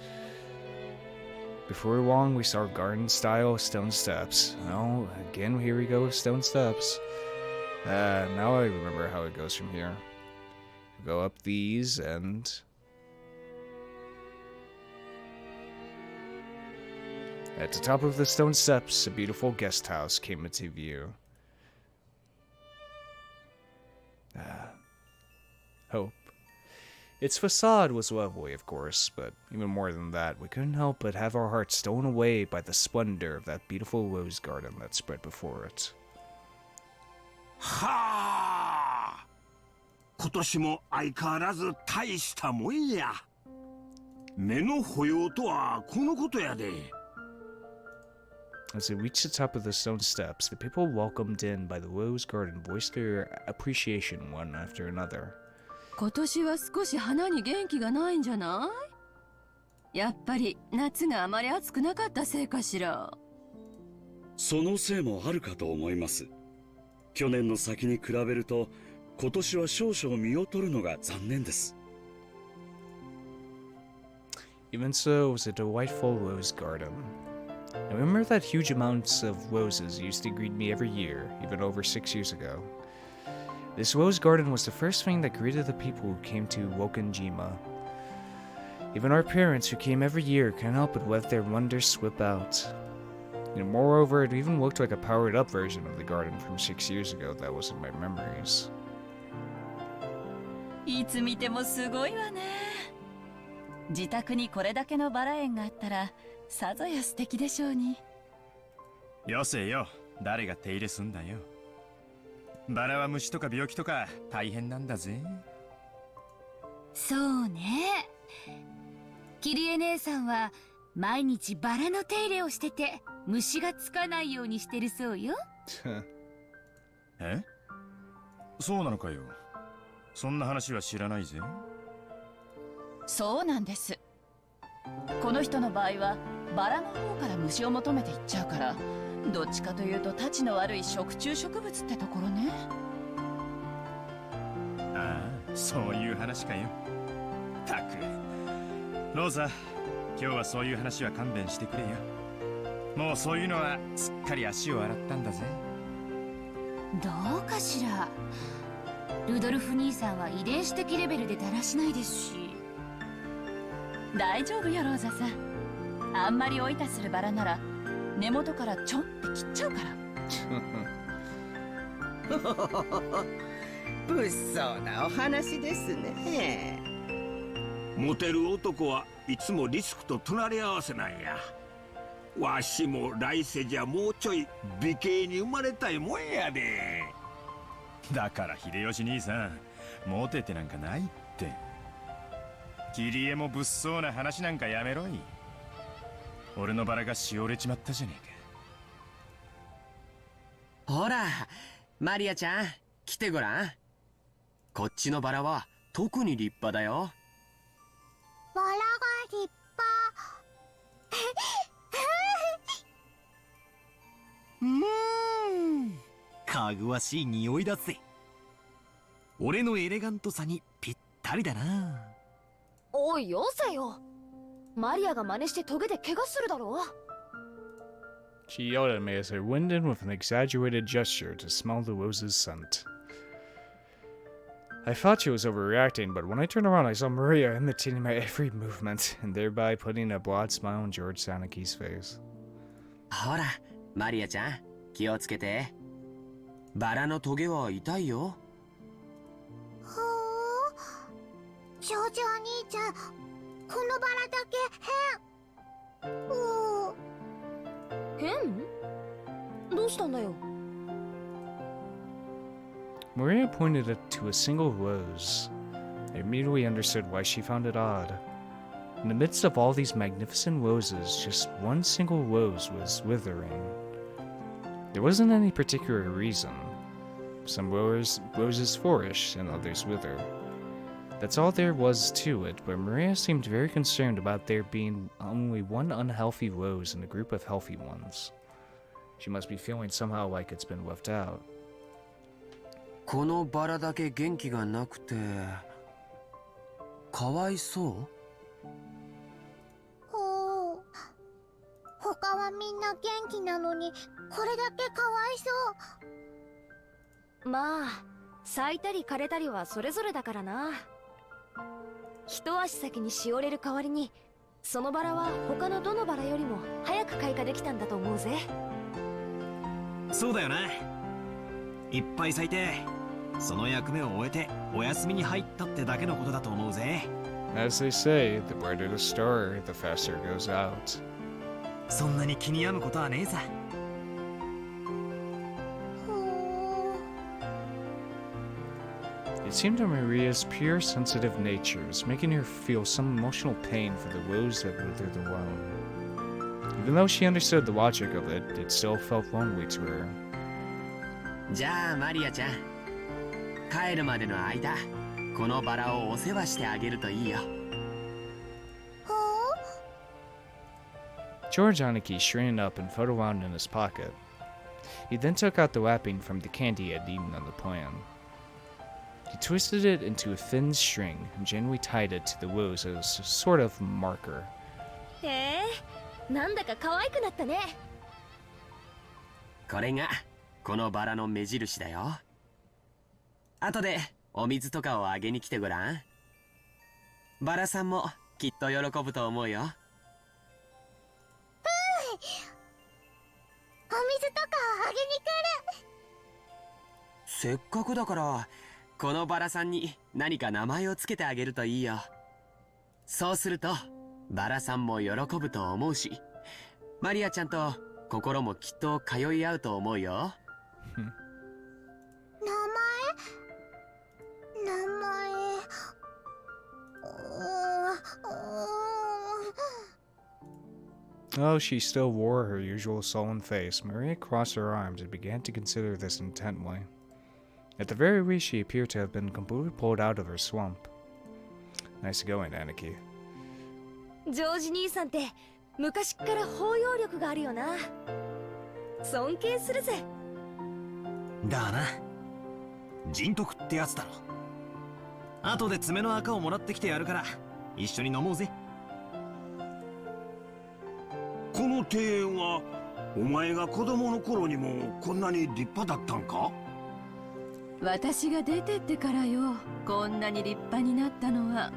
Before long, we saw garden-style stone steps. Oh, again, here we go with stone steps. Now I remember how it goes from here. Go up these and... At the top of the stone steps, a beautiful guest house came into view. Hope. Its facade was lovely, of course, but even more than that, we couldn't help but have our hearts stolen away by the splendor of that beautiful rose garden that spread before it. はあ、今年も相変わらず大したもんや。目の保養とはこのことやで。As they reached the top of the stone steps, the people welcomed in by the rose garden voiced their appreciation one after another. 今年は少し花に元気がないんじゃない？やっぱり夏があまり暑くなかったせいかしら。そのせいもあるかと思います。去年の先に比べると今年は少々実を取るのが残念です。 Even so, it was a delightful rose garden. I remember that huge amounts of roses used to greet me every year, even over 6 years ago. This rose garden was the first thing that greeted the people who came to Rokkenjima. Even our parents, who came every year, can't help but let their wonders slip out. And moreover, it even looked like a powered-up version of the garden from 6 years ago that was in my memories. いつ見てもすごいわね。自宅にこれだけのバラ園があったらさぞや素敵でしょうに。よせよ、誰が手入れすんだよ。バラは虫とか病気とか大変なんだぜ。そうね。キリエ姉さんは毎日バラの手入れをしてて虫がつかないようにしてるそうよ。え？そうなのかよ。そんな話は知らないぜ。そうなんです。この人の場合はバラの方から虫を求めていっちゃうから、どっちかというとたちの悪い食虫植物ってところね。ああ、そういう話かよ。たくローザ、今日はそういう話は勘弁してくれよ。もうそういうのはすっかり足を洗ったんだぜ。どうかしら。ルドルフ兄さんは遺伝子的レベルでだらしないですし。大丈夫よローザさん。あんまりおいたするバラなら根元からちょんって切っちゃうから。物騒なお話ですね。モテる男はいつもリスクと隣り合わせなんや。わしも来世じゃもうちょい美形に生まれたいもんやで。だから秀吉兄さん、モテてなんかないって。切り絵も物騒な話なんかやめろい。俺のバラがしおれちまったじゃねえか。ほらマリアちゃん来てごらん。こっちのバラは特に立派だよ。バラが立かぐわしい匂いだぜ。俺のエレガントさにぴったりだな。おいよせよ。マリアが真似してトゲで怪我するだろ。 She yelled at me as I went in with an exaggerated gesture to smell the rose's scent. I thought she was overreacting, but when I turned around I saw Maria imitating my every movement, and thereby putting a broad smile on George Sanaki's face. ほらマリアちゃん気をつけて。バラのトゲは痛いよ。ほう、ジョージお兄ちゃん、このバラだけ変。変？どうしたんだよ。Maria pointed to a single rose. I immediately understood why she found it odd. In the midst of all these magnificent roses, just one single rose was withering. There wasn't any particular reason. Some roses flourish and others wither. That's all there was to it, but Maria seemed very concerned about there being only one unhealthy rose in a group of healthy ones. She must be feeling somehow like it's been left out. このバラだけ元気がなくてかわいそう。ほう、他はみんな元気なのにこれだけかわいそう。まあ咲いたり枯れたりはそれぞれだからな。一足先にしおれる代わりにそのバラは他のどのバラよりも早く開花できたんだと思うぜ。そうだよな。いっぱい咲いてその役目を終えてお休みに入ったってだけのことだと思うぜ。 As they say, the brighter the star, the faster it goes out. そんなに気に病むことはねえさ。It seemed that Maria's pure, sensitive nature was making her feel some emotional pain for the rose that withered alone. Even though she understood the logic of it, it still felt lonely to her. じゃあマリアちゃん帰るまでの間このバラをお世話してあげるといいよ。George Aniki straightened up and felt around in his pocket. He then took out the wrapping from the candy he had eaten on the plan. He twisted it into a thin string and gently tied it to the rose as a sort of marker. へえ、なんだか可愛くなったね。これがこのバラの目印だよ。後でお水とかをあげに来てごらん。バラさんもきっと喜ぶと思うよ。お水とかをあげに来る。せっかくだからこのバラさんに何か名前をつけてあげるといいよ。そうするとバラさんも喜ぶと思うし、マリアちゃんと心もきっと通い合うと思うよ。名前。Though she still wore her usual sullen face, Maria crossed her arms and began to consider this intently. At the very least, she appeared to have been completely pulled out of her slump. Nice going, Aniki. ジョージ兄さんって昔っから包容力があるよな。尊敬するぜ。だな。人徳ってやつだろ。後で爪の赤をもらってきてやるから一緒に飲もうぜ。この庭園はお前が子供の頃にもこんなに立派だったんか？私が出てってからよ、こんなに立派になったのは。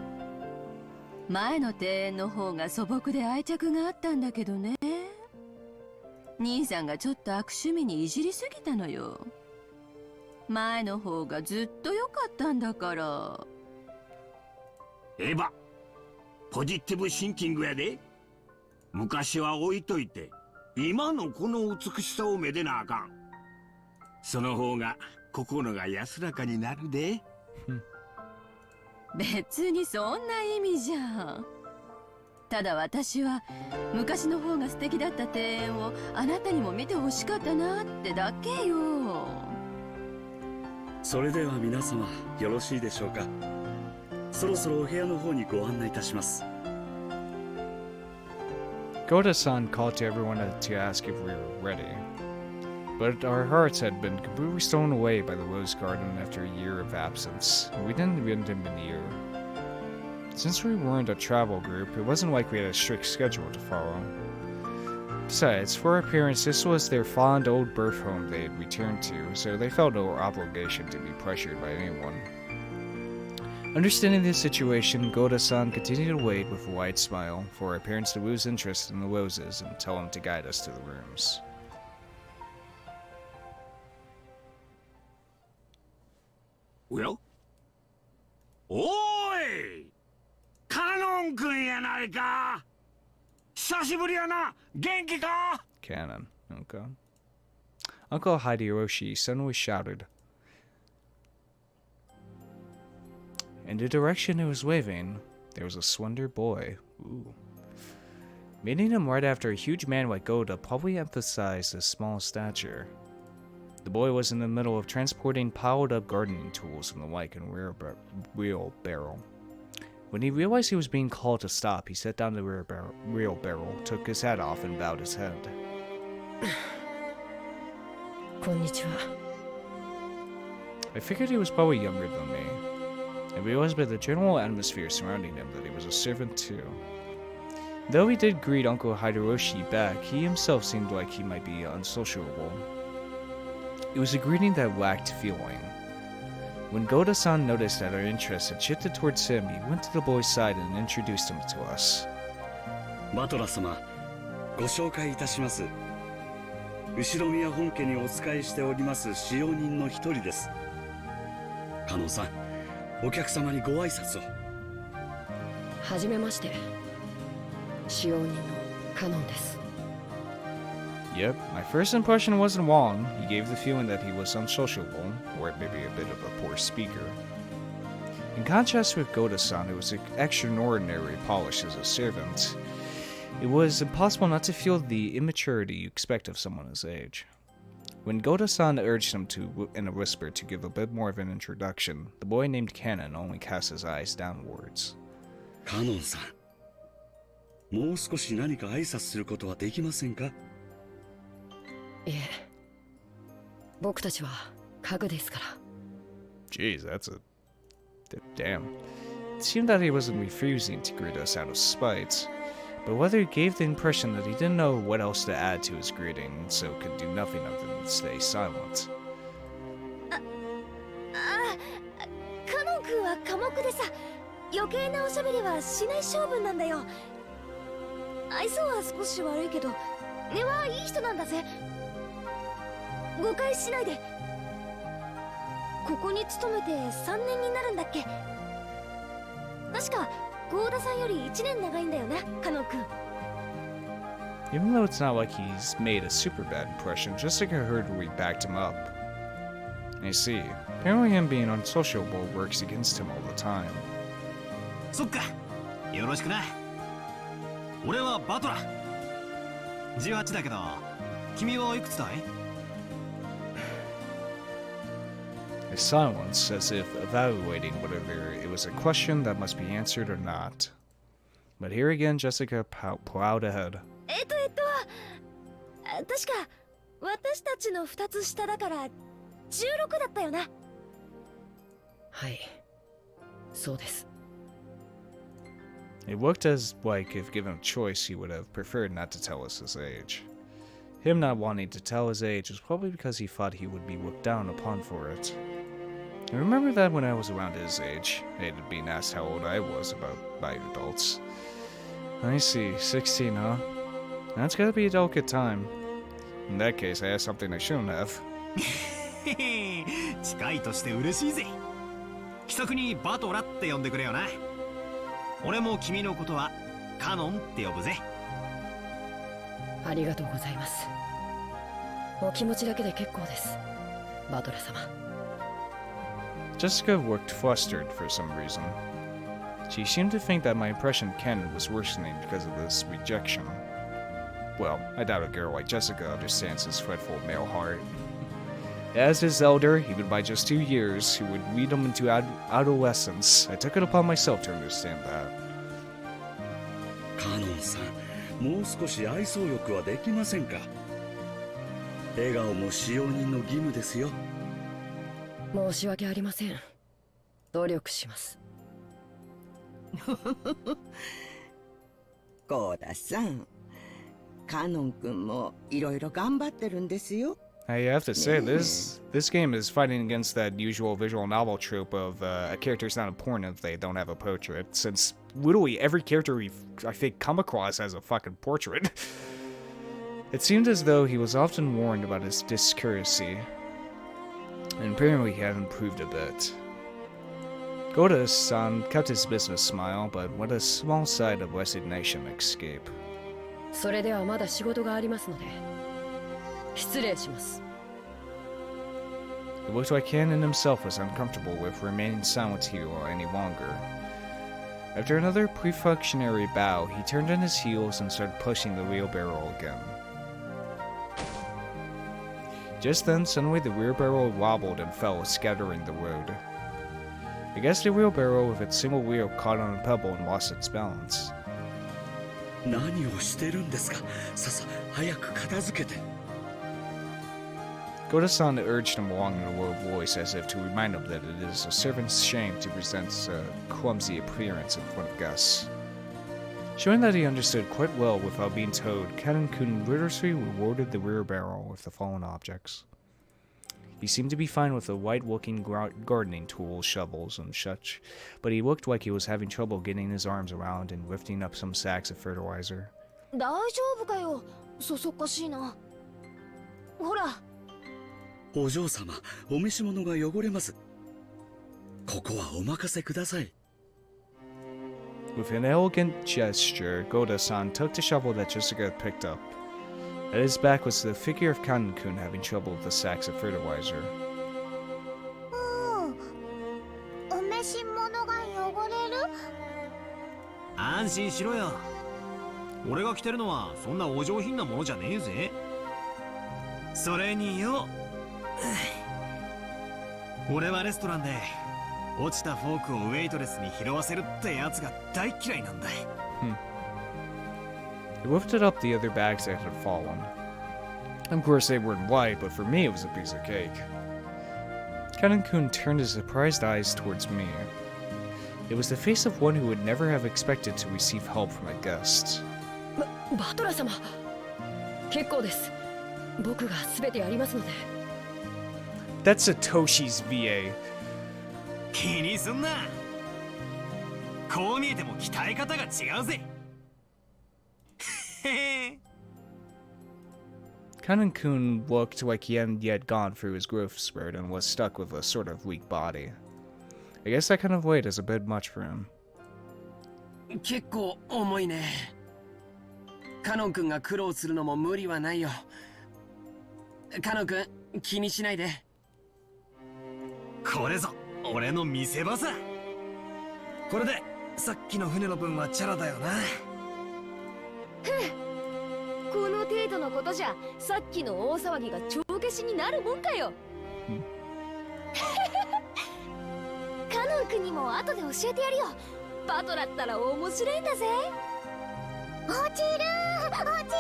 前の庭園の方が素朴で愛着があったんだけどね。兄さんがちょっと悪趣味にいじりすぎたのよ。前の方がずっと良かったんだから。エヴァ、ポジティブシンキングやで。昔は置いといて、今のこの美しさをめでなあかん。その方が心が安らかになるで。別にそんな意味じゃ。ただ私は昔の方が素敵だった庭園をあなたにも見てほしかったなってだけよ。それでは皆様よろしいでしょうか。そろそろお部屋の方にご案内いたします。Goda-san called to everyone to ask if we were ready. But our hearts had been completely stolen away by the rose garden after a year of absence. We didn't even have a year. Since we weren't a travel group, it wasn't like we had a strict schedule to follow. Besides, for our parents, this was their fond old birth home they had returned to, so they felt no obligation to be pressured by anyone. Understanding this situation, Goda-san continued to wait with a wide smile for our parents to lose interest in the roses and tell him to guide us to the rooms. Well? おーい！カノン君やないか！久しぶりやな！元気か？ Cannon, okay. Uncle Hideyoshi suddenly shouted. In the direction he was waving, there was a slender boy. Ooh. Meeting him right after a huge man like Goda probably emphasized his small stature. The boy was in the middle of transporting piled-up gardening tools and the like in a wheelbarrow. When he realized he was being called to stop, he set down the wheelbarrow, took his hat off, and bowed his head. Konnichiwa. I figured he was probably younger than me. I realized by the general atmosphere surrounding him that he was a servant too. Though he did greet Uncle Hideyoshi back, he himself seemed like he might be unsociable. It was a greeting that lacked feeling. When Goda-san noticed that our interest had shifted towards him, he went to the boy's side and introduced him to us. バトラ様、ご紹介いたします。後宮本家にお仕えしております使用人の一人です。カノンさん、お客様にご挨拶を。はじめまして。使用人のカノンです。Yep, my first impression wasn't wrong. He gave the feeling that he was unsociable, or maybe a bit of a poor speaker. In contrast with Goda-san, who was extraordinarily polished as a servant, it was impossible not to feel the immaturity you expect of someone his age. When Goda-san urged him to, in a whisper, to give a bit more of an introduction, the boy named Cannon only cast his eyes downwards. カノンさん、もう少し何か挨拶することはできませんか？いえ、僕たちは家具ですから。Jeez, that's a... damn. It seemed that he wasn't refusing to greet us out of spite, but whether he gave the impression that he didn't know what else to add to his greeting, so could do nothing other than stay silent. カノン君は寡黙でさ、余計なおしゃべりはしない性分なんだよ。愛想は少し悪いけど、根はいい人なんだぜ。誤解しないで。ここに勤めて3年になるんだっけ。確かゴーダさんより1年長いんだよな、カノン君。Even though it's not like he's made a super bad impression, Jessica heard we backed him up. I see. Apparently him being unsociable works against him all the time. そっか。よろしくな。俺はバトラ。18だけど、君はいくつだいA silence, as if evaluating whether it was a question that must be answered or not. But here again, Jessica plowed ahead. 確か私たちの2つ下だから16だったよな。はい、そうです。It looked as like if given a choice, he would have preferred not to tell us his age. Him not wanting to tell his age was probably because he thought he would be looked down upon for it. I remember that when I was around his age, I hated being asked how old I was by adults. I see, 16, huh? That's gotta be a delicate time. In that case, I asked something I shouldn't have. 近いとして嬉しいぜ。気さくにバトラって呼んでくれよな。俺も君のことはカノンって呼ぶぜ。ありがとうございます。お気持ちだけで結構です、バトラ様。Jessica looked flustered for some reason. She seemed to think that my impression of Ken was worsening because of this rejection. Well, I doubt a girl like Jessica understands his fretful male heart. As his elder, even by just 2 years, who would lead him into adolescence, I took it upon myself to understand that. カノンさん、もう少し愛想よくはできませんか。笑顔も使用人の義務ですよ。申し訳ありません。努力します。コーダさん、カノン君もいろいろ頑張ってるんですよ。I have to say, this game is fighting against that usual visual novel trope of a character's not important if they don't have a portrait, since literally every character I think come across has a fucking portrait. It seemed as though he was often warned about his discourtesy, and apparently he had improved a bit. Goda-san kept his business smile, but with a small sigh of resignation escape. それではまだ仕事がありますので、失礼します。It looked like Cannon himself was uncomfortable with remaining silent here any longer. After another prefectionary bow, he turned on his heels and started pushing the wheelbarrow again. Just then, suddenly the wheelbarrow wobbled and fell, scattering the road. I guess the wheelbarrow with its single wheel caught on a pebble and lost its balance. 何をしてるんですか。ささ、早く片付けて。Goda-san urged him along in a low voice as if to remind him that it is a servant's shame to present a clumsy appearance in front of guests. Showing that he understood quite well without being told, Kanon-kun rigorously rewarded the wheelbarrow with the fallen objects. He seemed to be fine with the white-looking gardening tools, shovels, and such, but he looked like he was having trouble getting his arms around and lifting up some sacks of fertilizer. 大丈夫かよ、そそっかしいな。ほら。お嬢様、お召し物が汚れます。ここはお任せください。With an elegant gesture, Goda-san took the shovel that Jessica had picked up. At his back was the figure of Kanon-kun having trouble with the sacks of fertilizer. お召し物が汚れる？安心しろよ。俺が着てるのはそんなお上品なものじゃねえぜ。それによ。俺はレストランで落ちたフォークをウェイトレスに拾わせるってやつが大嫌いなんだ。He lifted up the other bags that had fallen. Of course, they weren't white, but for me it was a piece of cake. Kanon-kun turned his surprised eyes towards me. It was the face of one who would never have expected to receive help from a guest. バトラ様、結構です。僕が全てやりますので。That's Satoshi's VA. 気にすんな。こう見えても鍛え方が違うぜ。Kanon-kun looked like he hadn't yet gone through his growth spurt and was stuck with a sort of weak body. I guess that kind of weight is a bit much for him. 結構重いね。カノン君が苦労するのも無理はないよ。カノン君、気にしないで。これぞ俺の見せ場さ。これでさっきの船の分はチャラだよな。この程度のことじゃさっきの大騒ぎが帳消しになるもんかよ。カノン君にも後で教えてやるよ。バトラったら面白いんだぜ。落ちる落ちる。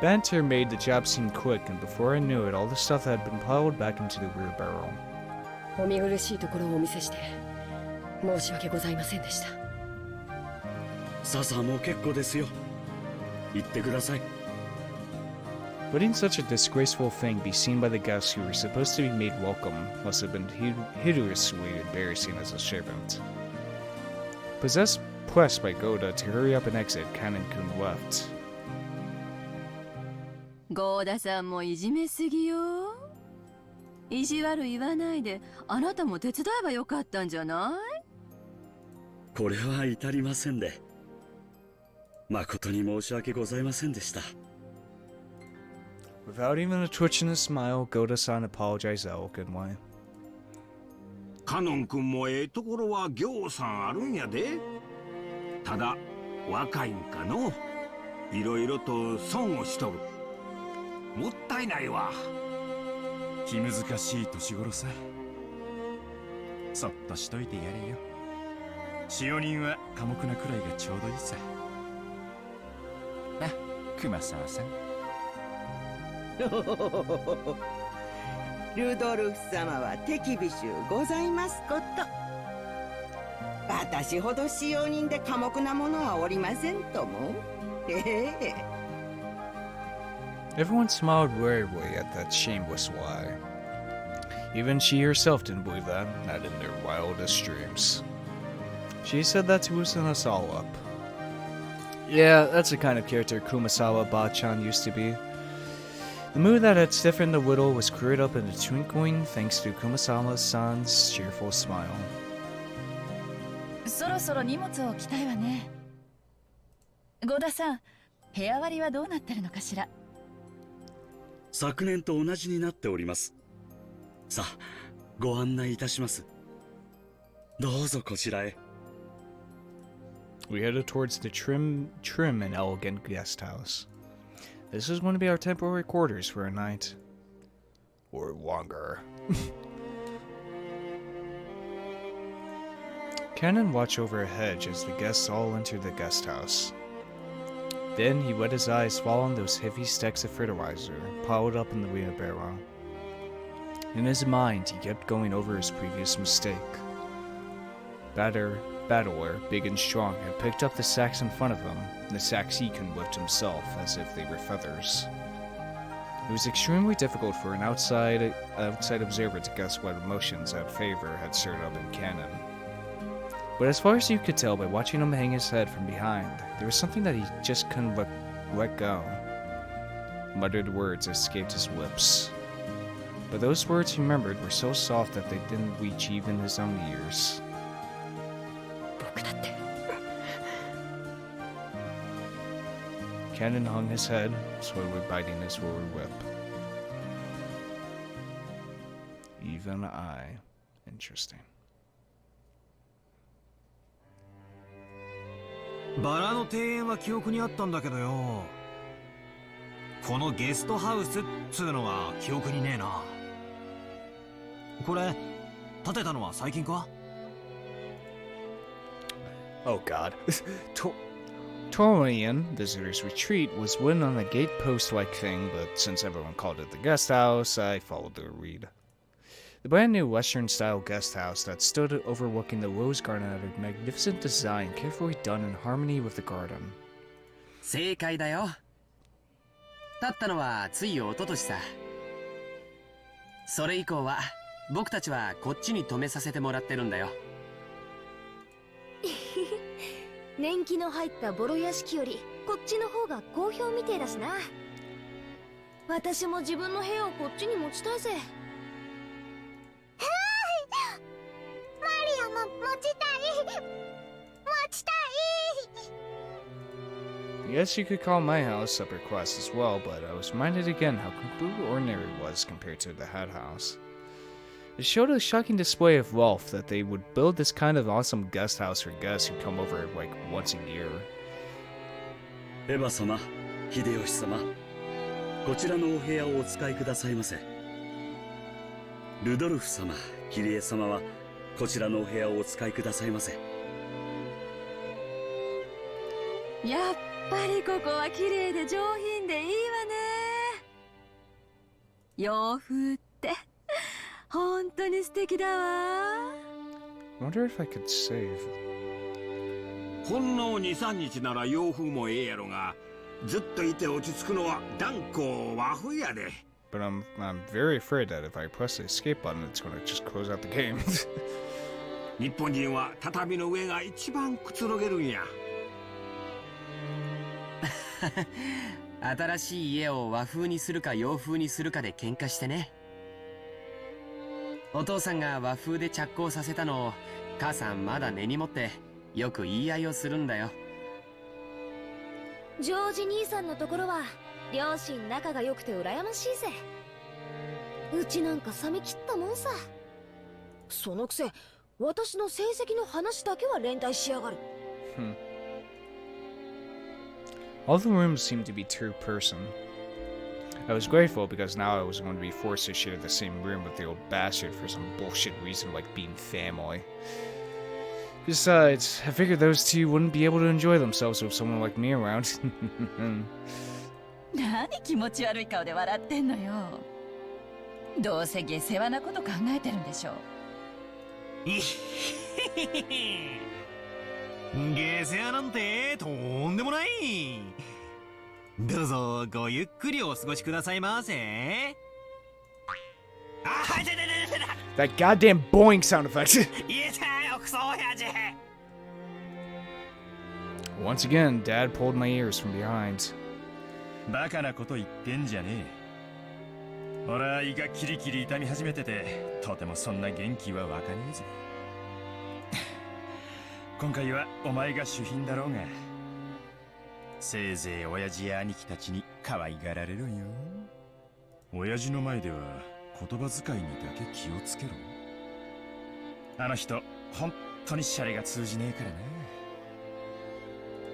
Banter made the job seem quick, and before I knew it, all the stuff had been piled back into the rear barrel. お見苦しいところをお見せして申し訳ございませんでした。ささもう結構ですよ。行ってください。Letting such a disgraceful thing be seen by the guests who were supposed to be made welcome must have been hideously embarrassing as a servant. Pressed by Goda to hurry up and exit, Kanon-kun left. ゴーダさんもいじめすぎよ。意地悪言わないで、あなたも手伝えばよかったんじゃない？これは至りませんで、誠に申し訳ございませんでした。Without even a twitch in a smile, Goda-san apologized elegantly. カノン君もええところはぎょうさんあるんやで。ただ若いんかの。いろいろと損をしとる。もったいないわ。気難しい年頃さ。そっとしといてやれよ。使用人は寡黙なくらいがちょうどいいさ。あ、熊沢さん。ルドルフ様は手厳しゅうございますこと。私ほど使用人で寡黙な者はおりませんとも。Everyone smiled warily at that shameless lie. Even she herself didn't believe that, not in their wildest dreams. She said that to loosen us all up. Yeah, that's the kind of character Kumasawa Bachan used to be. The mood that had stiffened the whittle was cleared up in a twinkling thanks to Kumasawa-san's cheerful smile. そろそろ荷物を置きたいわね。ゴダさん、部屋割りはどうなってるのかしら。昨年と同じになっております。さあ、ご案内いたします。どうぞこちらへ。We headed towards the trim and elegant guest house. This is going to be our temporary quarters for a night. Or longer. Cannon watched over a hedge as the guests all entered the guest house. Then he wet his eyes following those heavy stacks of fertilizer piled up in the wheelbarrow. In his mind, he kept going over his previous mistake. Battler, big and strong, had picked up the sacks in front of him, the sacks he couldn't lift himself, as if they were feathers. It was extremely difficult for an outside observer to guess what emotions that favor had stirred up in Cannon. But as far as you could tell by watching him hang his head from behind, there was something that he just couldn't let go. Muttered words escaped his lips. But those words he remembered were so soft that they didn't reach even his own ears. Cannon hung his head, slowly biting his lower lip. Even I. Interesting. バラの庭園は記憶にあったんだけどよ。このゲストハウスっつうのは記憶にねえな。これ建てたのは最近か？ Oh god. Toronian Visitor's Retreat was written on a gatepost-like thing, but since everyone called it the guest house, I followed their lead. The brand new Western-style guest house that stood overlooking the rose garden had a magnificent design carefully done in harmony with the garden. 正解だよ。建ったのはつい一昨年さ。それ以降は僕たちはこっちに泊めさせてもらってるんだよ。年季の入ったボロ屋敷よりこっちの方が好評みてえだしな。私も自分の部屋をこっちに持ちたいぜ。マリアも持ちたい。持ちたい。 I guess you could call my house upper class as well, but I was reminded again how completely ordinary it was compared to the Hat House. It showed a shocking display of wealth that they would build this kind of awesome guest house for guests who come over like once a year. エヴァ様、秀吉様、こちらのお部屋をお使いくださいませ。ルドルフ様、キリエ様はこちらのお部屋をお使いくださいませ。やっぱりここは綺麗で上品でいいわね。洋風って本当に素敵だわ。I wonder if I could save. ほんの2、3日なら洋風もええやろが、ずっといて落ち着くのは断固和風やで。But I'm very afraid that if I press the escape button, it's going to just close out the game. 日本人は畳の上が一番くつろげるんや。新しい家を和風にするか洋風にするかで喧嘩してね。お父さんが和風で着工させたのを母さんまだ根に持ってよく言い合いをするんだよ。ジョージ兄さんのところは両親仲が良くて羨ましいぜ。うちなんか冷め切ったもんさ。そのくせ私の成績の話だけは連帯しやがる。All the rooms seemed to be two-person. I was grateful because now I was going to be forced to share the same room with the old bastard for some bullshit reason like being family. Besides, I figured those two wouldn't be able to enjoy themselves with someone like me around. 何気持ち悪い顔で笑ってんのよ。どうせ下世話なこと考えてるんでしょ。下世話なんてとんでもない。どうぞごゆっくりお過ごしくださいませ。That goddamn boing sound effect. Once again, Dad pulled my ears from behind. バカなこと言ってんじゃねえ。俺は胃がキリキリ痛み始めてて、とてもそんな元気はわかねえぜ。今回はお前が主賓だろうが、せいぜい親父や兄貴たちに可愛がられろよ。親父の前では言葉遣いにだけ気をつけろ。あの人、本当にシャレが通じねえからな。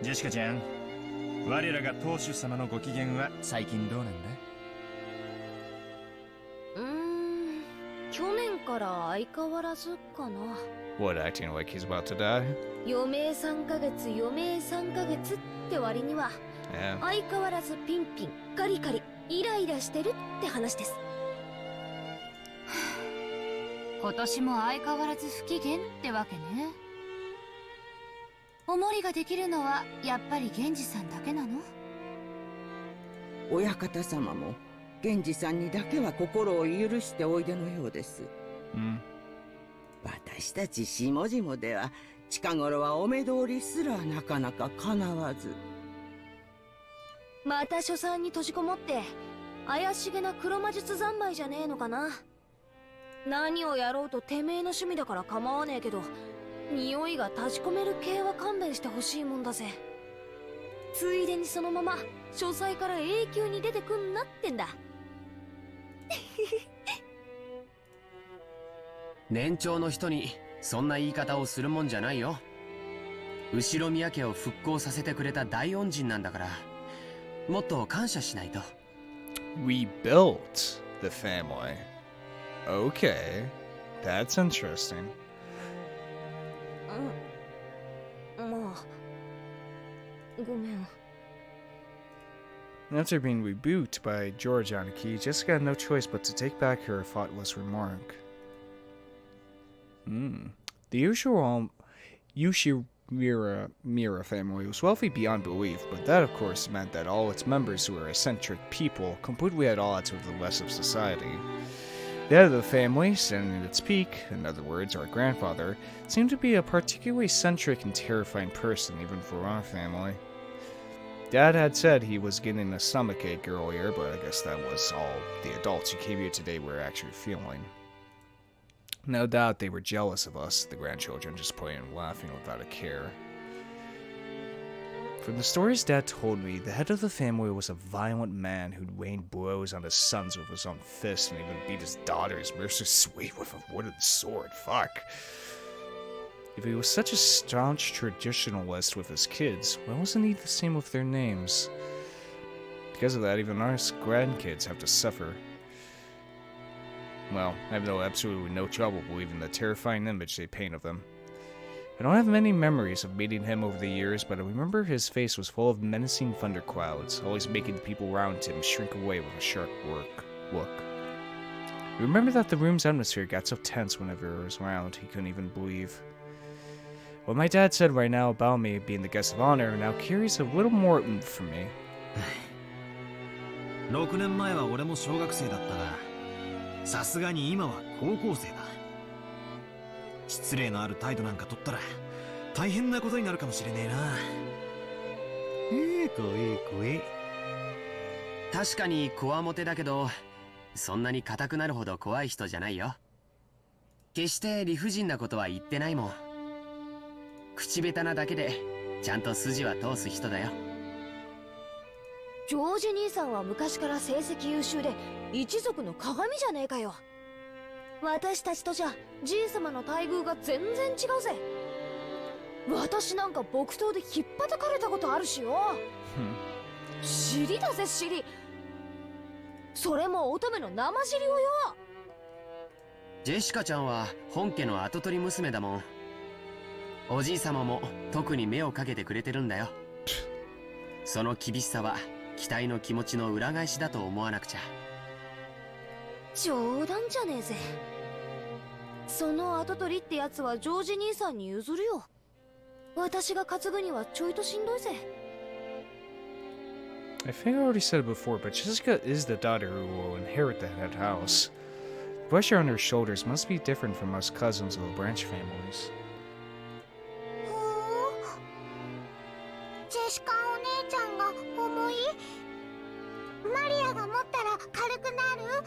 ジェシカちゃん、我らが当主様のご機嫌は最近どうなんだ？去年から相変わらずかな。What, acting like he's about to die? 余命3ヶ月余命3ヶ月って割には、相変わらずピンピンカリカリイライラしてるって話です。今年も相変わらず不機嫌ってわけね。お守りができるのはやっぱり源氏さんだけなの？親方様も源氏さんにだけは心を許しておいでのようです。私たち下々では近頃はお目通りすらなかなか叶わず。また書斎に閉じこもって怪しげな黒魔術三昧じゃねえのかな。何をやろうとてめえの趣味だから構わねえけど、匂いが立ち込める系は勘弁してほしいもんだぜ。ついでにそのまま書斎から永久に出てくんなってんだ。年長の人にそんな言い方をするもんじゃないよ。後宮家を復興させてくれた大恩人なんだから、もっと感謝しないと。Rebuilt the family. Okay, that's interesting. まあ、ごめん。After being rebuked by George Aniki, Jessica had no choice but to take back her thoughtless remark. The Ushiromiya family was wealthy beyond belief, but that of course meant that all its members were eccentric people, completely at odds with the rest of society. The head of the family, standing at its peak, in other words, our grandfather, seemed to be a particularly eccentric and terrifying person even for our family. Dad had said he was getting a stomachache earlier, but I guess that was all the adults who came here today were actually feeling. No doubt they were jealous of us, the grandchildren, just playing and laughing without a care. From the stories Dad told me, the head of the family was a violent man who'd rained blows on his sons with his own fist and even beat his daughters mercilessly with a wooden sword. Fuck. If he was such a staunch traditionalist with his kids, why wasn't he the same with their names? Because of that, even our grandkids have to suffer. Well, I have absolutely no trouble believing the terrifying image they paint of him. I don't have many memories of meeting him over the years, but I remember his face was full of menacing thunderclouds, always making the people around him shrink away with a sharp look. I remember that the room's atmosphere got so tense whenever I was around, he couldn't even breathe. What my dad said right now about me being the guest of honor now carries a little more oomph for me. 6年前は俺も小学生だったが、さすがに今は高校生だ。失礼のある態度なんか取ったら大変なことになるかもしれねえな。怖え怖え。確かにこわもてだけど、そんなに硬くなるほど怖い人じゃないよ。決して理不尽なことは言ってないもん。口下手なだけでちゃんと筋は通す人だよ。ジョージ兄さんは昔から成績優秀で一族の鏡じゃねえかよ。私たちとじゃじい様の待遇が全然違うぜ。私なんか木刀で引っ叩かれたことあるしよ。尻だぜ尻。それも乙女の生尻をよ。ジェシカちゃんは本家の跡取り娘だもん。おじい様も特に目をかけてくれてるんだよ。その厳しさは期待の気持ちの裏返しだと思わなくちゃ。冗談じゃねえぜ。その跡取りってやつはジョージ兄さんに譲るよ。私が担ぐにはちょいとしんどいぜ。I think I already said it before, but Jessica is the daughter who will inherit the head house. The pressure on her shoulders must be different from us cousins of the branch families. ジェシカお姉ちゃんが重い？マリアが持ったら軽くなる？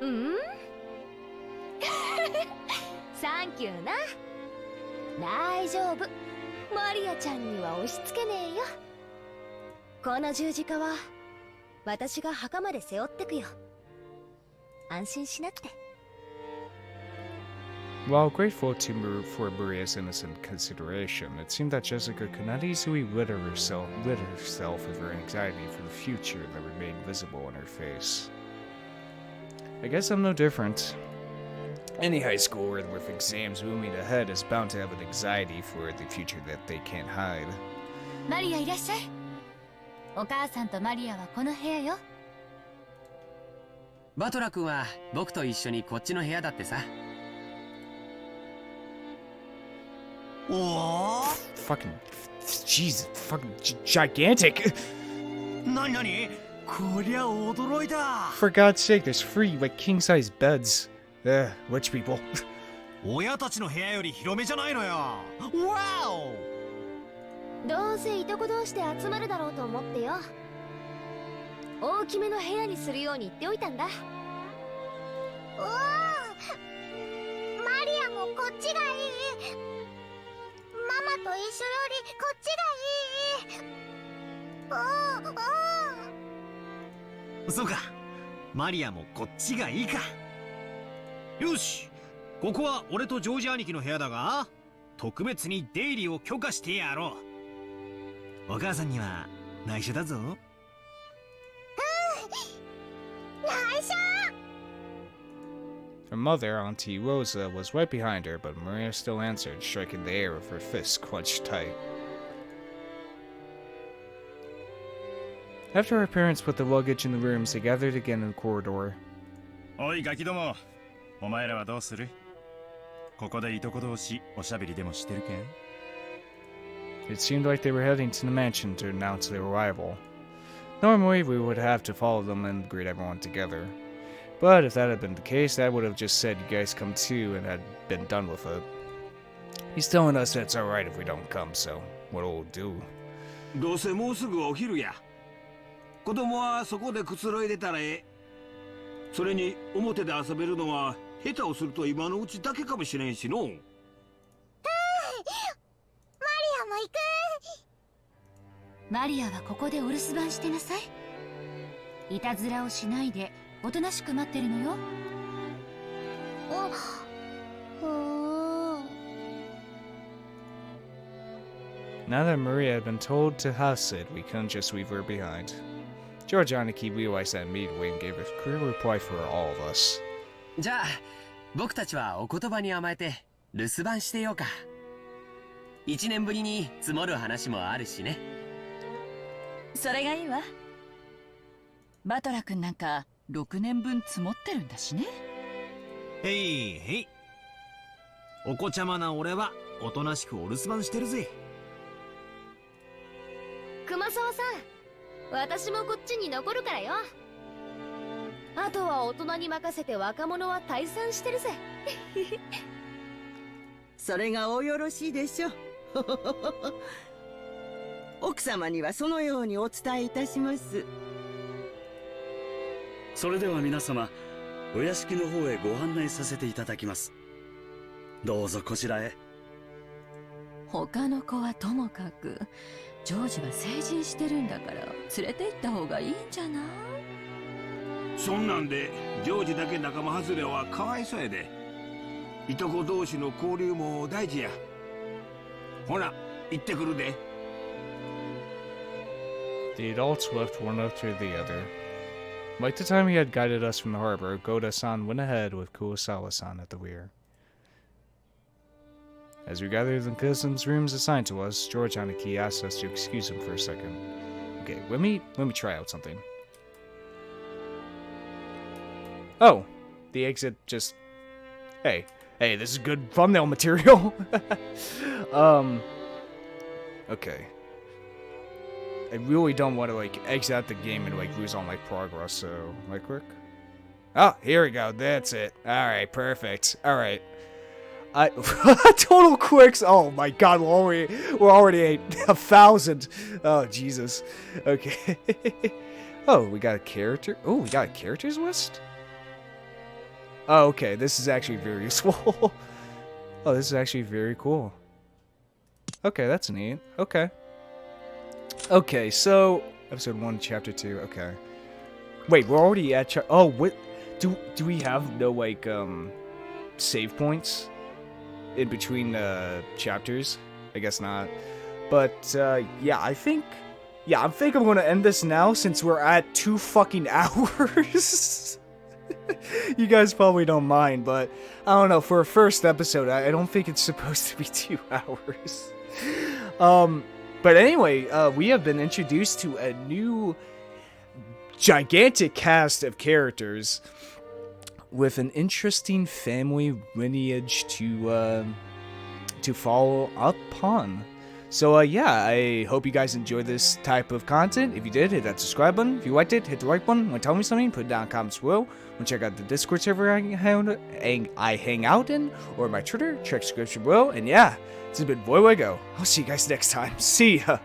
うんサンキューな。大丈夫、マリアちゃんには押し付けねえよ。この十字架は私が墓まで背負ってくよ。安心しなって。 While grateful for Maria's innocent consideration, it seemed that Jessica could not easily rid herself of her anxiety for the future that remained visible in her face. I guess I'm no different. Any high schooler with exams looming ahead is bound to have an anxiety for the future that they can't hide. マリアいらっしゃい。お母さんとマリアはこの部屋よ。バトラ君は僕と一緒にこっちの部屋だってさ。おお Fucking Jesus, fucking gigantic. なになに、こりゃ驚いた。 For God's sake, there's free like king-size beds. Rich people. 親たちの部屋より広めじゃないのよ。わお。どうせいとこ同士で集まるだろうと思ってよ。大きめの部屋にするように言っておいたんだ。おお、マリアもこっちがいい。ママと一緒よりこっちがいい。おお。そうか、マリアもこっちがいいか。よし、ここは俺とジョージ兄貴の部屋だが、特別に出入りを許可してやろう。お母さんには内緒だぞ。内緒。 Her mother, Auntie Rosa, was right behind her, but Maria still answered, striking the air with her fists clenched tight. After her parents put the luggage in the rooms, they gathered again in the corridor. おいガキども、お前らはどうする？ここでいとこ同士おしゃべりでもしてるか？ It seemed like they were heading to the mansion to announce their arrival. Normally, we would have to follow them and greet everyone together. But if that had been the case, I would have just said, you guys come too, and had been done with it. He's telling us that it's alright if we don't come, so what'll do? どうせもうすぐお昼や。子供はそこでくつろいでたらええ。それに表で遊べるのは下手をすると今のうちだけかもしれんしの。マリアも行く。マリアはここでお留守番してなさい。いたずらをしないでおとなしく待ってるのよ。Now that Maria had been told to house it, we couldn't just leave her behind. George Aniki realized that immediately and gave a clear reply for all of us. じゃあ僕たちはお言葉に甘えて留守番してようか。1年ぶりに積もる話もあるしね。それがいいわ。バトラ君なんか6年分積もってるんだしね。へいへい。お子ちゃまな俺はおとなしくお留守番してるぜ。熊沢さん、私もこっちに残るからよ。あとは大人に任せて若者は退散してるぜ。それがおよろしいでしょう。奥様にはそのようにお伝えいたします。それでは皆様、お屋敷の方へご案内させていただきます。どうぞこちらへ。他の子はともかくジョージは成人してるんだから連れて行った方がいいんじゃない？そんなんでジョージだけ仲間外れはかわいそうやで。いとこ同士の交流も大事や。ほな行ってくるで。 The adults left one after the other. Like the time he had guided us from the harbor, Goda-san went ahead with Kurosawa-san at the rear. As we gathered in the customs rooms assigned to us, George Aniki asked us to excuse him for a second. Okay, let me try out something. Oh, the exit just... Hey, this is good thumbnail material. Okay. I really don't want to, like, exit out the game and, like, lose all my progress, so... Right quick? Oh, here we go. That's it. Alright, perfect. Alright. Total quicks! Oh my god, we're already at 1,000. Oh, Jesus. Okay. Oh, we got a character? Oh, we got a characters list? Oh, okay. This is actually very useful. Oh, this is actually very cool. Okay, that's neat. Okay. Okay, so episode 1, chapter 2. Okay. Wait, we're already at oh, what do we have no like save points in between chapters? I guess not. But yeah, I think I'm going to end this now since we're at 2 fucking hours. You guys probably don't mind, but I don't know, for a first episode, I don't think it's supposed to be 2 hours. But anyway, we have been introduced to a new gigantic cast of characters with an interesting family lineage to follow up on. So yeah, I hope you guys enjoyed this type of content. If you did, hit that subscribe button. If you liked it, hit the like button. Want to tell me something, put it down in the comments below. Want to check out the Discord server I hang out in, or my Twitter, check the description below. And yeah, this has been Voidlego. I'll see you guys next time. See ya!